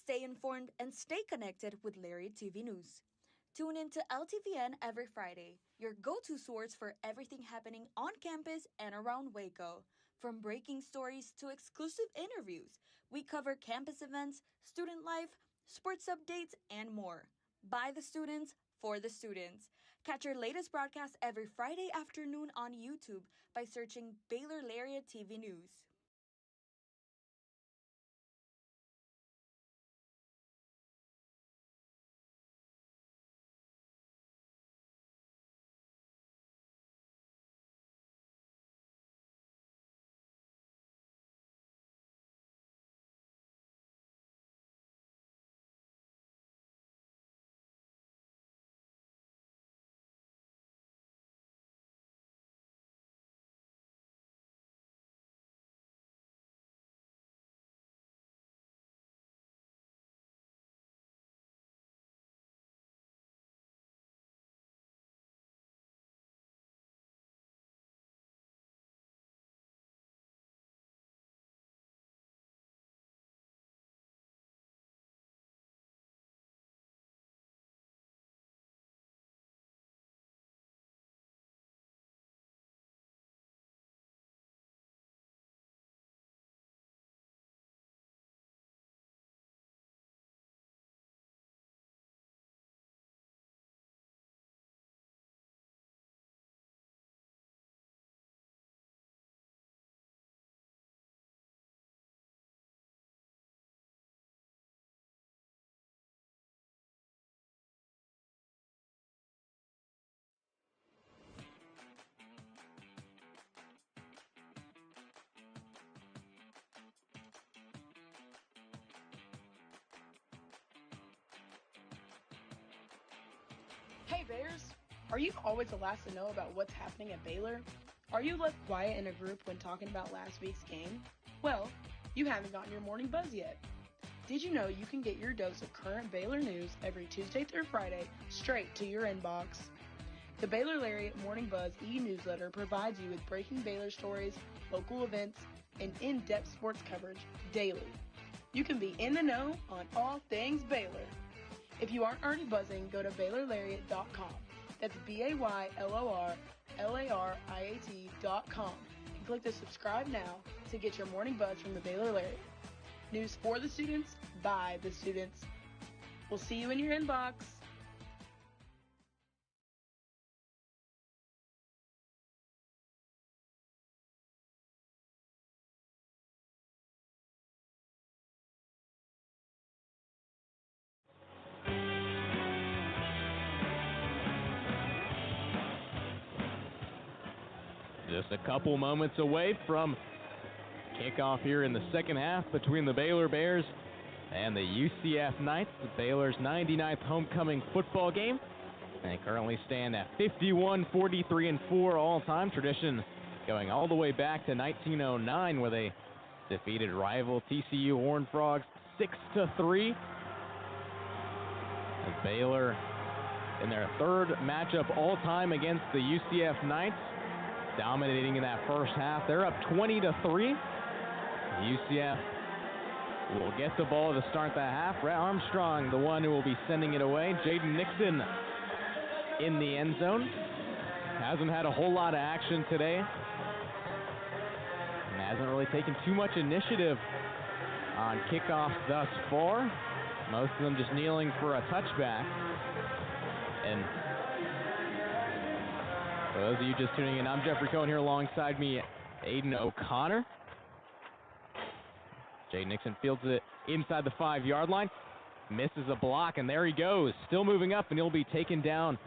Stay informed and stay connected with Lariat TV News. Tune in to LTVN every Friday, your go-to source for everything happening on campus and around Waco. From breaking stories to exclusive interviews, we cover campus events, student life, sports updates, and more. By the students, for the students. Catch our latest broadcast every Friday afternoon on YouTube by searching Baylor Lariat TV News. Hey Bears, are you always the last to know about what's happening at Baylor? Are you left quiet in a group when talking about last week's game? Well, you haven't gotten your morning buzz yet. Did you know you can get your dose of current Baylor news every Tuesday through Friday straight to your inbox? The Baylor Lariat Morning Buzz e-newsletter provides you with breaking Baylor stories, local events, and in-depth sports coverage daily. You can be in the know on all things Baylor. If you aren't already buzzing, go to BaylorLariat.com. That's BaylorLariat.com and click the subscribe now to get your morning buzz from the Baylor Lariat. News for the students, by the students. We'll see you in your inbox. Just a couple moments away from kickoff here in the second half between the Baylor Bears and the UCF Knights, Baylor's 99th homecoming football game. They currently stand at 51-43-4 all-time, tradition going all the way back to 1909 where they defeated rival TCU Horned Frogs 6-3. As Baylor in their third matchup all-time against the UCF Knights, dominating in that first half. They're up 20-3. UCF will get the ball to start the half. Brett Armstrong, the one who will be sending it away. Jaden Nixon in the end zone. Hasn't had a whole lot of action today. And hasn't really taken too much initiative on kickoffs thus far. Most of them just kneeling for a touchback. And for those of you just tuning in, I'm Jeffrey Cohen here alongside me, Aidan O'Connor. Jay Nixon fields it inside the 5-yard line, misses a block, and there he goes. Still moving up, and he'll be taken down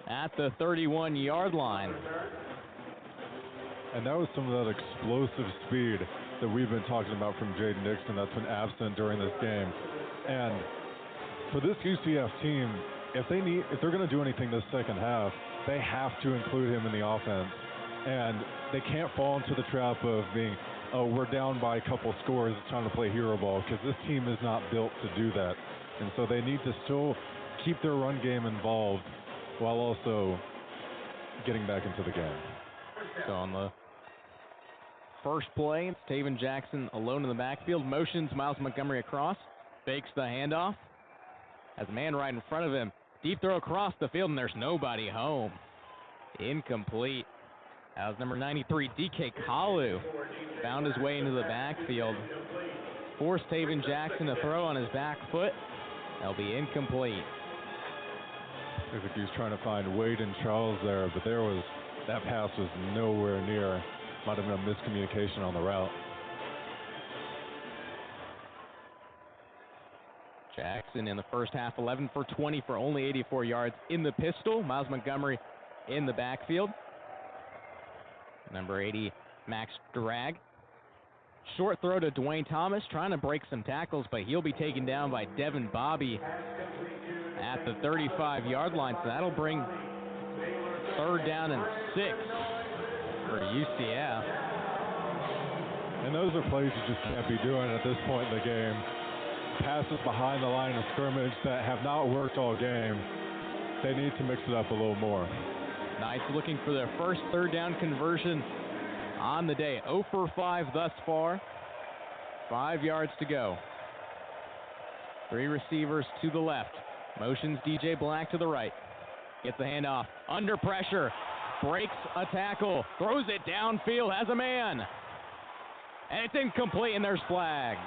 at the 31-yard line. And that was some of that explosive speed that we've been talking about from Jaden Nixon that's been absent during this game. And for this UCF team, if they're going to do anything this second half, they have to include him in the offense. And they can't fall into the trap of being, oh, we're down by a couple scores trying to play hero ball, because this team is not built to do that. And so they need to still keep their run game involved while also getting back into the game. So on the first play, it's Taven Jackson alone in the backfield, motions Miles Montgomery across, fakes the handoff, has a man right in front of him. Deep throw across the field, and there's nobody home. Incomplete. That was number 93, DK Kalu. Found his way into the backfield. Forced Taven Jackson to throw on his back foot. That'll be incomplete. I think he was trying to find Wade and Charles there, but that pass was nowhere near. Might have been a miscommunication on the route. Jackson in the first half, 11 for 20 for only 84 yards in the pistol. Miles Montgomery in the backfield. Number 80, Max Drag. Short throw to Dwayne Thomas, trying to break some tackles, but he'll be taken down by Devin Bobby at the 35-yard line. So that'll bring third down and 6 for UCF. And those are plays you just can't be doing at this point in the game. Passes behind the line of scrimmage that have not worked all game. They need to mix it up a little more. Knights looking for their first third down conversion on the day. 0 for 5 thus far. 5 yards to go. 3 receivers to the left. Motions DJ Black to the right. Gets the handoff. Under pressure. Breaks a tackle. Throws it downfield. Has a man. And it's incomplete, and there's flags.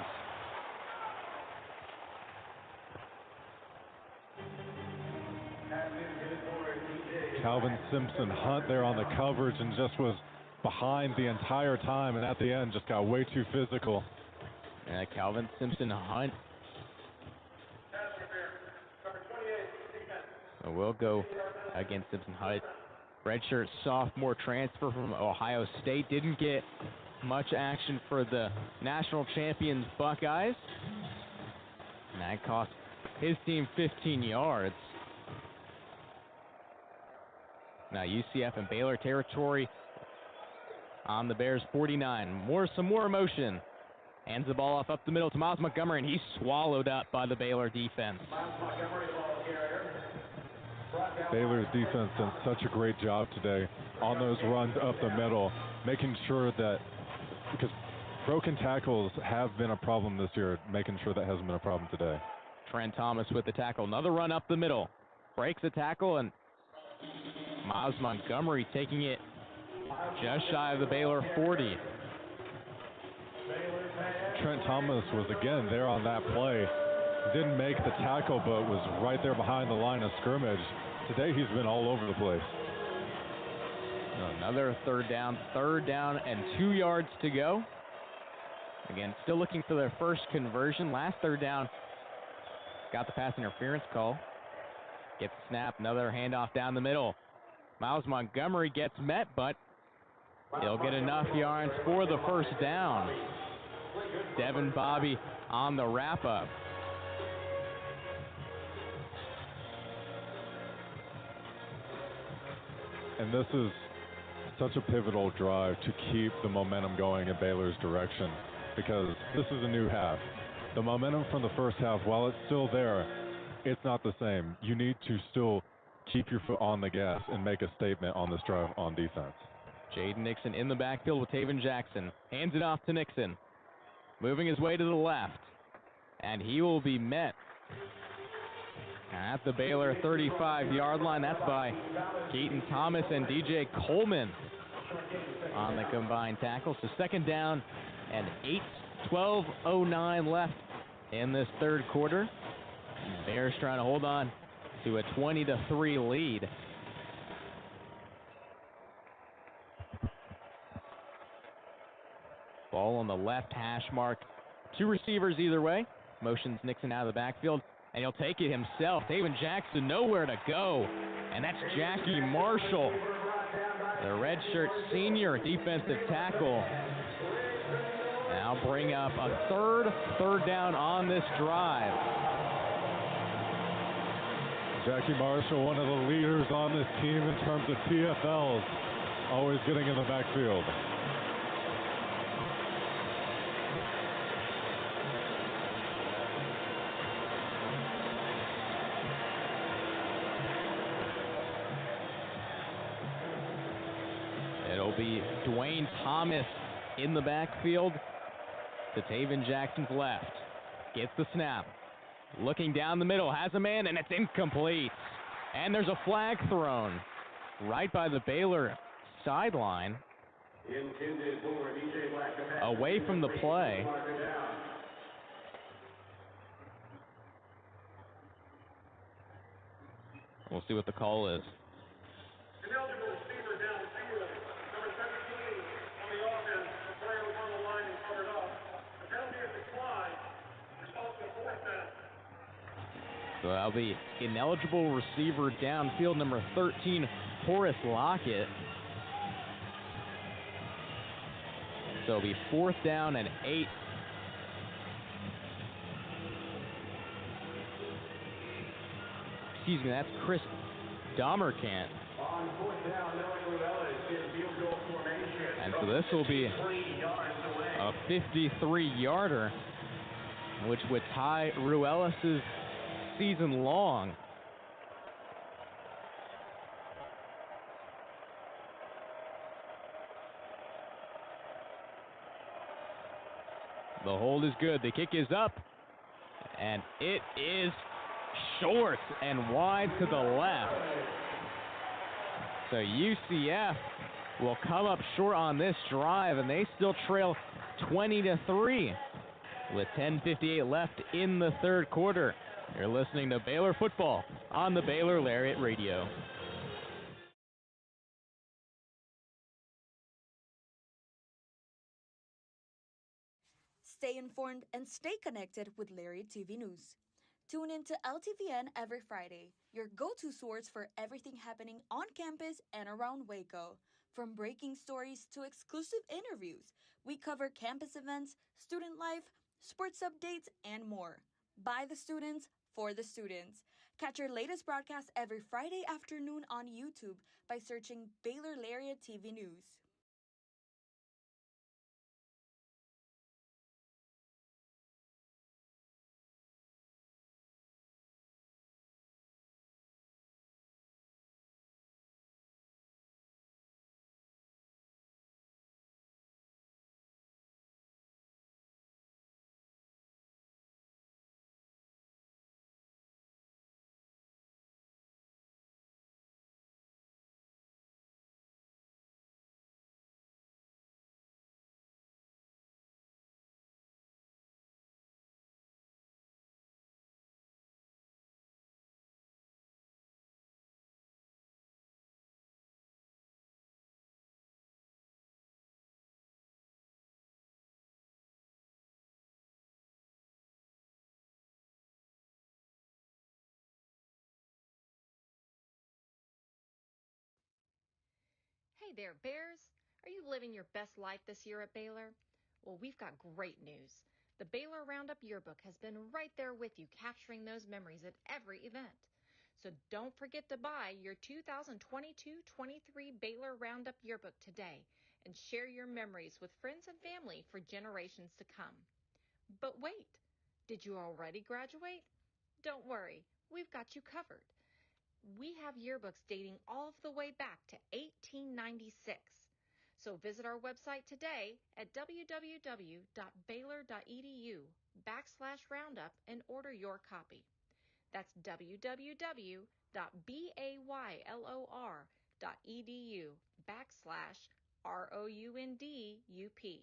Calvin Simpson Hunt there on the coverage and just was behind the entire time, and at the end just got way too physical. Yeah, Calvin Simpson Hunt. So we'll go against Simpson Hunt. Redshirt sophomore transfer from Ohio State. Didn't get much action for the national champions Buckeyes. And that cost his team 15 yards. Now UCF and Baylor territory on the Bears 49. Some more motion. Hands the ball off up the middle to Miles Montgomery, and he's swallowed up by the Baylor defense. Baylor's defense done such a great job today on those runs up the middle, making sure that, because broken tackles have been a problem this year, making sure that hasn't been a problem today. Trent Thomas with the tackle. Another run up the middle. Breaks the tackle, and Miles Montgomery taking it just shy of the Baylor 40. Trent Thomas was again there on that play. Didn't make the tackle, but was right there behind the line of scrimmage. Today he's been all over the place. Another third down and 2 yards to go. Again, still looking for their first conversion. Last third down, got the pass interference call. Gets the snap, another handoff down the middle. Miles Montgomery gets met, but he'll get enough yards for the first down. Devin Bobby on the wrap-up. And this is such a pivotal drive to keep the momentum going in Baylor's direction, because this is a new half. The momentum from the first half, while it's still there, it's not the same. You need to still keep your foot on the gas and make a statement on this drive on defense. Jaden Nixon in the backfield with Taven Jackson. Hands it off to Nixon. Moving his way to the left. And he will be met at the Baylor 35-yard line. That's by Keaton Thomas and DJ Coleman on the combined tackle. So second down and 12:09 left in this third quarter. Bears trying to hold on to a 20-3 lead. Ball on the left hash mark. 2 receivers either way. Motions Nixon out of the backfield, and he'll take it himself. Taven Jackson nowhere to go, and that's Jackie Marshall, the redshirt senior defensive tackle. Now bring up a third down on this drive. Jackie Marshall, one of the leaders on this team in terms of TFLs, always getting in the backfield. It'll be Dwayne Thomas in the backfield to Taven Jackson's left. Gets the snap. Looking down the middle, has a man, and it's incomplete. And there's a flag thrown right by the Baylor sideline. Away from the play. We'll see what the call is. Ineligible receiver downfield. Number 17 on the offense. The player was on the line and covered up. The penalty is declined. Results in fourth down. So that'll be ineligible receiver downfield, number 13, Horace Lockett. So it'll be 4th down and 8. Excuse me, that's Chris Domerkant. And so this will be a 53-yarder, which would tie Ruelas' season long. The hold is good. The kick is up, and it is short and wide to the left. So UCF will come up short on this drive, and they still trail 20-3 with 10:58 left in the third quarter. You're listening to Baylor Football on the Baylor Lariat Radio. Stay informed and stay connected with Lariat TV News. Tune in to LTVN every Friday, your go-to source for everything happening on campus and around Waco. From breaking stories to exclusive interviews, we cover campus events, student life, sports updates, and more. By the students, for the students. Catch our latest broadcast every Friday afternoon on YouTube by searching Baylor Lariat TV News. Hey there, Bears. Are you living your best life this year at Baylor? Well, we've got great news. The Baylor Roundup Yearbook has been right there with you, capturing those memories at every event. So don't forget to buy your 2022-23 Baylor Roundup Yearbook today and share your memories with friends and family for generations to come. But wait, did you already graduate? Don't worry, we've got you covered. We have yearbooks dating all the way back to 1896. So visit our website today at www.baylor.edu/roundup and order your copy. That's www.baylor.edu/ROUNDUP.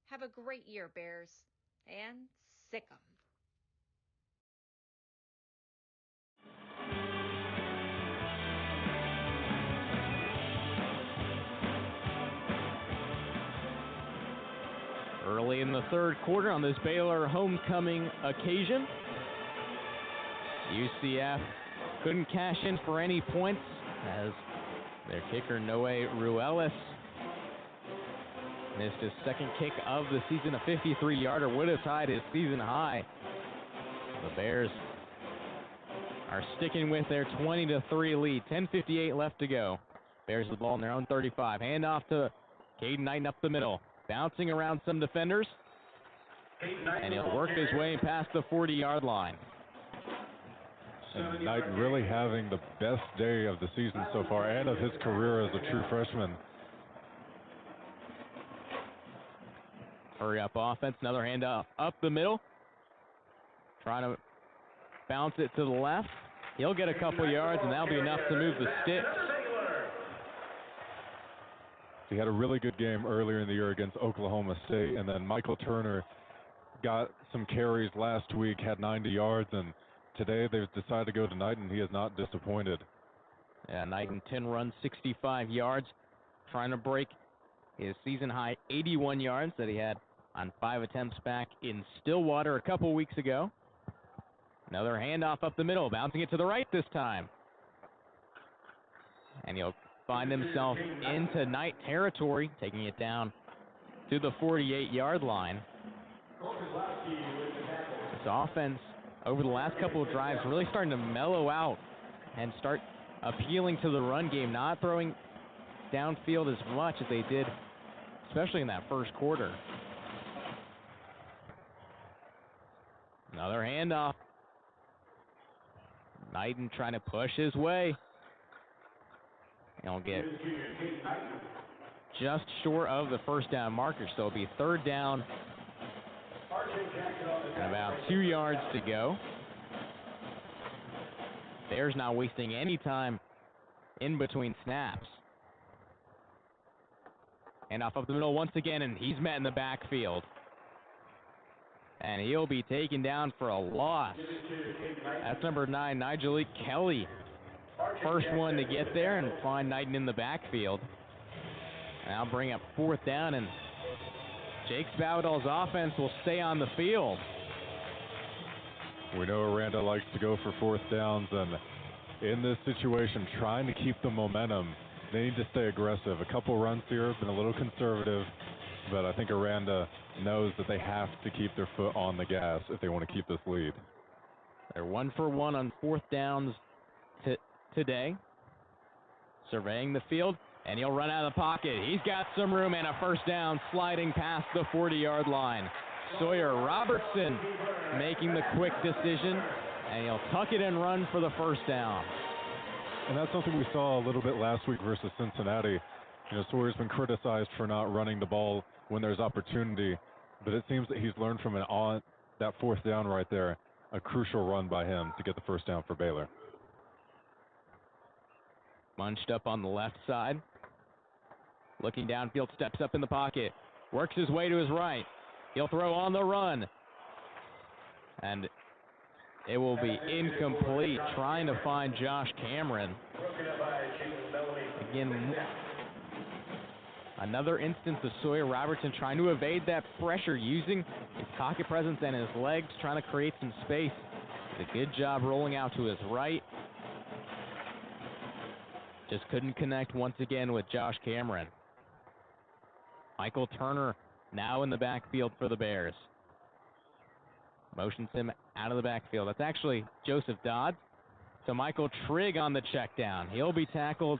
Have a great year, Bears, and sick 'em. Early in the third quarter on this Baylor homecoming occasion, UCF couldn't cash in for any points as their kicker Noé Ruelas missed his second kick of the season. A 53-yarder would have tied his season high. The Bears are sticking with their 20-3 lead. 10:58 left to go. Bears the ball in their own 35. Handoff to Caden Aidan up the middle. Bouncing around some defenders. And he'll work his way past the 40-yard line. And Knight really having the best day of the season so far and of his career as a true freshman. Hurry up offense, another handoff up the middle. Trying to bounce it to the left. He'll get a couple yards, and that'll be enough to move the sticks. He had a really good game earlier in the year against Oklahoma State, and then Michael Turner got some carries last week, had 90 yards, and today they've decided to go to Knight, and he is not disappointed. Yeah, Knighton 10 runs, 65 yards, trying to break his season-high 81 yards that he had on 5 attempts back in Stillwater a couple weeks ago. Another handoff up the middle, bouncing it to the right this time. And he'll find himself into Knight territory, taking it down to the 48-yard line. This offense, over the last couple of drives, really starting to mellow out and start appealing to the run game, not throwing downfield as much as they did, especially in that first quarter. Another handoff. Knighton trying to push his way. He'll get just short of the first down marker, so it'll be third down and about 2 yards to go. Bears not wasting any time in between snaps. And off up the middle once again, and he's met in the backfield. And he'll be taken down for a loss. That's number 9, Nigel Kelly. First one to get there and find Knighton in the backfield. And I'll bring up fourth down, and Jake Spavital's offense will stay on the field. We know Aranda likes to go for fourth downs, and in this situation, trying to keep the momentum, they need to stay aggressive. A couple runs here have been a little conservative, but I think Aranda knows that they have to keep their foot on the gas if they want to keep this lead. They're 1 for 1 on 4th downs today. Surveying the field, and he'll run out of the pocket. He's got some room and a first down sliding past the 40-yard line. Sawyer Robertson making the quick decision, and he'll tuck it and run for the first down. And that's something we saw a little bit last week versus Cincinnati. You know, Sawyer's been criticized for not running the ball when there's opportunity, but it seems that he's learned from it on that 4th down right there, a crucial run by him to get the first down for Baylor. Bunched up on the left side. Looking downfield, steps up in the pocket. Works his way to his right. He'll throw on the run. And it will be incomplete, trying to find Josh Cameron. Again, another instance of Sawyer Robertson trying to evade that pressure, using his pocket presence and his legs, trying to create some space. Did a good job rolling out to his right. Just couldn't connect once again with Josh Cameron. Michael Turner now in the backfield for the Bears. Motions him out of the backfield. That's actually Joseph Dodds. So Michael Trigg on the check down. He'll be tackled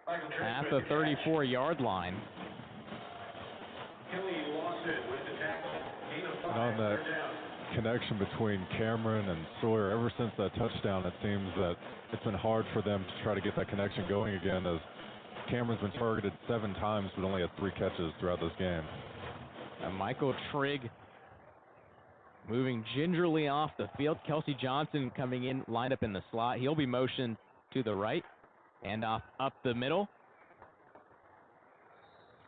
at the 34-yard line. And on that connection between Cameron and Sawyer, ever since that touchdown, it seems that it's been hard for them to try to get that connection going again, as Cameron's been targeted 7 times but only had 3 catches throughout this game. And Michael Trigg moving gingerly off the field. Kelsey Johnson coming in, lined up in the slot. He'll be motioned to the right and off up the middle.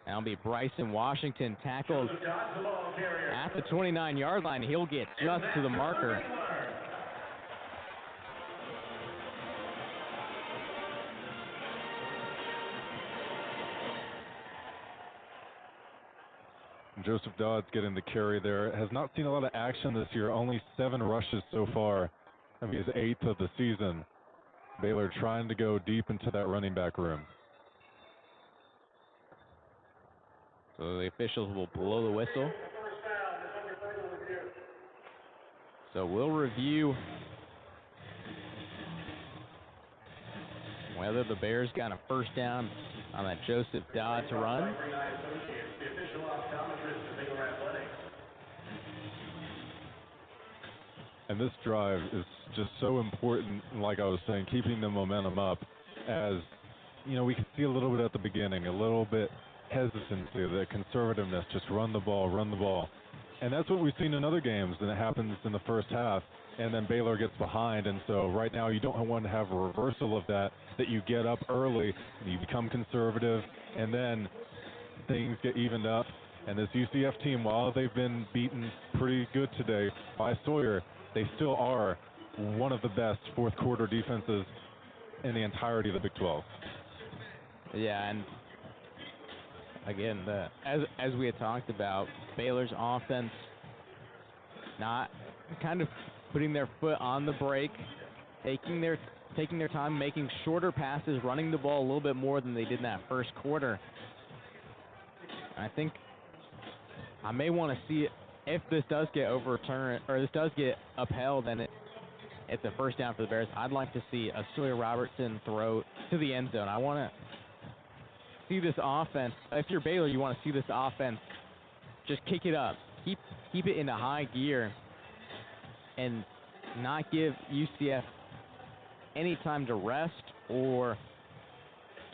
That'll be Bryson Washington tackled at the 29-yard line. He'll get just to the marker. Joseph Dodds getting the carry there. Has not seen a lot of action this year. Only 7 rushes so far. That'll be his 8th of the season. Baylor trying to go deep into that running back room. So the officials will blow the whistle. So we'll review whether the Bears got a first down on that Joseph Dodds run. And this drive is just so important, like I was saying, keeping the momentum up. As, you know, we can see a little bit at the beginning, a little bit hesitancy, the conservativeness, just run the ball, run the ball. And that's what we've seen in other games, and it happens in the first half, and then Baylor gets behind. And so right now you don't want to have a reversal of that you get up early, and you become conservative, and then things get evened up. And this UCF team, while they've been beaten pretty good today by Sawyer, they still are one of the best fourth quarter defenses in the entirety of the Big 12. Yeah, and again, as we had talked about, Baylor's offense not kind of putting their foot on the brake, taking their time, making shorter passes, running the ball a little bit more than they did in that first quarter. I think I may want to see it. If this does get overturned, or this does get upheld, and it's a first down for the Bears, I'd like to see a Sawyer Robertson throw to the end zone. I want to see this offense. If you're Baylor, you want to see this offense just kick it up, keep it into high gear, and not give UCF any time to rest or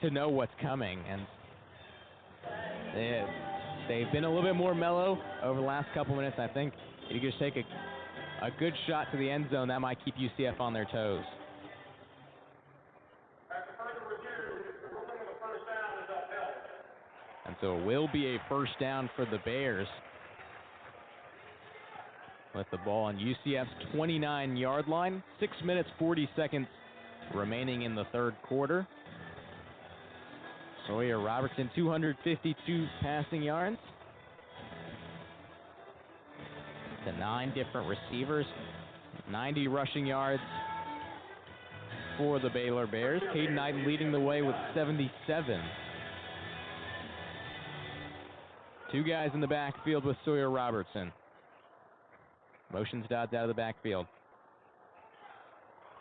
to know what's coming. And they've been a little bit more mellow over the last couple minutes. I think if you just take a good shot to the end zone, that might keep UCF on their toes. And so it will be a first down for the Bears, with the ball on UCF's 29-yard line. 6 minutes, 40 seconds remaining in the third quarter. Sawyer Robertson, 252 passing yards to 9 different receivers, 90 rushing yards for the Baylor Bears. Cohen and Aidan leading the way with 77. 2 guys in the backfield with Sawyer Robertson. Motions Dodds out of the backfield.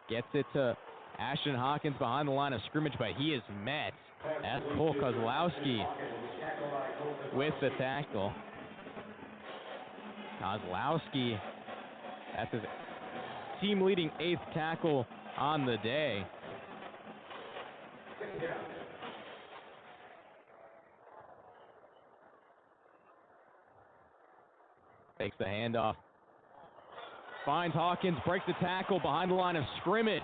Gets it to Ashton Hawkins behind the line of scrimmage, but he is met. That's Cole Kozlowski with the tackle. Kozlowski, that's his team-leading 8th tackle on the day. Takes the handoff. Finds Hawkins, breaks the tackle behind the line of scrimmage,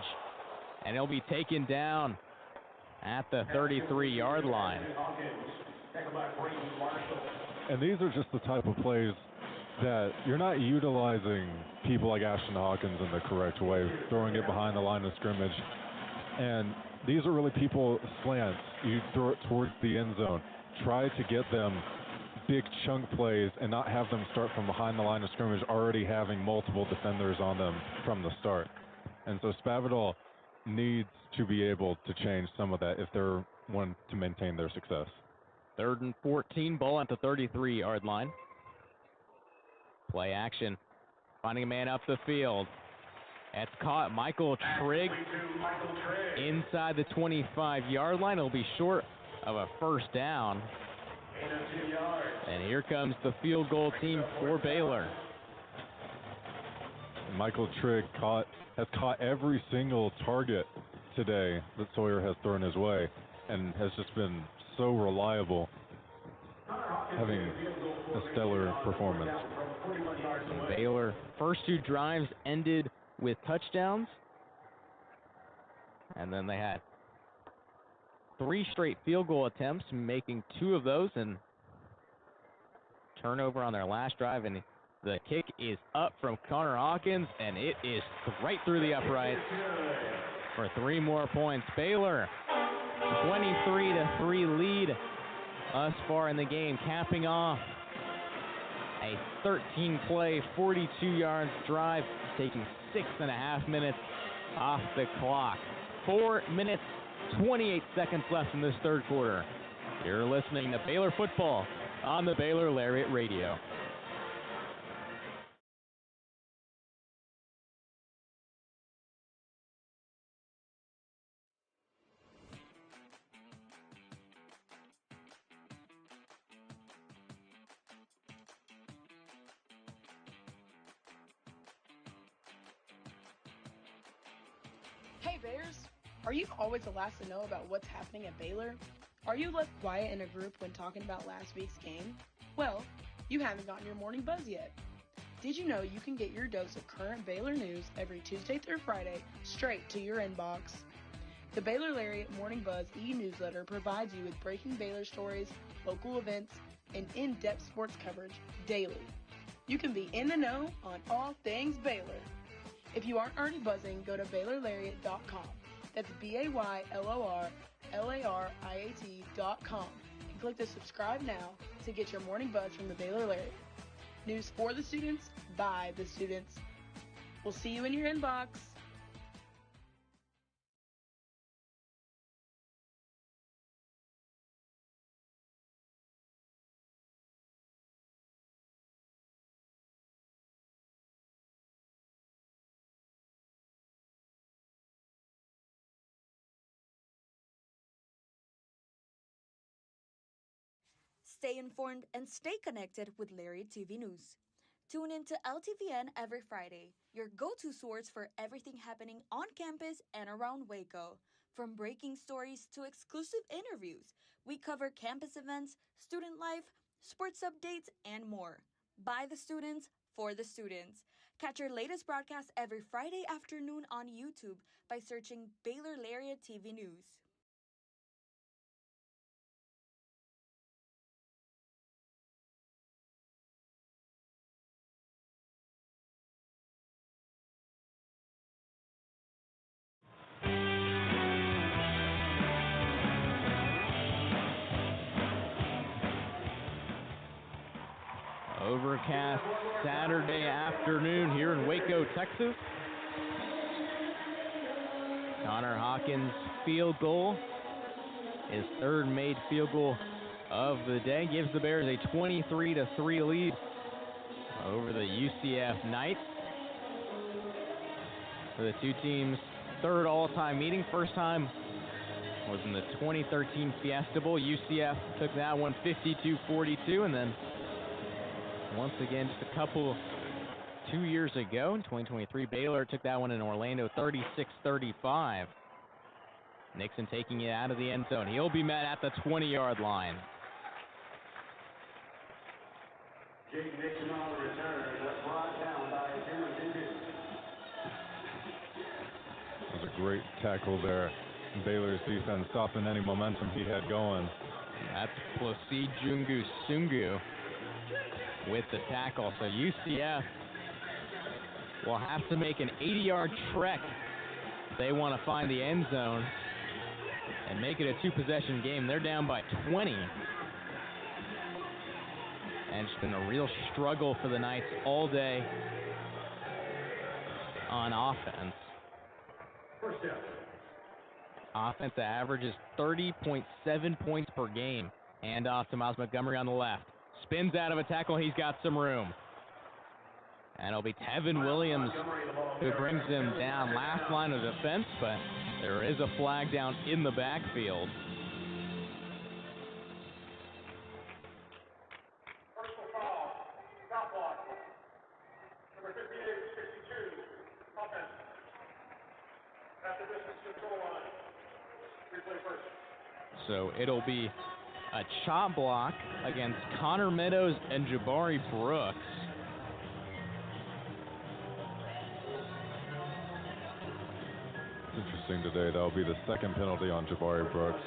and he'll be taken down at the 33-yard line. And these are just the type of plays that you're not utilizing people like Ashton Hawkins in the correct way, throwing it behind the line of scrimmage. And these are really people slants. You throw it towards the end zone. Try to get them big chunk plays and not have them start from behind the line of scrimmage already having multiple defenders on them from the start. And so Spavital needs to be able to change some of that if they're wanting to maintain their success. 3rd and 14, ball at the 33-yard line. Play action, finding a man up the field. That's caught. Michael Trigg inside the 25-yard line. It'll be short of a first down. And here comes the field goal team for Baylor. Michael Trigg has caught every single target today that Sawyer has thrown his way and has just been so reliable, having a stellar performance. Baylor first 2 drives ended with touchdowns, and then they had 3 straight field goal attempts, making 2 of those, and turnover on their last drive, and the kick is up from Connor Hawkins, and it is right through the uprights for 3 more points. Baylor, 23-3 lead thus far in the game, capping off a 13-play, 42-yard drive, taking 6.5 minutes off the clock. 4 minutes, 28 seconds left in this third quarter. You're listening to Baylor Football on the Baylor Lariat Radio. Hey Bears, are you always the last to know about what's happening at Baylor? Are you left quiet in a group when talking about last week's game? Well, you haven't gotten your morning buzz yet. Did you know you can get your dose of current Baylor news every Tuesday through Friday straight to your inbox? The Baylor Lariat Morning Buzz e-newsletter provides you with breaking Baylor stories, local events, and in-depth sports coverage daily. You can be in the know on all things Baylor. If you aren't already buzzing, go to BaylorLariat.com. That's BaylorLariat.com and click the subscribe now to get your morning buzz from the Baylor Lariat. News for the students, by the students. We'll see you in your inbox. Stay informed and stay connected with Lariat TV News. Tune in to LTVN every Friday, your go-to source for everything happening on campus and around Waco. From breaking stories to exclusive interviews, we cover campus events, student life, sports updates, and more. By the students, for the students. Catch your latest broadcast every Friday afternoon on YouTube by searching Baylor Lariat TV News. Overcast Saturday afternoon here in Waco, Texas. Connor Hawkins' field goal, his third made field goal of the day, gives the Bears a 23-3 lead over the UCF Knights. the two teams' third all-time meeting. First time was in the 2013 Fiesta Bowl. UCF took that one 52-42, and then once again, just a couple 2 years ago in 2023, Baylor took that one in Orlando 36-35. Nixon taking it out of the end zone. He'll be met at the 20-yard line. Jake Nixon on the return, but brought down by Cameron Jenkins. That was a great tackle there. Baylor's defense softened any momentum he had going. That's Plosi Jungu Sungu with the tackle. So UCF will have to make an 80-yard trek if they want to find the end zone and make it a two-possession game. They're down by 20. And it's been a real struggle for the Knights all day on offense. First down. Offense that averages 30.7 points per game. Hand off to Miles Montgomery on the left. Spins out of a tackle. He's got some room. And it'll be Tevin Williams who brings him down. Last line of defense, but there is a flag down in the backfield. Personal foul. Stop block. Number 58-62. Offense. At the distance control line. Replay first. So it'll be a chop block against Connor Meadows and Jabari Brooks. It's interesting today. That'll be the second penalty on Jabari Brooks.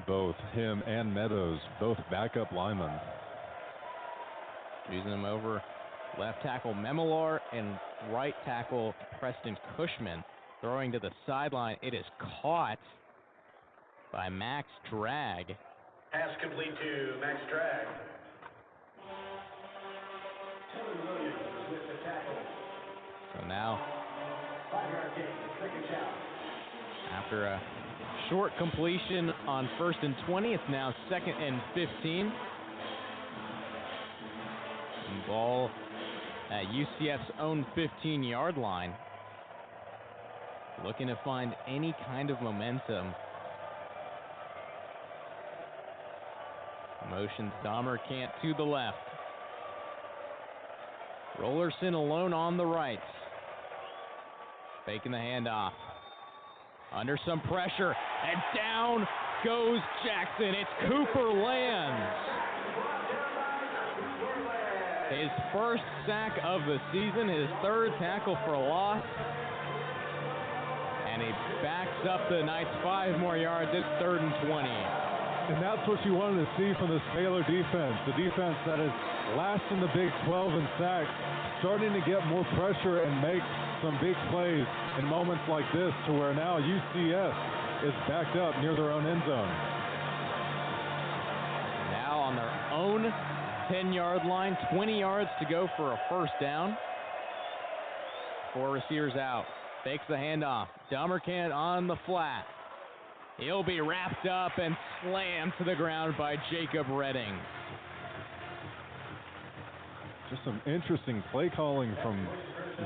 Both him and Meadows, both backup linemen. Using them over left tackle Memolar and right tackle Preston Cushman. Throwing to the sideline. It is caught by Max Drag. Pass complete to Max Drag. Tevin Williams with the tackle. So now, 5-yard gain, second down. after a short completion on 1st and 20, it's now 2nd and 15. And ball at UCF's own 15-yard line. Looking to find any kind of momentum. Motions Dahmerkant to the left. Rollerson alone on the right. Faking the handoff. Under some pressure, and down goes Jackson. It's Cooper Lands. His first sack of the season, his third tackle for a loss. And he backs up the Knights 5 more yards. It's 3rd and 20. And that's what you wanted to see from this Baylor defense. The defense that is last in the Big 12 in sacks, starting to get more pressure and make some big plays in moments like this, to where now UCF is backed up near their own end zone. Now on their own 10-yard line, 20 yards to go for a first down. 4 receivers out. Fakes the handoff. Dahmerkant on the flat. He'll be wrapped up and slammed to the ground by Jacob Redding. Just some interesting play calling from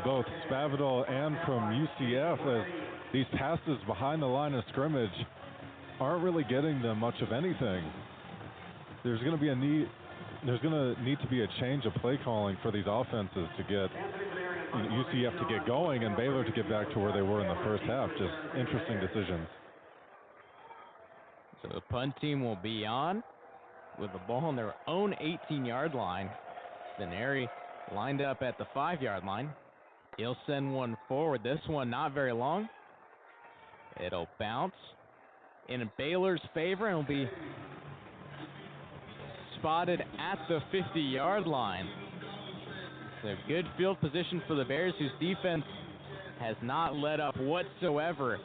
both Spavital and from UCF, as these passes behind the line of scrimmage aren't really getting them much of anything. There's going to need to be a change of play calling for these offenses to get UCF to get going and Baylor to get back to where they were in the first half. Just interesting decisions. So the punt team will be on with the ball on their own 18-yard line. Denary lined up at the 5-yard line. He'll send one forward. This one not very long. It'll bounce in Baylor's favor and will be spotted at the 50-yard line. So good field position for the Bears, whose defense has not let up whatsoever.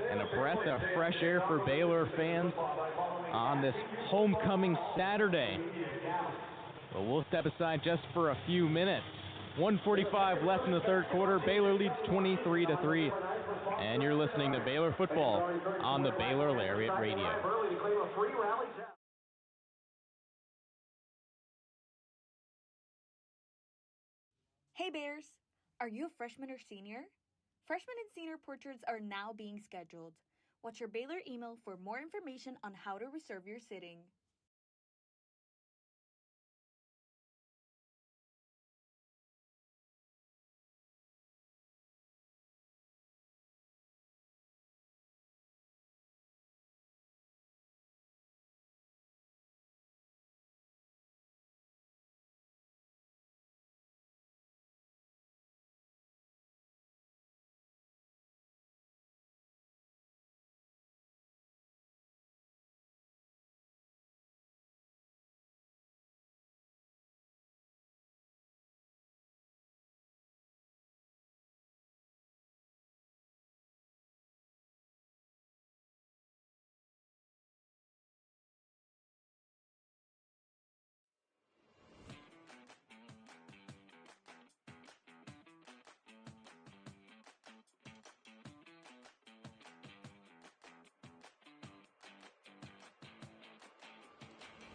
And a breath of fresh air for Baylor fans on this homecoming Saturday. But we'll step aside just for a few minutes. 1:45 left in the third quarter. Baylor leads 23-3. And you're listening to Baylor Football on the Baylor Lariat Radio. Hey Bears! Are you a freshman or senior? Freshman and senior portraits are now being scheduled. Watch your Baylor email for more information on how to reserve your sitting.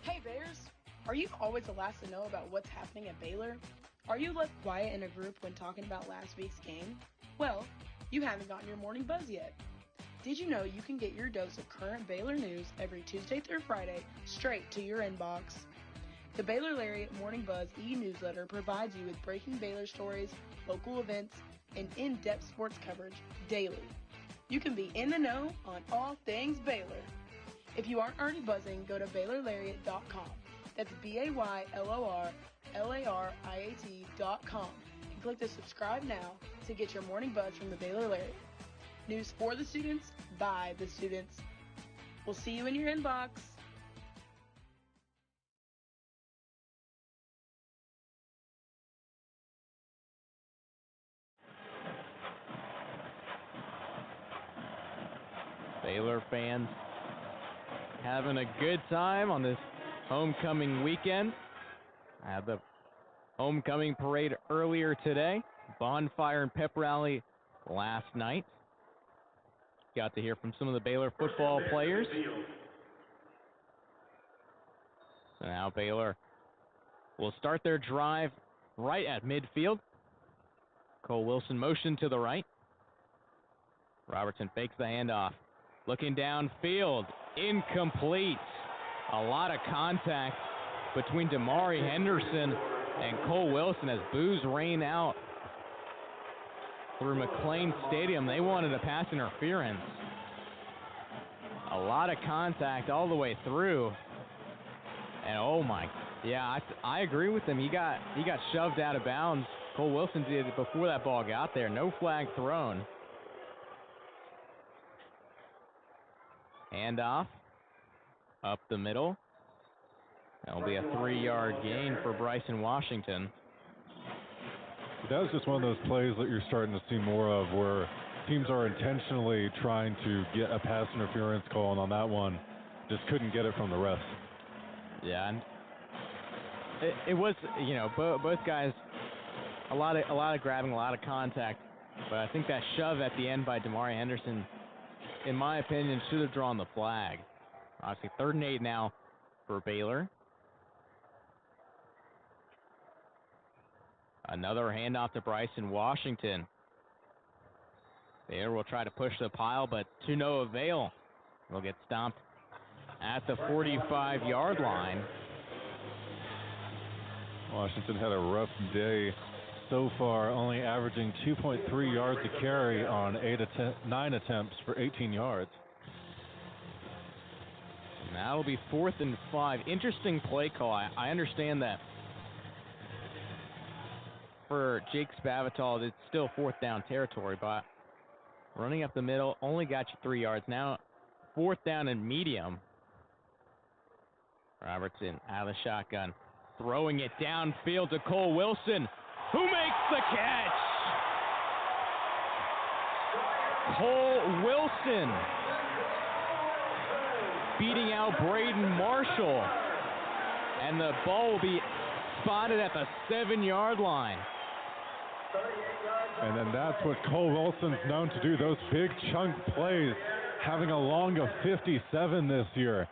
Hey Bears, are you always the last to know about what's happening at Baylor? Are you left quiet in a group when talking about last week's game? Well, you haven't gotten your morning buzz yet. Did you know you can get your dose of current Baylor news every Tuesday through Friday straight to your inbox? The Baylor Lariat Morning Buzz e-newsletter provides you with breaking Baylor stories, local events, and in-depth sports coverage daily. You can be in the know on all things Baylor. If you aren't already buzzing, go to BaylorLariat.com. That's BaylorLariat.com and click the subscribe now to get your morning buzz from the Baylor Lariat. News for the students, by the students. We'll see you in your inbox. Baylor fans having a good time on this homecoming weekend. I had the homecoming parade earlier today, bonfire and pep rally last night. Got to hear from some of the Baylor football players. So now Baylor will start their drive right at midfield. Cole Wilson motion to the right. Robertson fakes the handoff. Looking downfield. Incomplete. A lot of contact between Damari Henderson and Cole Wilson as boos rain out through McLean Stadium. They wanted a pass interference. A lot of contact all the way through. And oh my, yeah, I agree with him. He got shoved out of bounds. Cole Wilson did before that ball got there. No flag thrown. Handoff up the middle. That'll be a 3-yard gain for Bryson Washington. That was just one of those plays that you're starting to see more of where teams are intentionally trying to get a pass interference call, and on that one, just couldn't get it from the refs. Yeah, and it was, you know, both guys, a lot of grabbing, a lot of contact, but I think that shove at the end by Damari Henderson, in my opinion, should have drawn the flag. Obviously, 3rd and 8 now for Baylor. Another handoff to Bryson Washington. Baylor will try to push the pile, but to no avail. They'll get stomped at the 45-yard line. Washington had a rough day so far, only averaging 2.3 yards a carry on 9 attempts for 18 yards. And that'll be 4th and 5. Interesting play call. I understand that for Jake Spavital, it's still 4th down territory, but running up the middle only got you 3 yards. Now 4th down and medium. Robertson out of the shotgun, throwing it downfield to Cole Wilson, who makes the catch. Cole Wilson beating out Braden Marshall, and the ball will be spotted at the 7-yard line. And then that's what Cole Wilson's known to do, those big chunk plays, having a long of 57 this year.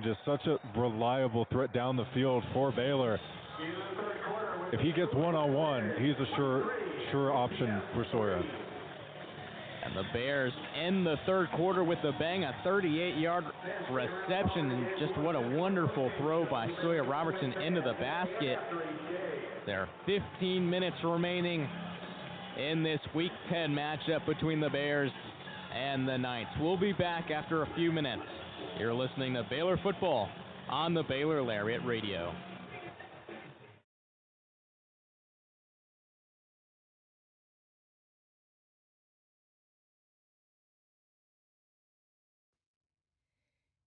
Just such a reliable threat down the field for Baylor. if he gets one-on-one, he's a sure option for Sawyer. And the Bears end the third quarter with a bang, a 38-yard reception, and just what a wonderful throw by Sawyer Robertson into the basket. There are 15 minutes remaining in this Week 10 matchup between the Bears and the Knights. We'll be back after a few minutes. You're listening to Baylor Football on the Baylor Lariat Radio.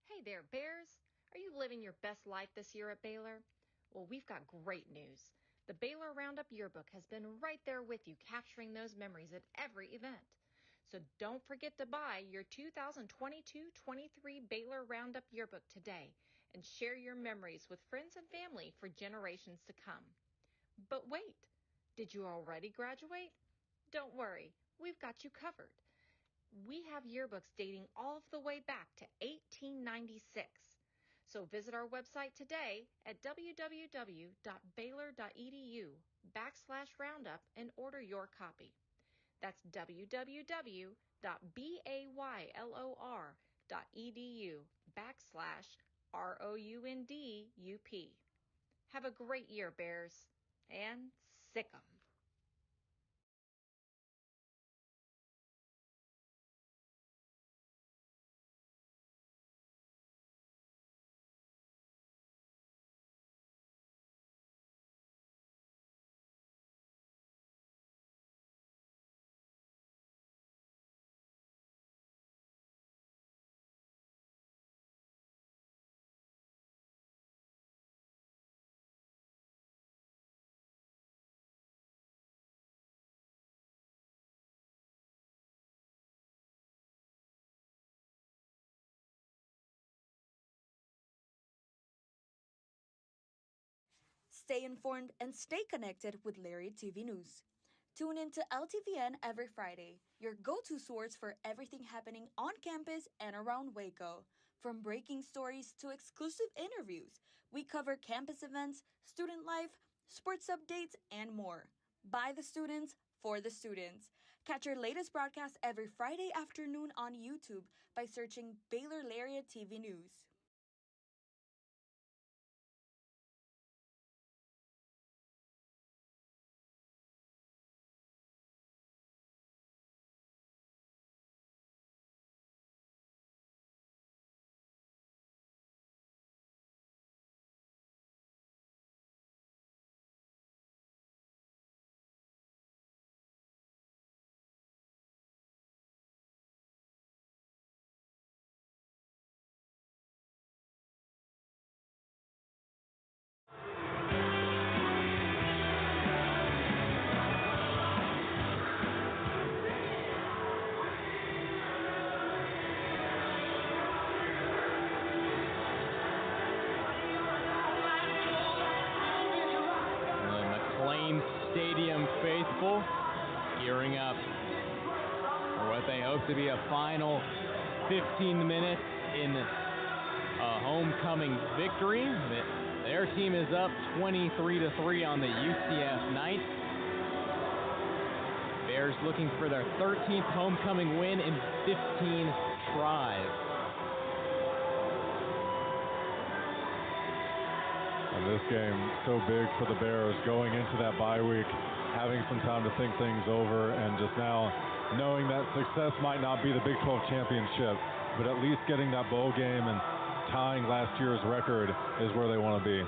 Hey there, Bears. Are you living your best life this year at Baylor? Well, we've got great news. The Baylor Roundup Yearbook has been right there with you, capturing those memories at every event. So don't forget to buy your 2022-23 Baylor Roundup Yearbook today and share your memories with friends and family for generations to come. But wait, did you already graduate? Don't worry, we've got you covered. We have yearbooks dating all the way back to 1896. So visit our website today at www.baylor.edu/roundup and order your copy. That's www.baylor.edu/ROUNDUP. Have a great year, Bears, and sick 'em. Stay informed and stay connected with Lariat TV News. Tune in to LTVN every Friday, your go-to source for everything happening on campus and around Waco. From breaking stories to exclusive interviews, we cover campus events, student life, sports updates, and more. By the students, for the students. Catch our latest broadcast every Friday afternoon on YouTube by searching Baylor Lariat TV News. Stadium faithful gearing up for what they hope to be a final 15 minutes in a homecoming victory. Their team is up 23-3 on the UCF Knights. Bears looking for their 13th homecoming win in 15 tries. And this game so big for the Bears going into that bye week, having some time to think things over, and just now knowing that success might not be the Big 12 championship, but at least getting that bowl game and tying last year's record is where they want to be.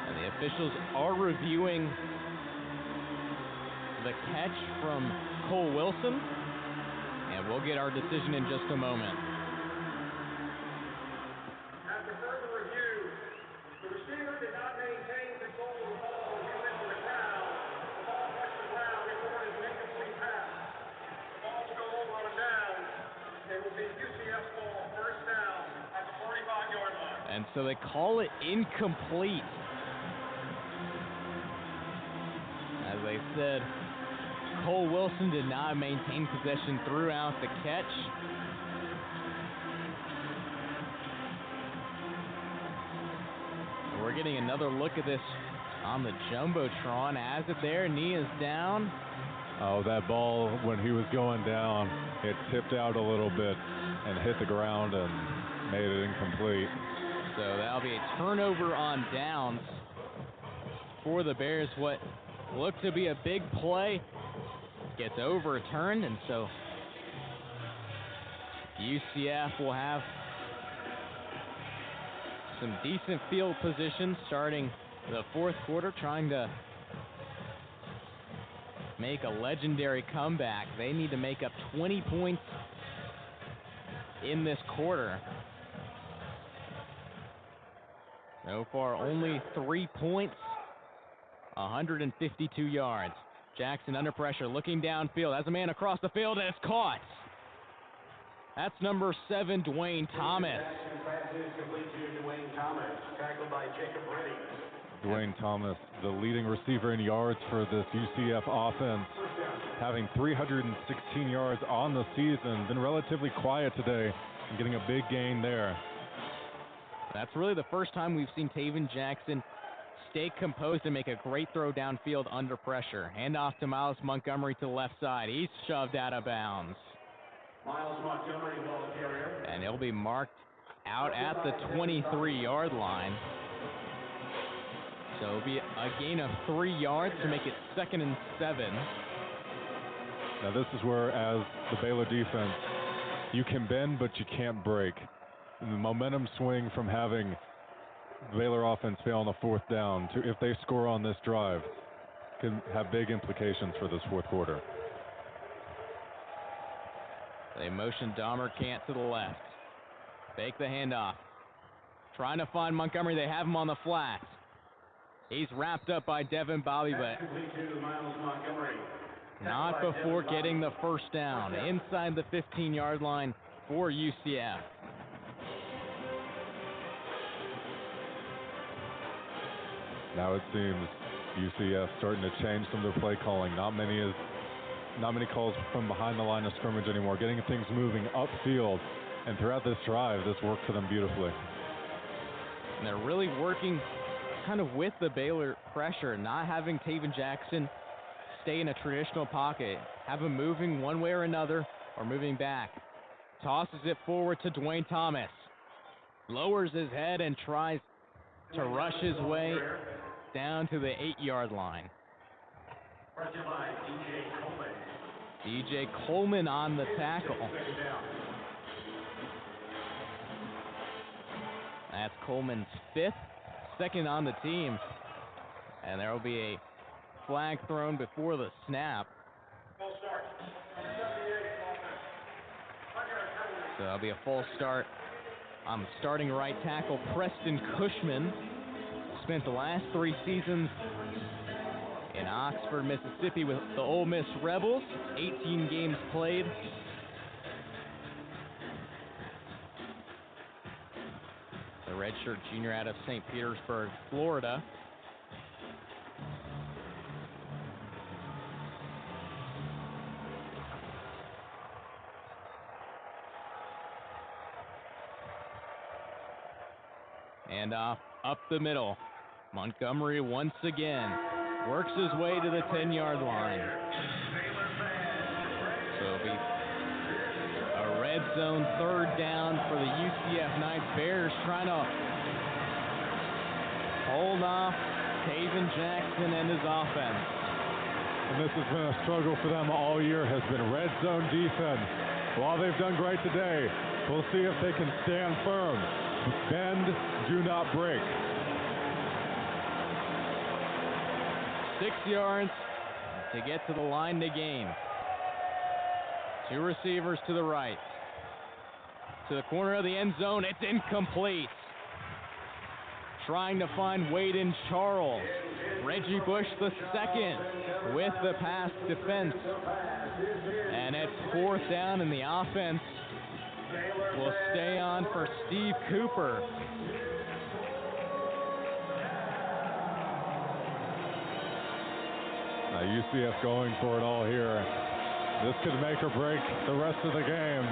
And the officials are reviewing the catch from Cole Wilson, and we'll get our decision in just a moment. And so they call it incomplete. As I said, Cole Wilson did not maintain possession throughout the catch. We're We're getting another look at this on the Jumbotron. Has it there, knee is down. Oh, that ball, when he was going down, it tipped out a little bit and hit the ground and made it incomplete. So that'll be a turnover on downs for the Bears. What looked to be a big play gets overturned, and so UCF will have some decent field position starting the fourth quarter, trying to make a legendary comeback. They need to make up 20 points in this quarter. So far, only 3 points, 152 yards. Jackson under pressure, looking downfield, has a man across the field, and it's caught. That's number 7, Dwayne Thomas. Dwayne Thomas, the leading receiver in yards for this UCF offense, having 316 yards on the season. Been relatively quiet today and getting a big gain there. That's really the first time we've seen Taven Jackson stay composed and make a great throw downfield under pressure. Hand off to Miles Montgomery to the left side. He's shoved out of bounds. Miles Montgomery, ball carrier. And he'll be marked out at the 23-yard line. So it'll be a gain of 3 yards to make it 2nd and 7. Now this is where, as the Baylor defense, you can bend, but you can't break. And the momentum swing from having the Baylor offense fail on the 4th down to, if they score on this drive, can have big implications for this fourth quarter. They motion Dahmer Cant to the left. Fake the handoff. Trying to find Montgomery. They have him on the flat. He's wrapped up by Devin Bobby, but not before getting the first down inside the 15-yard line for UCF. Now it seems UCF starting to change some of their play calling. Not many calls from behind the line of scrimmage anymore. Getting things moving upfield, and throughout this drive, this worked for them beautifully. And they're really working kind of with the Baylor pressure, not having Taven Jackson stay in a traditional pocket, have him moving one way or another or moving back. Tosses it forward to Dwayne Thomas. Lowers his head and tries to rush his way down to the 8-yard line. DJ Coleman on the tackle. That's Coleman's 5th, 2nd on the team. And there will be a flag thrown before the snap. So that'll be a false start. Starting right tackle Preston Cushman. Spent the last 3 seasons in Oxford, Mississippi with the Ole Miss Rebels. 18 games played. The redshirt junior out of St. Petersburg, Florida. And off up the middle. Montgomery once again works his way to the 10-yard line. So it'll be a red zone 3rd down for the UCF Knights. Bears trying to hold off Taven Jackson and his offense. And this has been a struggle for them all year, has been red zone defense. While they've done great today, we'll see if they can stand firm. Bend, do not break. 6 yards to get to the line to gain. 2 receivers to the right. To the corner of the end zone, it's incomplete. Trying to find Waden Charles. Reggie Bush the 2nd with the pass defense. And it's 4th down, and the offense will stay on for Steve Cooper. Now UCF going for it all here. This could make or break the rest of the game.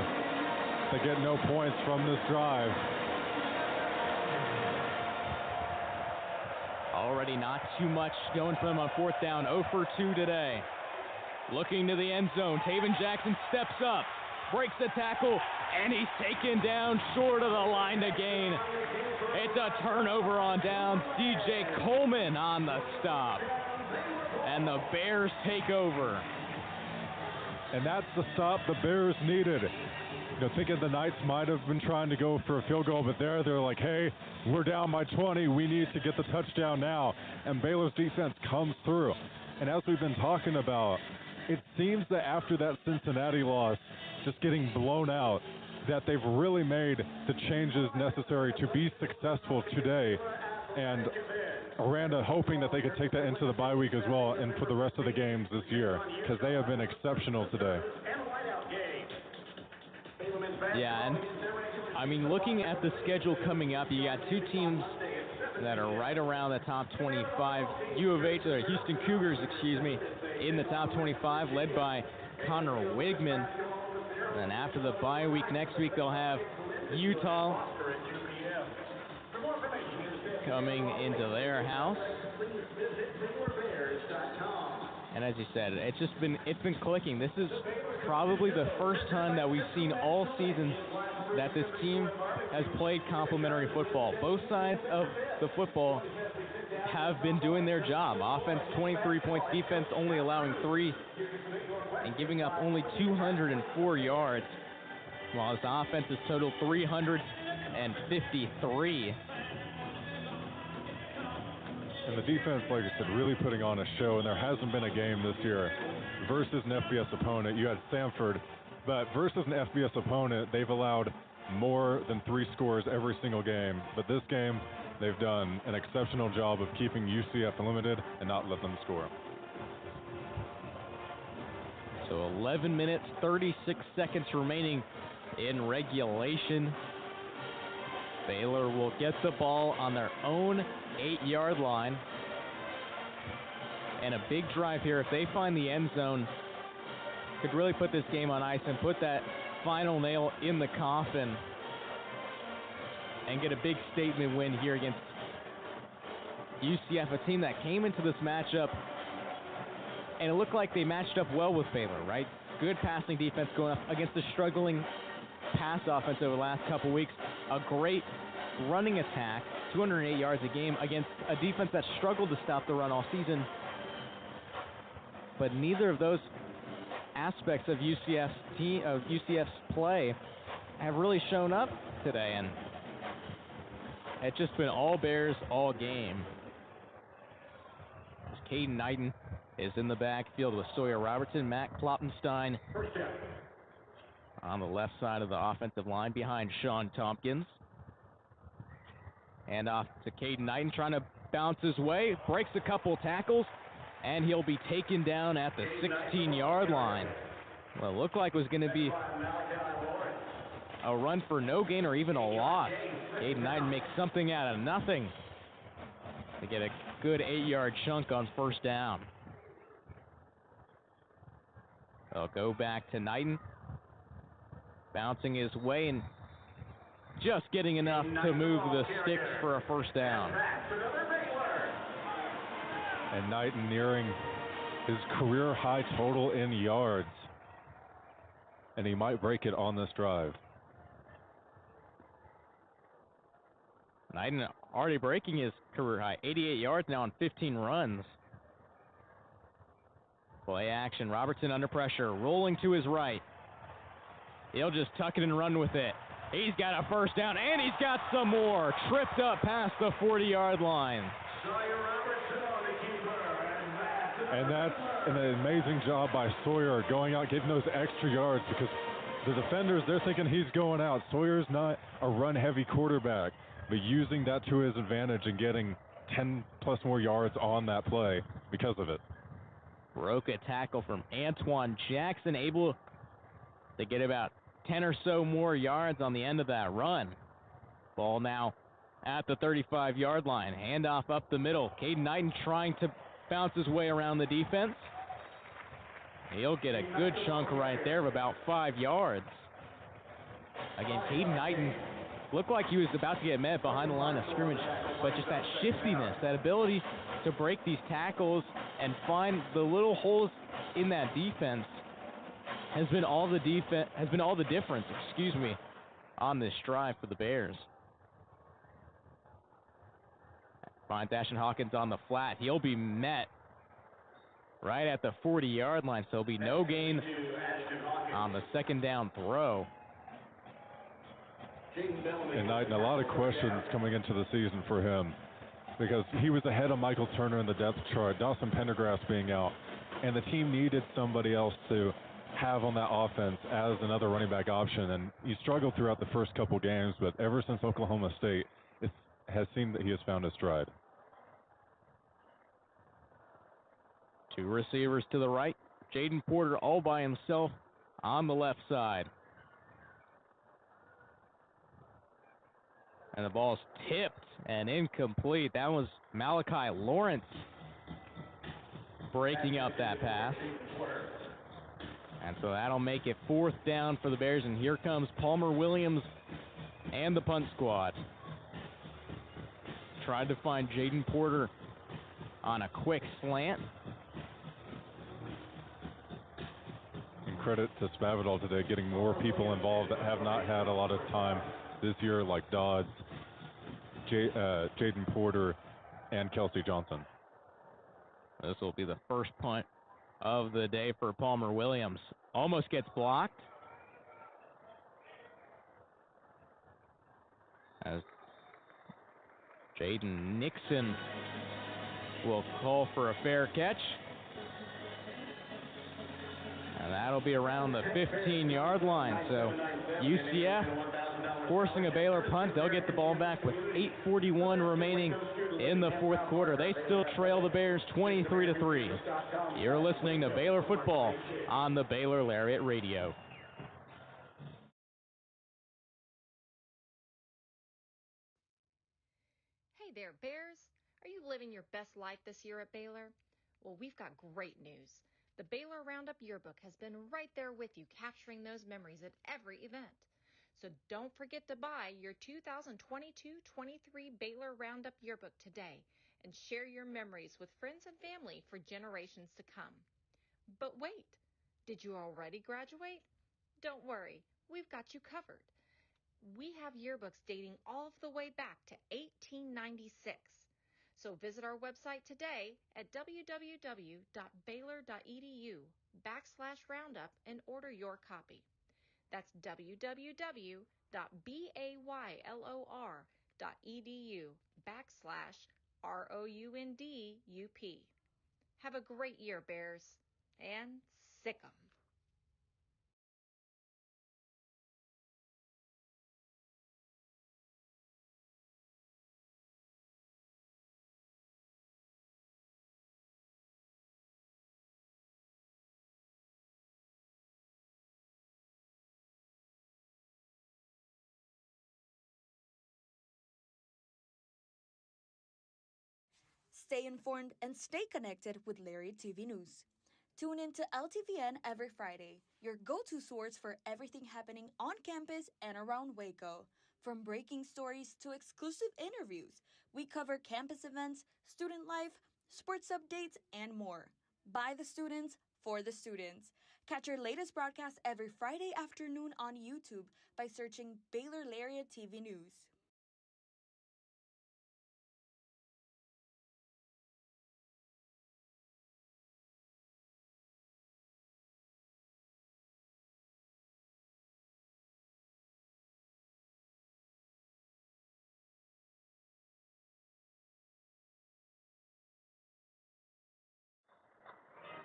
They get no points from this drive. Already not too much going for them on fourth down. 0 for 2 today. Looking to the end zone. Taven Jackson steps up, breaks the tackle, and he's taken down short of the line to gain. It's a turnover on downs. DJ Coleman on the stop. And the Bears take over. And that's the stop the Bears needed. Thinking the Knights might have been trying to go for a field goal, but they're like, hey, we're down by 20. We need to get the touchdown now. And Baylor's defense comes through. And as we've been talking about, it seems that after that Cincinnati loss, just getting blown out, that they've really made the changes necessary to be successful today. And Aranda hoping that they could take that into the bye week as well and for the rest of the games this year, because they have been exceptional today. Yeah, and I mean, looking at the schedule coming up, you got two teams that are right around the top 25. Houston Cougars, in the top 25, led by Connor Wigman. And then after the bye week next week, they'll have Utah coming into their house. And as you said, it's been clicking. This is probably the first time that we've seen all season that this team has played complementary football. Both sides of the football have been doing their job. Offense 23 points, defense only allowing 3 and giving up only 204 yards, while this offense has totaled 353. And the defense, like I said, really putting on a show, and there hasn't been a game this year versus an FBS opponent. You had Samford, but versus an FBS opponent, they've allowed more than 3 scores every single game. But this game, they've done an exceptional job of keeping UCF limited and not let them score. So 11 minutes, 36 seconds remaining in regulation. Baylor will get the ball on their own 8-yard line. And a big drive here. If they find the end zone, could really put this game on ice and put that final nail in the coffin and get a big statement win here against UCF, a team that came into this matchup and it looked like they matched up well with Baylor, right? Good passing defense going up against a struggling pass offense over the last couple weeks. A great running attack, 208 yards a game against a defense that struggled to stop the run all season. But neither of those aspects of UCF's play have really shown up today, and it's just been all Bears all game. As Caden Knighton is in the backfield with Sawyer Robertson, Matt Kloppenstein on the left side of the offensive line behind Sean Tompkins. And off to Caden Knighton, trying to bounce his way, breaks a couple tackles, and he'll be taken down at the 16-yard line. Well, it looked like it was going to be a run for no gain or even a loss. Caden Knighton makes something out of nothing to get a good 8-yard chunk on first down. They'll go back to Knighton, bouncing his way and just getting enough to move the sticks for a first down. And Knighton nearing his career high total in yards. And he might break it on this drive. Knighton already breaking his career high, 88 yards now on 15 runs. Play action, Robertson under pressure, rolling to his right. He'll just tuck it and run with it. He's got a first down, and he's got some more. Tripped up past the 40-yard line. And that's an amazing job by Sawyer going out, getting those extra yards, because the defenders, they're thinking he's going out. Sawyer's not a run-heavy quarterback, but using that to his advantage and getting 10-plus more yards on that play because of it. Broke a tackle from Antoine Jackson, able to get about 10 or so more yards on the end of that run. Ball now at the 35-yard line. Handoff up the middle. Caden Knighton trying to bounce his way around the defense. He'll get a good chunk right there of about 5 yards. Again, Caden Knighton looked like he was about to get met behind the line of scrimmage, but just that shiftiness, that ability to break these tackles and find the little holes in that defense has been all the difference, on this drive for the Bears. Find Ashton Hawkins on the flat. He'll be met right at the 40-yard line, so there'll be no gain on the second down throw. And a lot of questions coming into the season for him, because he was ahead of Michael Turner in the depth chart, Dawson Pendergrass being out, and the team needed somebody else to have on that offense as another running back option. And he struggled throughout the first couple games, but ever since Oklahoma State, it has seemed that he has found his stride. Two receivers to the right. Jaden Porter all by himself on the left side. And the ball's tipped and incomplete. That was Malachi Lawrence breaking up that pass. And so that'll make it 4th down for the Bears. And here comes Palmer Williams and the punt squad. Tried to find Jaden Porter on a quick slant. And credit to Spavital today, getting more people involved that have not had a lot of time this year, like Dodds, Jaden Porter, and Kelsey Johnson. This will be the first punt of the day for Palmer Williams. Almost gets blocked. As Jaden Nixon will call for a fair catch. And that'll be around the 15-yard line. So UCF forcing a Baylor punt. They'll get the ball back with 8:41 remaining in the 4th quarter. They still trail the Bears 23-3. You're listening to Baylor Football on the Baylor Lariat Radio. Hey there, Bears. Are you living your best life this year at Baylor? Well, we've got great news. The Baylor Roundup Yearbook has been right there with you, capturing those memories at every event. So don't forget to buy your 2022-23 Baylor Roundup Yearbook today and share your memories with friends and family for generations to come. But wait, did you already graduate? Don't worry, we've got you covered. We have yearbooks dating all the way back to 1896. So visit our website today at www.baylor.edu/roundup and order your copy. That's www.baylor.edu/ROUNDUP. Have a great year, Bears, and sick 'em. Stay informed and stay connected with Lariat TV News. Tune in to LTVN every Friday, your go-to source for everything happening on campus and around Waco. From breaking stories to exclusive interviews, we cover campus events, student life, sports updates, and more. By the students, for the students. Catch our latest broadcast every Friday afternoon on YouTube by searching Baylor Lariat TV News.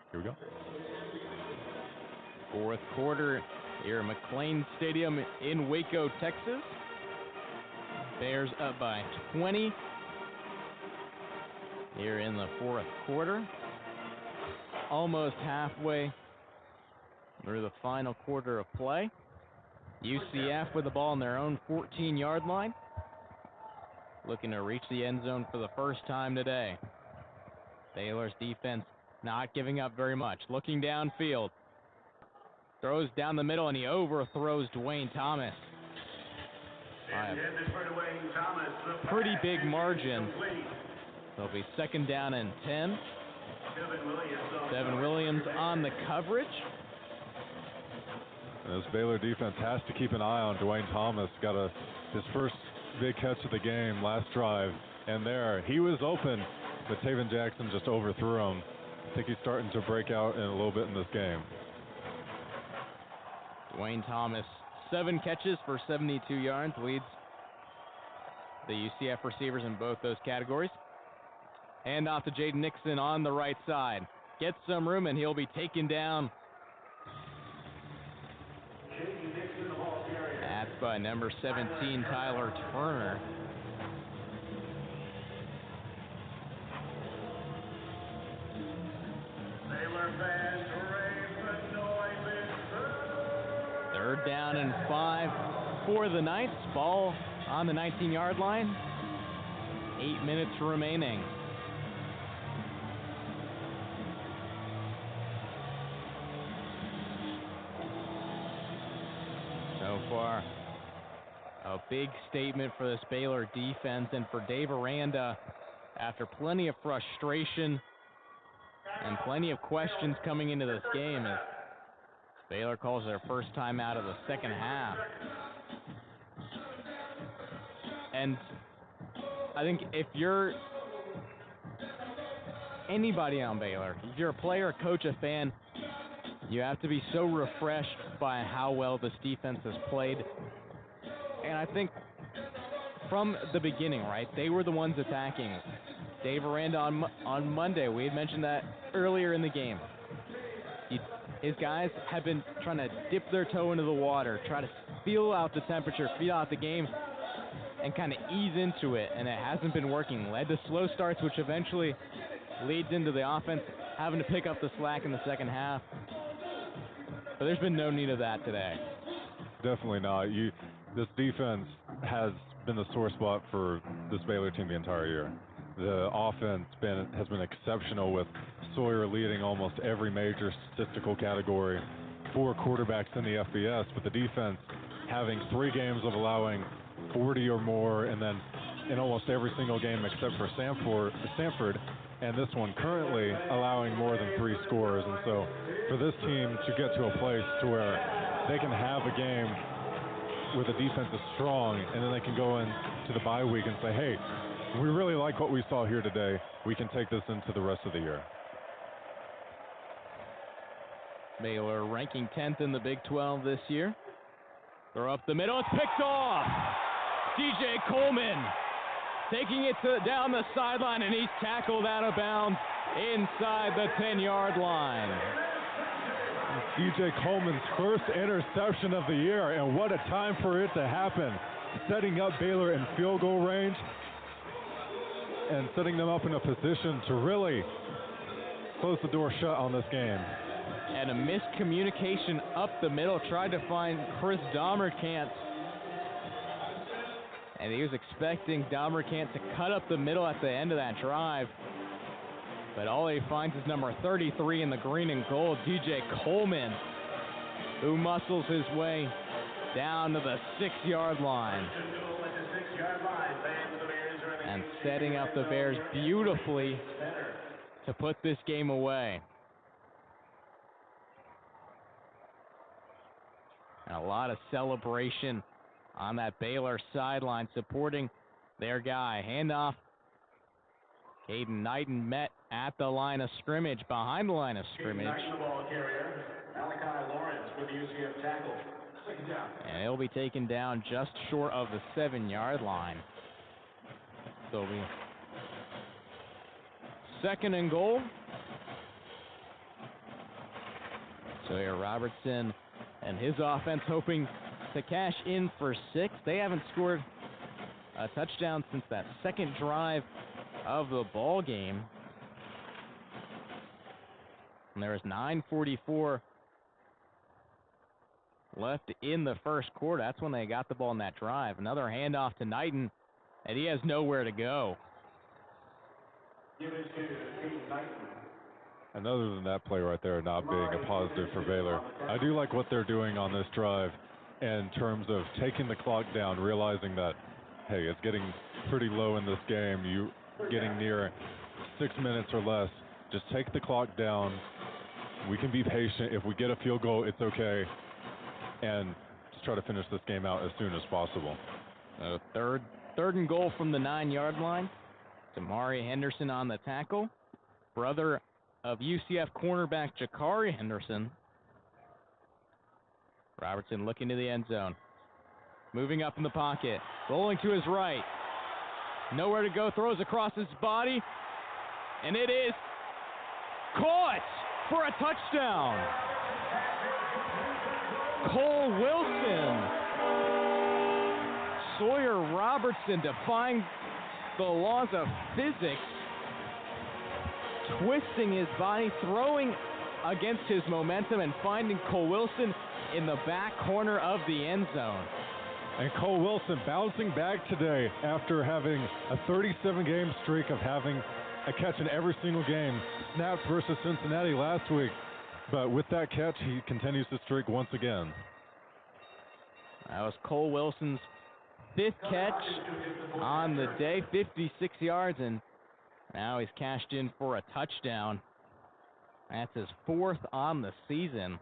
Here we go. 4th quarter here at McLean Stadium in Waco, Texas. Bears up by 20 here in the 4th quarter. Almost halfway through the final quarter of play. UCF with the ball on their own 14-yard line. Looking to reach the end zone for the first time today. Baylor's defense not giving up very much. Looking downfield. Throws down the middle, and he overthrows Dwayne Thomas by a pretty big margin. It'll be 2nd down and 10. Devin Williams on the coverage. And this Baylor defense has to keep an eye on Dwayne Thomas. Got his first big catch of the game last drive. And there, he was open, but Taven Jackson just overthrew him. I think he's starting to break out in a little bit in this game. Dwayne Thomas, 7 catches for 72 yards, leads the UCF receivers in both those categories. Hand off to Jaden Nixon on the right side. Gets some room, and he'll be taken down. That's by number 17, Tyler Turner. Third down and 5 for the Knights. Ball on the 19-yard line. 8 minutes remaining. So far, a big statement for this Baylor defense and for Dave Aranda after plenty of frustration and plenty of questions coming into this game as Baylor calls their first time out of the second half. And I think if you're anybody on Baylor, if you're a player, a coach, a fan, you have to be so refreshed by how well this defense has played. And I think from the beginning, right, they were the ones attacking. Dave Aranda on Monday, we had mentioned that earlier in the game. His guys have been trying to dip their toe into the water, try to feel out the temperature, feel out the game, and kind of ease into it, and it hasn't been working. Led to slow starts, which eventually leads into the offense having to pick up the slack in the second half. But there's been no need of that today. Definitely not. This defense has been the sore spot for this Baylor team the entire year. The offense has been exceptional, with Sawyer leading almost every major statistical category for quarterbacks in the FBS, but the defense having 3 games of allowing 40 or more, and then in almost every single game except for Stanford, and this one currently allowing more than 3 scores. And so for this team to get to a place to where they can have a game where the defense is strong, and then they can go into the bye week and say, hey, we really like what we saw here today. We can take this into the rest of the year. Baylor ranking 10th in the Big 12 this year. Throw up the middle, it's picked off. DJ Coleman taking it down the sideline, and he's tackled out of bounds inside the 10-yard line. DJ Coleman's first interception of the year, and what a time for it to happen. Setting up Baylor in field goal range and setting them up in a position to really close the door shut on this game. And a miscommunication up the middle, tried to find Chris Domerkant. And he was expecting Domerkant to cut up the middle at the end of that drive. But all he finds is number 33 in the green and gold, DJ Coleman, who muscles his way down to the 6-yard line. And setting up the Bears beautifully to put this game away. And a lot of celebration on that Baylor sideline supporting their guy. Handoff. Aidan O'Connor met at the line of scrimmage, behind the line of scrimmage. And he'll be taken down just short of the 7-yard line. So it'll be 2nd and goal. So here Robertson and his offense hoping to cash in for 6. They haven't scored a touchdown since that second drive of the ball game. And there is 9:44 left in the first quarter. That's when they got the ball in that drive. Another handoff to Knighton, and he has nowhere to go. And other than that play right there not being a positive for Baylor, I do like what they're doing on this drive. in terms of taking the clock down, realizing that, hey, it's getting pretty low in this game. You getting near 6 minutes or less. Just take the clock down. We can be patient. If we get a field goal, it's okay. And just try to finish this game out as soon as possible. Third and goal from the 9-yard line. Damari Henderson on the tackle. Brother of UCF cornerback Jakari Henderson. Robertson looking to the end zone. Moving up in the pocket. Rolling to his right. Nowhere to go. Throws across his body. And it is caught for a touchdown. Cole Wilson. Sawyer Robertson defying the laws of physics. Twisting his body, throwing against his momentum, and finding Cole Wilson in the back corner of the end zone. And Cole Wilson bouncing back today after having a 37-game streak of having a catch in every single game. Snapped versus Cincinnati last week. But with that catch, he continues to streak once again. That was Cole Wilson's 5th catch on the day, 56 yards, and now he's cashed in for a touchdown. That's his 4th on the season.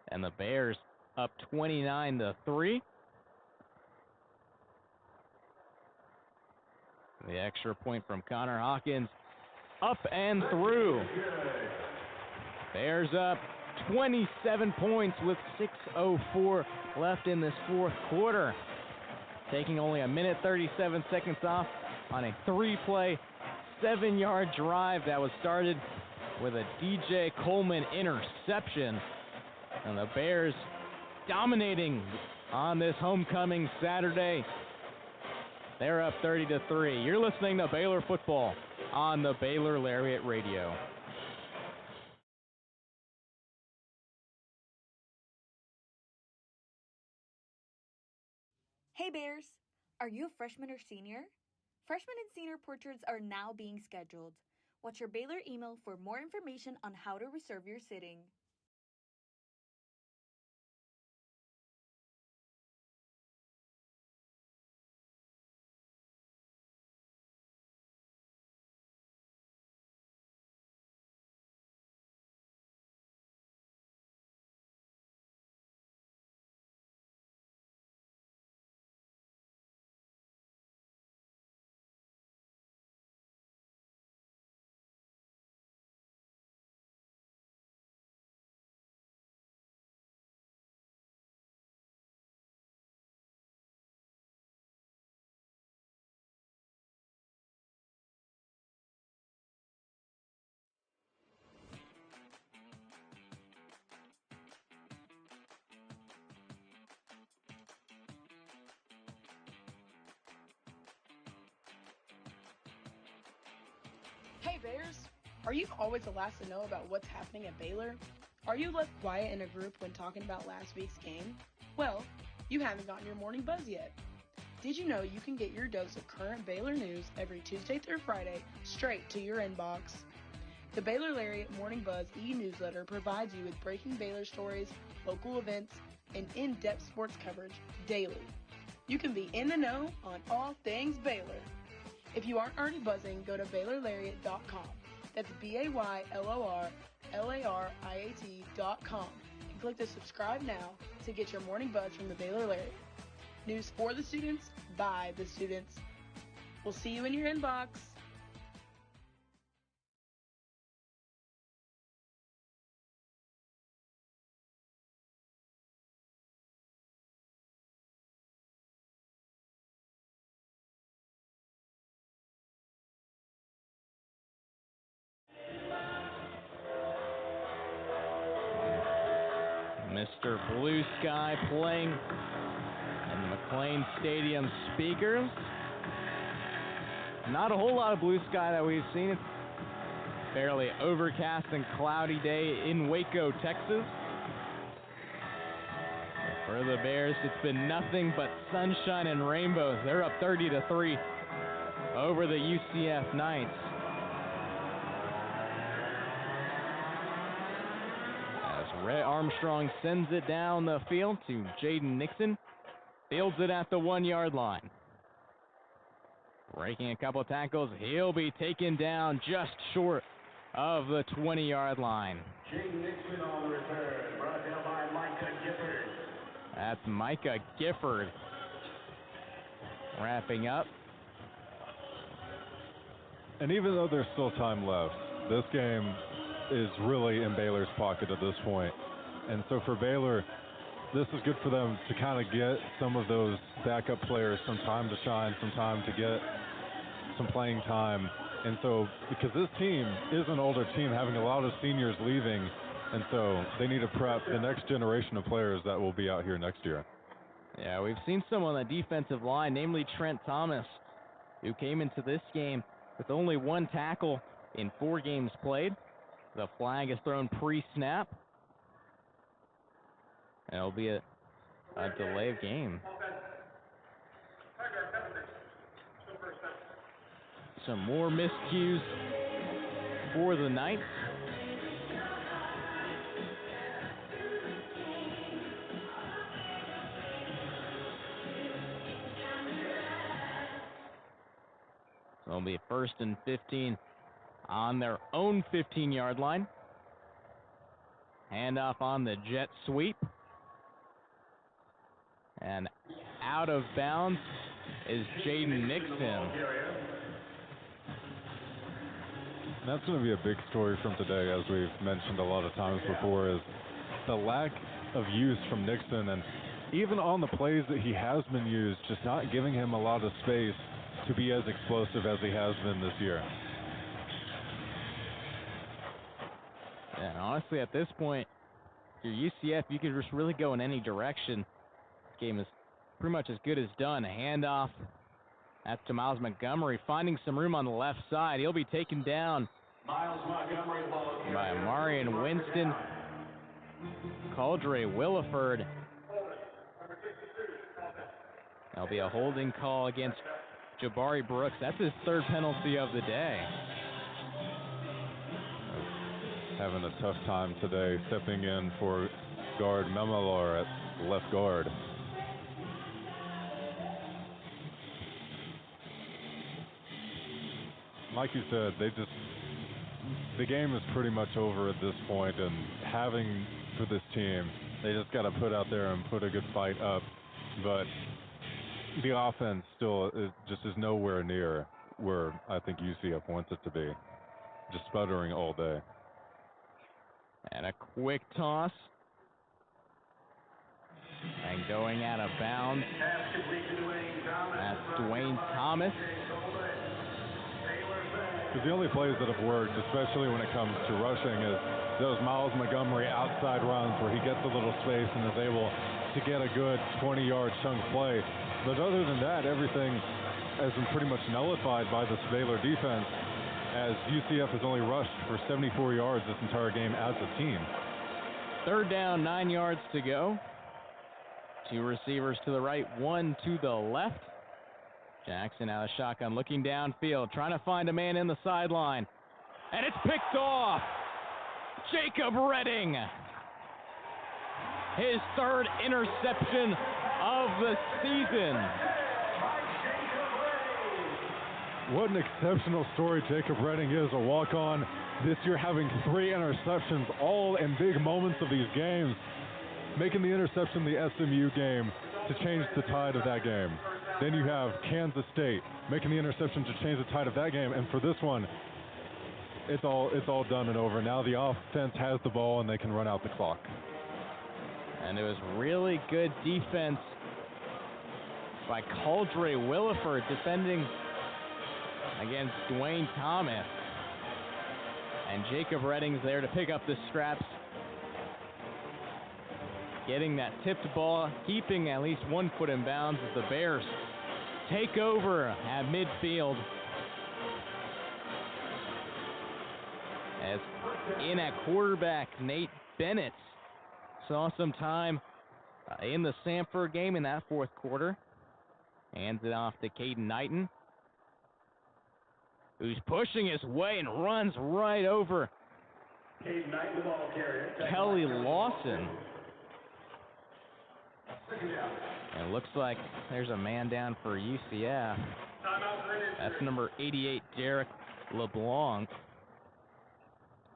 And the Bears up 29-3. The extra point from Connor Hawkins, up and through. Bears up 27 points with 6:04 left in this 4th quarter. Taking only a minute 37 seconds off on a 3-play, 7-yard drive that was started with a DJ Coleman interception. And the Bears dominating on this homecoming Saturday. They're up 30-3. You're listening to Baylor Football on the Baylor Lariat Radio. Hey Bears! Are you a freshman or senior? Freshman and senior portraits are now being scheduled. Watch your Baylor email for more information on how to reserve your sitting. Hey Bears! Are you always the last to know about what's happening at Baylor? Are you left quiet in a group when talking about last week's game? Well, you haven't gotten your morning buzz yet. Did you know you can get your dose of current Baylor news every Tuesday through Friday straight to your inbox? The Baylor Lariat Morning Buzz e-newsletter provides you with breaking Baylor stories, local events, and in-depth sports coverage daily. You can be in the know on all things Baylor. If you aren't already buzzing, go to BaylorLariat.com. That's BaylorLariat.com and click the subscribe now to get your morning buzz from the Baylor Lariat. News for the students, by the students. We'll see you in your inbox. Mr. Blue Sky playing in the McLean Stadium speakers. Not a whole lot of blue sky that we've seen. It's a fairly overcast and cloudy day in Waco, Texas. For the Bears, it's been nothing but sunshine and rainbows. They're up 30-3 over the UCF Knights. Rhett Armstrong sends it down the field to Jaden Nixon. Fields it at the 1-yard line. Breaking a couple tackles, he'll be taken down just short of the 20-yard line. Jaden Nixon on the return, brought down by Micah Gifford. That's Micah Gifford wrapping up. And even though there's still time left, this game is really in Baylor's pocket at this point. And so for Baylor, this is good for them to kind of get some of those backup players some time to shine, some time to get some playing time. And so, because this team is an older team, having a lot of seniors leaving, and so they need to prep the next generation of players that will be out here next year. Yeah, we've seen some on the defensive line, namely Trent Thomas, who came into this game with only 1 tackle in 4 games played. The flag is thrown pre-snap. And it'll be a delay of game. Some more miscues for the Knights. So it'll be 1st and 15 on their own 15-yard line. Handoff on the jet sweep. And out of bounds is Jaden Nixon. That's going to be a big story from today, as we've mentioned a lot of times before, is the lack of use from Nixon. And even on the plays that he has been used, just not giving him a lot of space to be as explosive as he has been this year. And honestly, at this point, if you're UCF, you could just really go in any direction. This game is pretty much as good as done. A handoff. That's to Miles Montgomery, finding some room on the left side. He'll be taken down by Marion Winston. Caldre Williford. There'll be a holding call against Jabari Brooks. That's his 3rd penalty of the day. Having a tough time today, stepping in for guard Memalor at left guard. Like you said, the game is pretty much over at this point, and having for this team, they just got to put out there and put a good fight up. But the offense still is nowhere near where I think UCF wants it to be. Just sputtering all day. And a quick toss. And going out of bounds. That's Dwayne Thomas. Because the only plays that have worked, especially when it comes to rushing, is those Miles Montgomery outside runs where he gets a little space and is able to get a good 20-yard chunk play. But other than that, everything has been pretty much nullified by this Baylor defense, as UCF has only rushed for 74 yards this entire game as a team. 3rd down, 9 yards to go. 2 receivers to the right, 1 to the left. Jackson out of shotgun, looking downfield, trying to find a man in the sideline. And it's picked off. Jacob Redding. His 3rd interception of the season. What an exceptional story Jacob Redding is, a walk-on this year, having 3 interceptions, all in big moments of these games, making the interception the SMU game to change the tide of that game. Then you have Kansas State making the interception to change the tide of that game, and for this one, it's all done and over. Now the offense has the ball and they can run out the clock. And it was really good defense by Caldre Williford defending against Dwayne Thomas. And Jacob Redding's there to pick up the scraps. Getting that tipped ball, keeping at least 1 foot in bounds as the Bears take over at midfield. As in at quarterback, Nate Bennett saw some time in the Sanford game in that 4th quarter. Hands it off to Caden Knighton, who's pushing his way and runs right over Kelly Lawson. And it looks like there's a man down for UCF. That's number 88, Derek LeBlanc.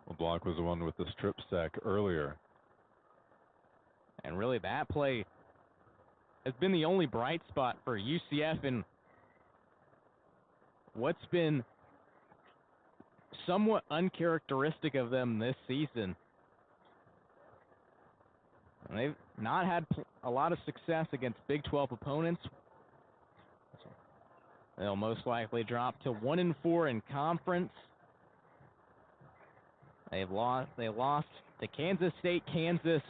LeBlanc was the one with the strip sack earlier. And really that play has been the only bright spot for UCF in what's been somewhat uncharacteristic of them this season. And they've not had a lot of success against Big 12 opponents. They'll most likely drop to 1-4 in conference. They lost to Kansas State, Kansas,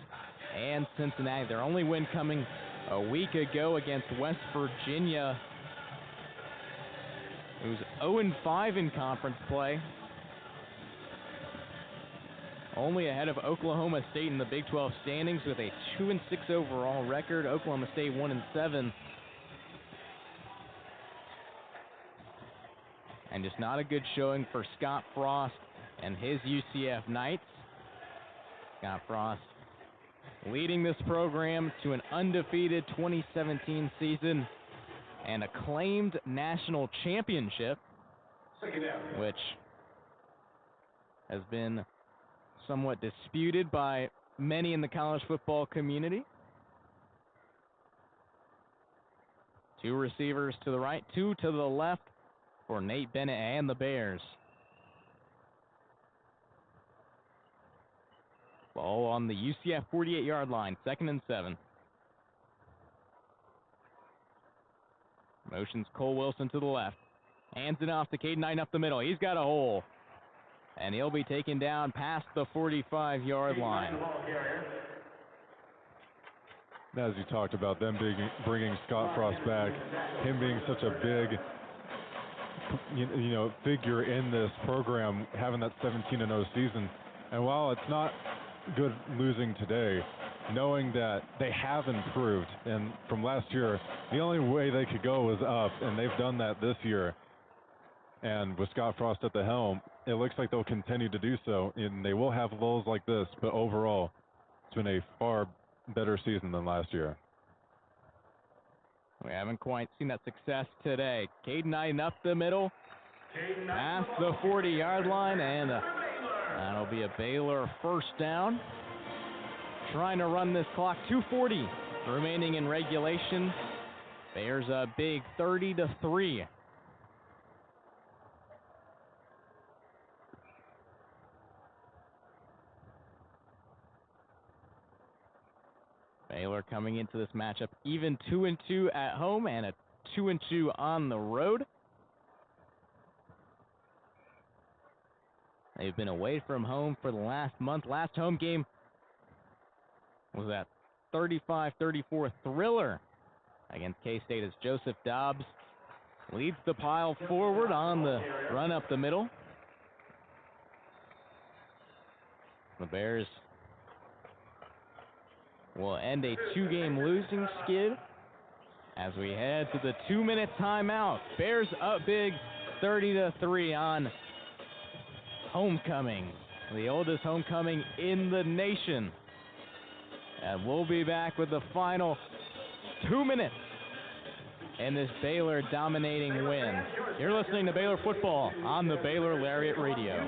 and Cincinnati. Their only win coming a week ago against West Virginia, who's 0-5 in conference play. Only ahead of Oklahoma State in the Big 12 standings with a 2-6 overall record. Oklahoma State 1-7. And just not a good showing for Scott Frost and his UCF Knights. Scott Frost leading this program to an undefeated 2017 season and a claimed national championship, which has been somewhat disputed by many in the college football community. Two receivers to the right, two to the left for Nate Bennett and the Bears. Ball on the UCF 48-yard line, 2nd and 7. Motions Cole Wilson to the left. Hands it off to Caden Aidan up the middle. He's got a hole. And he'll be taken down past the 45-yard line. As you talked about them bringing Scott Frost back, him being such a big figure in this program, having that 17-0 season. And while it's not good losing today, knowing that they have improved, and from last year, the only way they could go was up, and they've done that this year. And with Scott Frost at the helm, it looks like they'll continue to do so, and they will have lulls like this, but overall, it's been a far better season than last year. We haven't quite seen that success today. Caden Aidan up the middle, past the 40-yard line, and that'll be a Baylor first down. Trying to run this clock, 2:40 remaining in regulation. Bears a big 30-3. Baylor coming into this matchup even 2-2 at home and a 2-2 on the road. They've been away from home for the last month. Last home game was that 35-34 thriller against K-State as Joseph Dobbs leads the pile forward on the run up the middle. The Bears will end a 2-game losing skid as we head to the 2-minute timeout. Bears up big 30-3 on homecoming, the oldest homecoming in the nation. And we'll be back with the final 2 minutes in this Baylor dominating win. You're listening to Baylor Football on the Baylor Lariat Radio.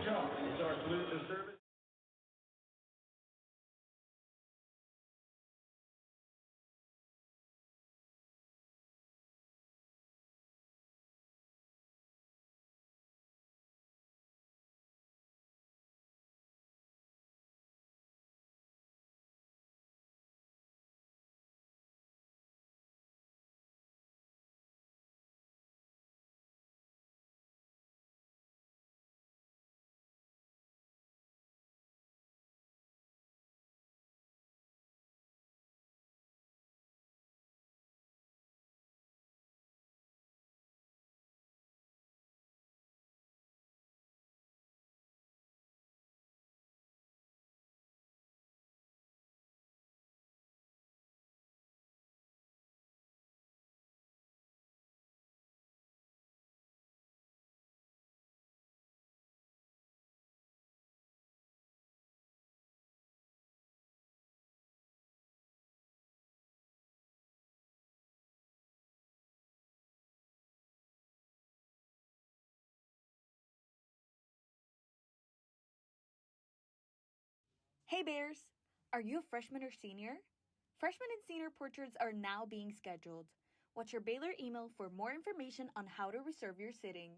Hey Bears! Are you a freshman or senior? Freshman and senior portraits are now being scheduled. Watch your Baylor email for more information on how to reserve your sitting.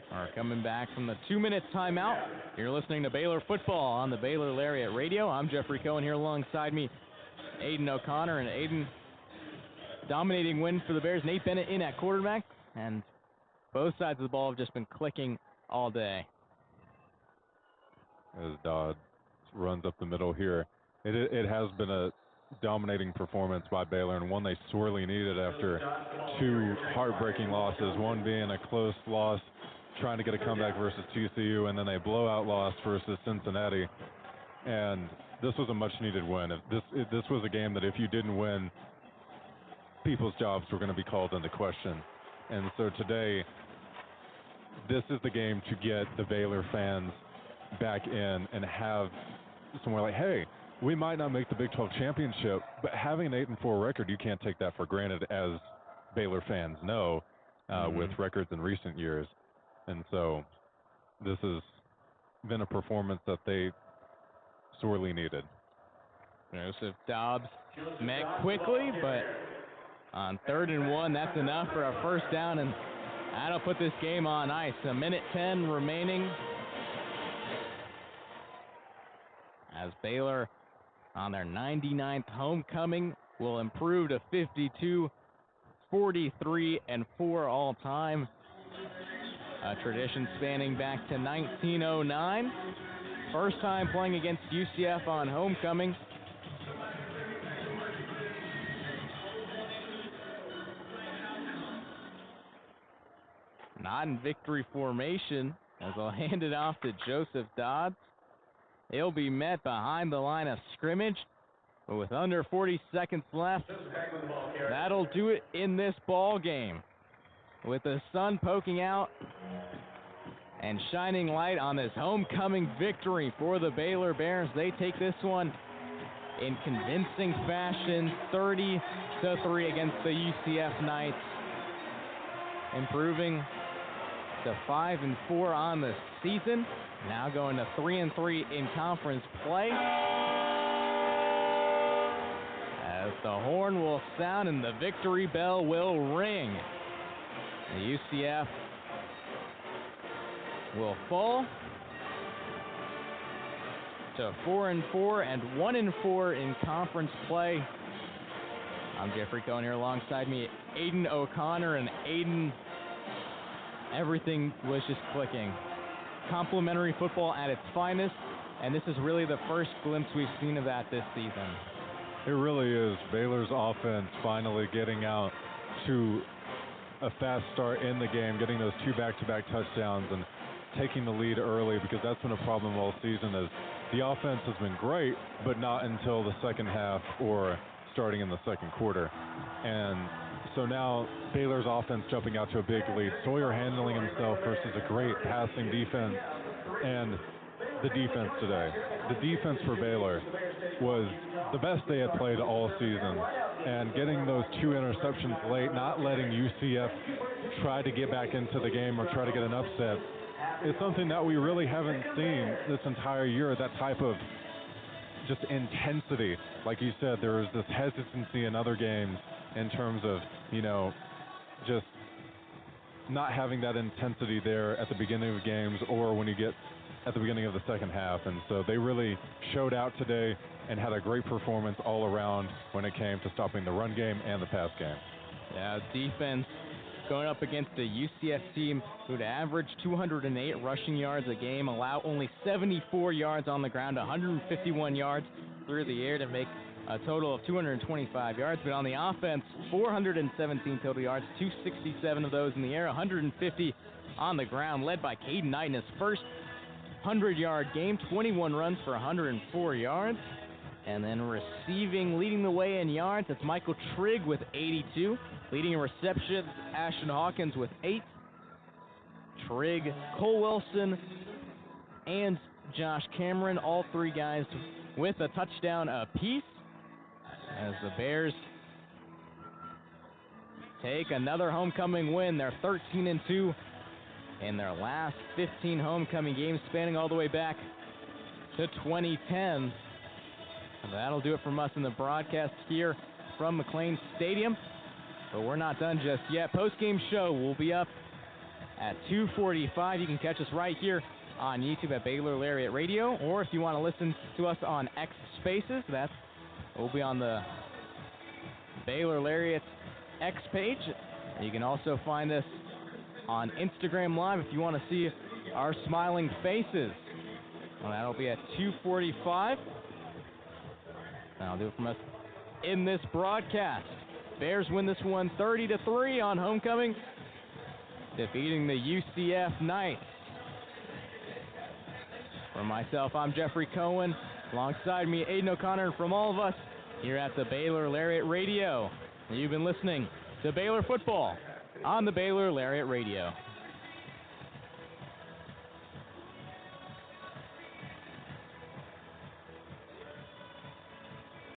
Are coming back from the 2-minute timeout. You're listening to Baylor Football on the Baylor Lariat Radio. I'm Jeffrey Cohen here alongside me, Aidan O'Connor. And Aidan, dominating win for the Bears. Nate Bennett in at quarterback. And both sides of the ball have just been clicking all day. As Dodd runs up the middle here. It has been a dominating performance by Baylor, and one they sorely needed after two heartbreaking losses, one being a close loss trying to get a comeback versus TCU, and then a blowout loss versus Cincinnati. And this was a much-needed win. This was a game that if you didn't win, people's jobs were going to be called into question. And so today, this is the game to get the Baylor fans back in and have somewhere like, hey, we might not make the Big 12 championship, but having an 8-4 record, you can't take that for granted, as Baylor fans know, with records in recent years. And so this has been a performance that they sorely needed. Joseph Dobbs met quickly, but on 3rd and 1, that's enough for a first down, and that'll put this game on ice. 1:10 remaining as Baylor, on their 99th homecoming, will improve to 52, 43, and 4 all time. A tradition spanning back to 1909. First time playing against UCF on homecoming. Not in victory formation, as I'll hand it off to Joseph Dodds. He'll be met behind the line of scrimmage, but with under 40 seconds left, that'll do it in this ball game. With the sun poking out and shining light on this homecoming victory for the Baylor Bears, they take this one in convincing fashion, 30-3 against the UCF Knights, improving to 5-4 on the season. Now going to 3-3 in conference play. As the horn will sound and the victory bell will ring. The UCF will fall to 4-4 and 1-4 in conference play. I'm Jeffrey Cohen here alongside me, Aidan O'Connor, and Aidan, everything was just clicking. Complimentary football at its finest, and this is really the first glimpse we've seen of that this season. It really is. Baylor's offense finally getting out to a fast start in the game, getting those 2 back-to-back touchdowns and taking the lead early, because that's been a problem all season. Is the offense has been great, but not until the second half or starting in the second quarter. And so now Baylor's offense jumping out to a big lead. Sawyer handling himself versus a great passing defense. And the defense today. The defense for Baylor was the best they had played all season. And getting those 2 interceptions late, not letting UCF try to get back into the game or try to get an upset, is something that we really haven't seen this entire year. That type of just intensity. Like you said, there was this hesitancy in other games in terms of, just not having that intensity there at the beginning of games or when you get at the beginning of the second half. And so they really showed out today and had a great performance all around when it came to stopping the run game and the pass game. Yeah, defense going up against a UCF team who'd average 208 rushing yards a game, allow only 74 yards on the ground, 151 yards through the air to make a total of 225 yards. But on the offense, 417 total yards, 267 of those in the air, 150 on the ground, led by Caden Knight in his first 100-yard game, 21 runs for 104 yards. And then receiving, leading the way in yards, that's Michael Trigg with 82. Leading in receptions, Ashton Hawkins with 8. Trigg, Cole Wilson, and Josh Cameron, all three guys with a touchdown apiece. As the Bears take another homecoming win. They're 13-2 in their last 15 homecoming games, spanning all the way back to 2010. That'll do it from us in the broadcast here from McLean Stadium. But we're not done just yet. Post-game show will be up at 2:45. You can catch us right here on YouTube at Baylor Lariat Radio, or if you want to listen to us on X Spaces, that will be on the Baylor Lariat X page. You can also find us on Instagram Live if you want to see our smiling faces. Well, that'll be at 2:45. That'll do it from us in this broadcast. Bears win this one 30-3 on homecoming, defeating the UCF Knights. For myself, I'm Jeffrey Cohen. Alongside me, Aidan O'Connor, and from all of us here at the Baylor Lariat Radio. You've been listening to Baylor Football on the Baylor Lariat Radio.